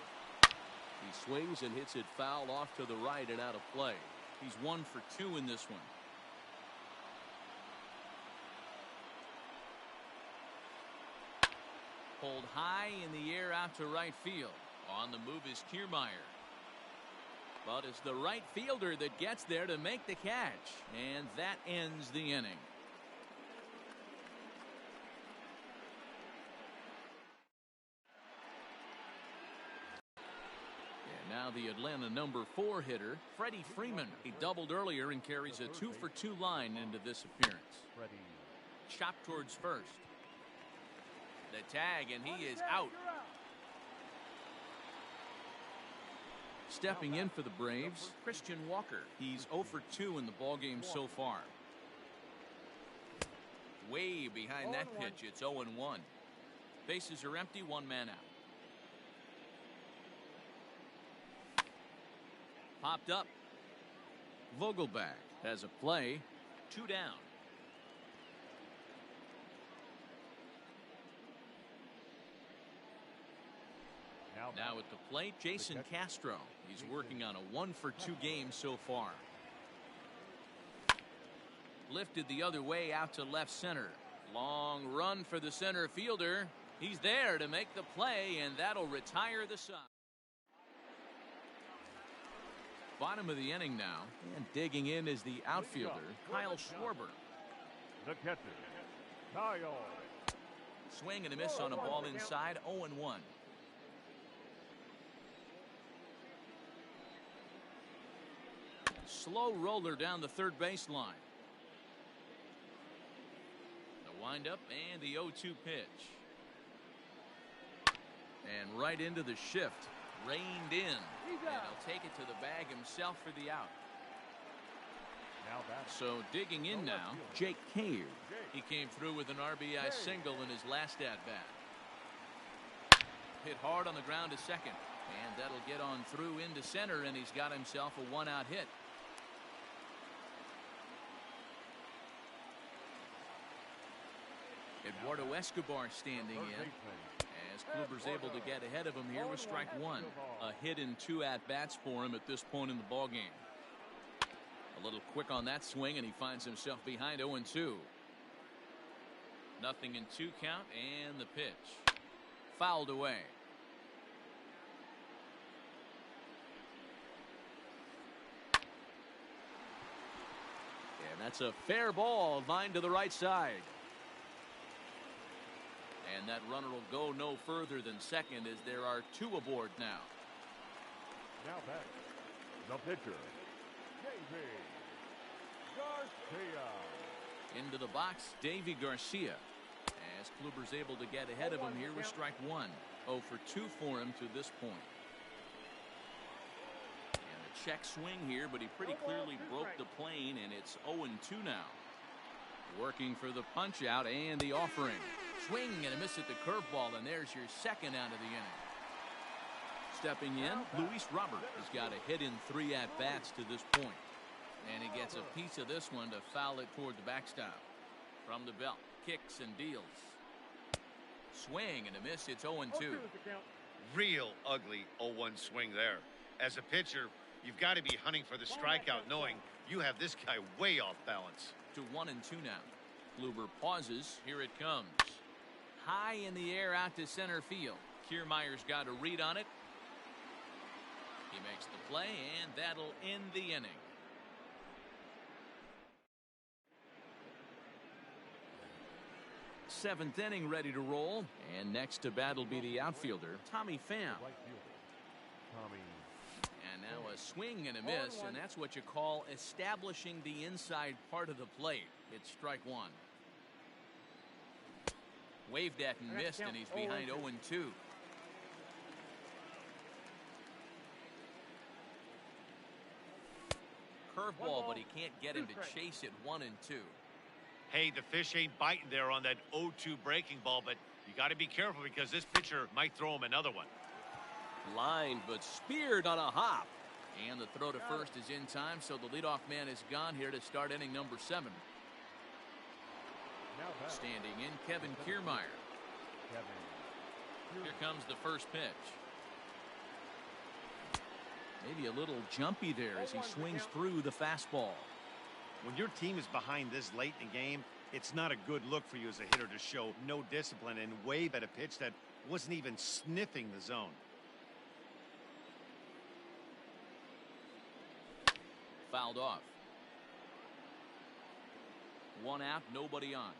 He swings and hits it foul off to the right and out of play. He's 1 for 2 in this one. Pulled high in the air out to right field. On the move is Kiermaier. But it's the right fielder that gets there to make the catch. And that ends the inning. And now the Atlanta number 4 hitter, Freddie Freeman. He doubled earlier and carries a 2 for 2 line into this appearance. Chopped towards first. The tag, and he is out. Stepping in for the Braves, Christian Walker. He's 0 for 2 in the ballgame so far. Way behind that pitch, it's 0-1. Bases are empty, 1 man out. Popped up. Vogelback has a play. 2 down. Now at the plate, Jason Castro. He's working on a 1 for 2 game so far. Lifted the other way out to left center. Long run for the center fielder. He's there to make the play, and that'll retire the side. Bottom of the inning now, and digging in is the outfielder, Kyle Schwarber. The catcher, Kyle. Swing and a miss on a ball inside, 0-1. Slow roller down the third baseline. The windup and the 0-2 pitch. And right into the shift. Reined in. And he'll take it to the bag himself for the out. So digging in now, Jake Cave. He came through with an RBI single in his last at-bat. Hit hard on the ground to second. And that'll get on through into center, and he's got himself a 1-out hit. Eduardo Escobar standing in as Kluber's able to get ahead of him here with strike 1. A hit in 2 at-bats for him at this point in the ballgame. A little quick on that swing, and he finds himself behind 0-2. Nothing in 2 count, and the pitch. Fouled away. That's a fair ball, line to the right side. And that runner will go no further than second as there are two aboard now. Now back, the pitcher, Davy Garcia. Into the box, Davy Garcia. As Kluber's able to get ahead of him here with strike one. 0 for 2 for him to this point. And a check swing here, but he pretty clearly broke the plane, and it's 0-2 now. Working for the punch out and the offering. Swing and a miss at the curveball, and there's your second out of the inning. Stepping in, Luis Robert has got a hit in 3 at-bats to this point. And he gets a piece of this one to foul it toward the backstop. From the belt, kicks and deals. Swing and a miss, it's 0-2. Real ugly 0-1 swing there. As a pitcher, you've got to be hunting for the strikeout, knowing you have this guy way off balance. To 1-2 now. Kluber pauses. Here it comes. High in the air out to center field. Kiermaier's got a read on it. He makes the play, and that'll end the inning. Seventh inning ready to roll, and next to bat will be the outfielder, Tommy Pham. And now a swing and a miss, and that's what you call establishing the inside part of the plate. It's strike one. Waved at and missed, and he's behind 0-2. Curveball, but he can't get him to chase it. 1-2. Hey, the fish ain't biting there on that 0-2 breaking ball, but you got to be careful because this pitcher might throw him another one. Lined, but speared on a hop. And the throw to first is in time, so the leadoff man is gone here to start inning number 7. Standing in, Kevin Kiermaier. Here comes the first pitch. Maybe a little jumpy there as he swings through the fastball. When your team is behind this late in the game, it's not a good look for you as a hitter to show no discipline and wave at a pitch that wasn't even sniffing the zone. Fouled off. 1 out, nobody on.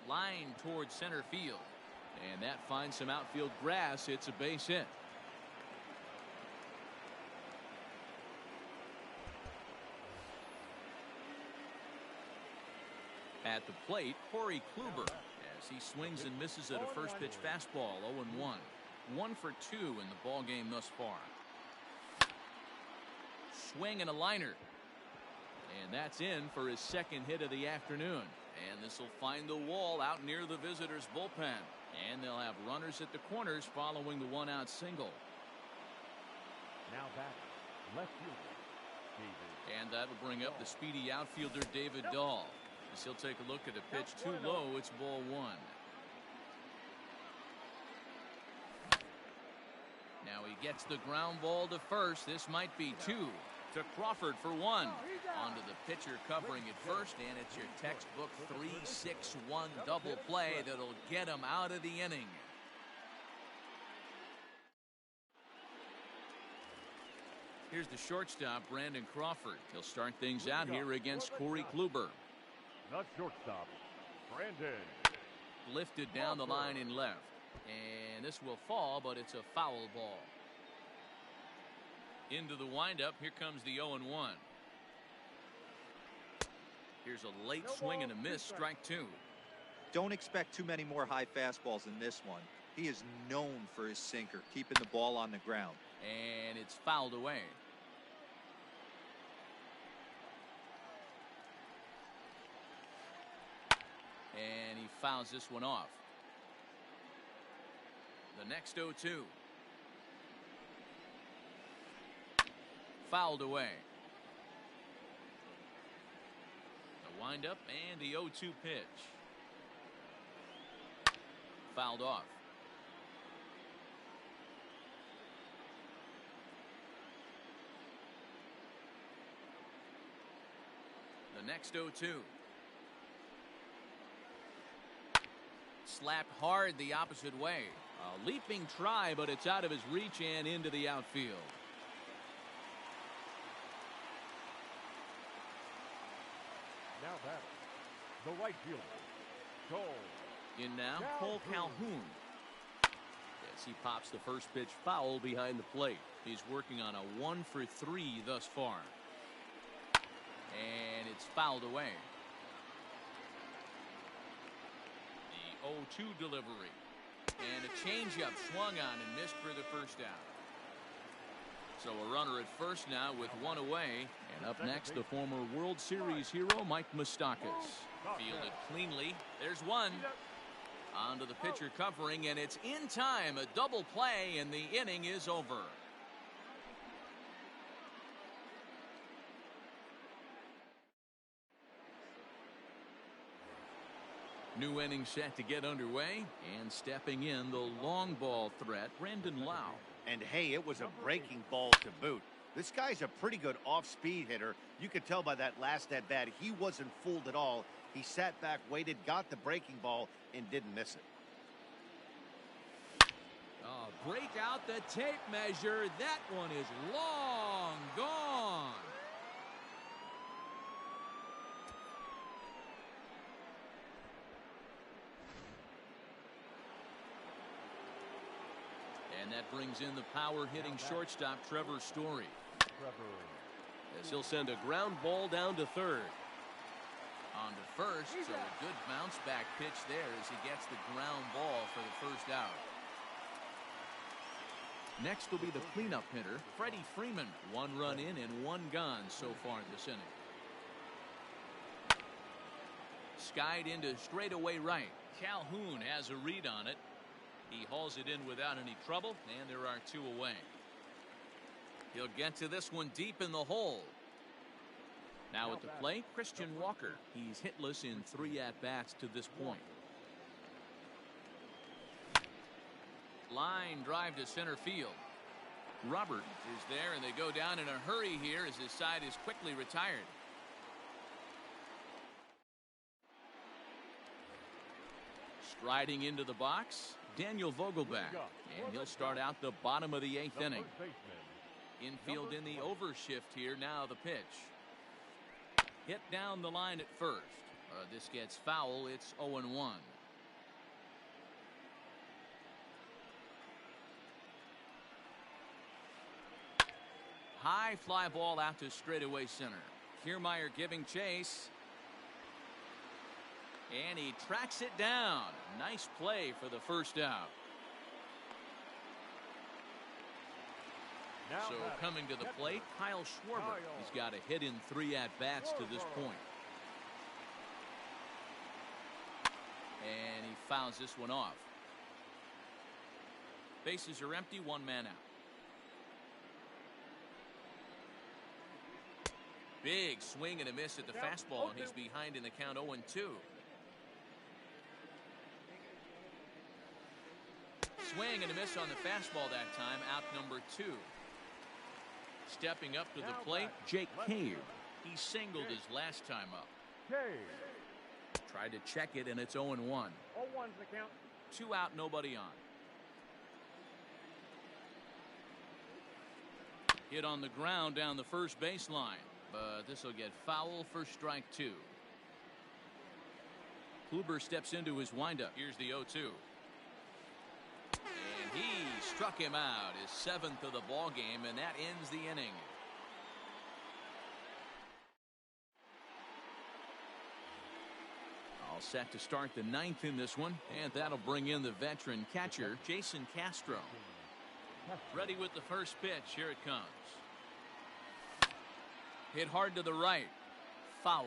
Line towards center field. And that finds some outfield grass. It's a base hit. At the plate, Corey Kluber, as he swings and misses at a first pitch fastball. 0-1. 1 for 2 in the ball game thus far. Swing and a liner. And that's in for his second hit of the afternoon. And this will find the wall out near the visitors' bullpen. And they'll have runners at the corners following the 1-out single. Now back, left fielder, David. And that'll bring up the speedy outfielder David Dahl. As he'll take a look at a pitch too low. It's ball 1. Now he gets the ground ball to first. This might be 2. To Crawford for 1. Onto the pitcher covering it first, and it's your textbook 3-6-1 double play that'll get him out of the inning. Here's the shortstop, Brandon Crawford. He'll start things out here against Corey Kluber. The shortstop, Brandon. Lifted down the line in left. And this will fall, but it's a foul ball. Into the windup, here comes the 0-1. Here's a late swing and a miss, strike 2. Don't expect too many more high fastballs in this one. He is known for his sinker, keeping the ball on the ground. And it's fouled away. And he fouls this one off. The next 0-2. Fouled away. The windup and the 0-2 pitch. Fouled off. The next 0-2. Slapped hard the opposite way. A leaping try, but it's out of his reach and into the outfield. batter, the right fielder, Cole. In now, Cole Calhoun. As he pops the first pitch foul behind the plate. He's working on a 1-for-3 thus far. And it's fouled away. The 0-2 delivery. And a changeup swung on and missed for the first out. So a runner at first now with one away. And up next, the former World Series hero, Mike Moustakas. Fielded cleanly. There's one. Onto the pitcher covering, and it's in time. A double play, and the inning is over. New inning set to get underway, and stepping in the long ball threat, Brandon Lau. And hey, it was a breaking ball to boot. This guy's a pretty good off-speed hitter. You could tell by that last at-bat he wasn't fooled at all. He sat back, waited, got the breaking ball, and didn't miss it. Break out the tape measure. That one is long gone. And that brings in the power-hitting shortstop, Trevor Story. As he'll send a ground ball down to third. On to first, so a good bounce-back pitch there as he gets the ground ball for the first out. Next will be the cleanup hitter, Freddie Freeman. 1 run in and 1 gone so far this inning. Skied into straightaway right. Calhoun has a read on it. He hauls it in without any trouble, and there are 2 away. He'll get to this one deep in the hole. Now at the plate, Christian Walker. He's hitless in 3 at-bats to this point. Line drive to center field. Robert is there, and they go down in a hurry here as his side is quickly retired. Striding into the box, Daniel Vogelback, and he'll start out the bottom of the 8th inning. Infield in the overshift here. Now the pitch. Hit down the line at first. This gets foul. It's 0-1. High fly ball out to straightaway center. Kiermaier giving chase. And he tracks it down. Nice play for the first out. So coming to the plate, Kyle Schwarber. He's got a hit in 3 at-bats to this point. And he fouls this one off. Bases are empty, 1 man out. Big swing and a miss at the fastball, and he's behind in the count 0-2. Swing and a miss on the fastball that time, out number 2. Stepping up to the plate, Jake Cave. He singled his last time up. Tried to check it, and it's 0-1. 0-1's the count. 2 out, nobody on. Hit on the ground down the first baseline, but this will get foul for strike 2. Kluber steps into his windup. Here's the 0-2. And he struck him out, his 7th of the ball game, and that ends the inning. All set to start the 9th in this one, and that'll bring in the veteran catcher, Jason Castro. Ready with the first pitch. Here it comes. Hit hard to the right. Foul.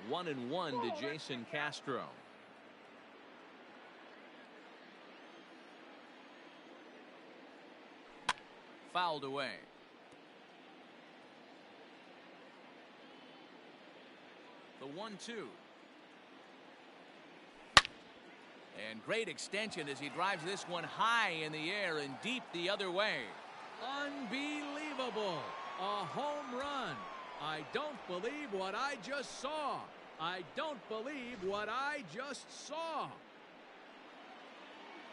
One and one to Jason Castro. Fouled away. The 1-2. And great extension as he drives this one high in the air and deep the other way. Unbelievable. A home run. I don't believe what I just saw. I don't believe what I just saw.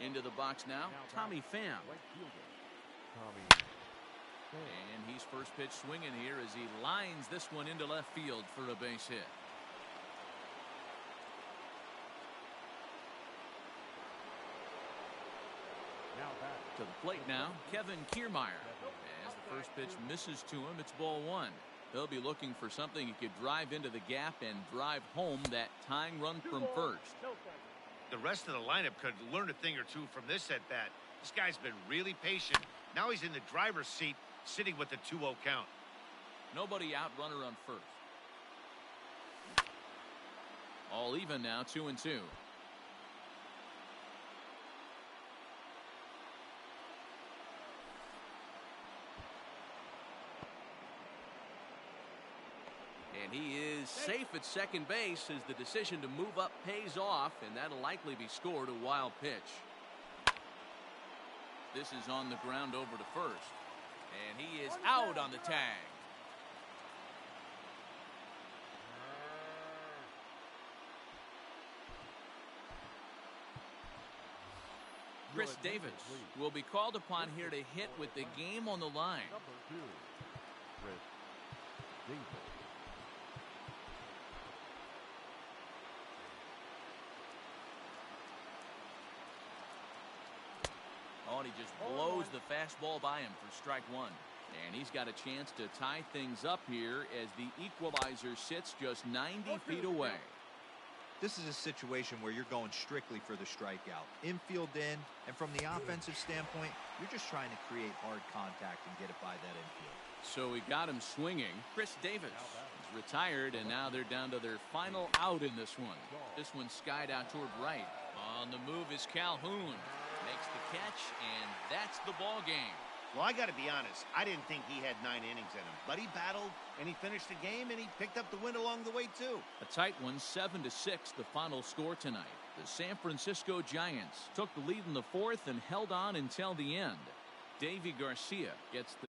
Into the box now, Tommy Pham. And he's first pitch swinging here as he lines this one into left field for a base hit. To the plate now, Kevin Kiermaier. As the first pitch misses to him, it's ball one. He'll be looking for something he could drive into the gap and drive home that tying run from first. The rest of the lineup could learn a thing or two from this at bat. This guy's been really patient. Now he's in the driver's seat, sitting with the 2-0 count. Nobody out, runner on first. All even now, 2-2. And he is safe at second base as the decision to move up pays off, and that'll likely be scored a wild pitch. This is on the ground over to first. And he is out on the tag. Chris Davis will be called upon here to hit with the game on the line. Chris Davis. Oh, and he just blows the fastball by him for strike one. And he's got a chance to tie things up here as the equalizer sits just 90 feet away. This is a situation where you're going strictly for the strikeout. Infield in, and from the offensive standpoint, you're just trying to create hard contact and get it by that infield. So he got him swinging. Chris Davis is retired, and now they're down to their final out in this one. This one skied out toward right. On the move is Calhoun. Makes the catch, and that's the ball game. Well, I got to be honest. I didn't think he had 9 innings in him, but he battled, and he finished the game, and he picked up the win along the way, too. A tight one, 7-6, the final score tonight. The San Francisco Giants took the lead in the fourth and held on until the end. Davy Garcia gets the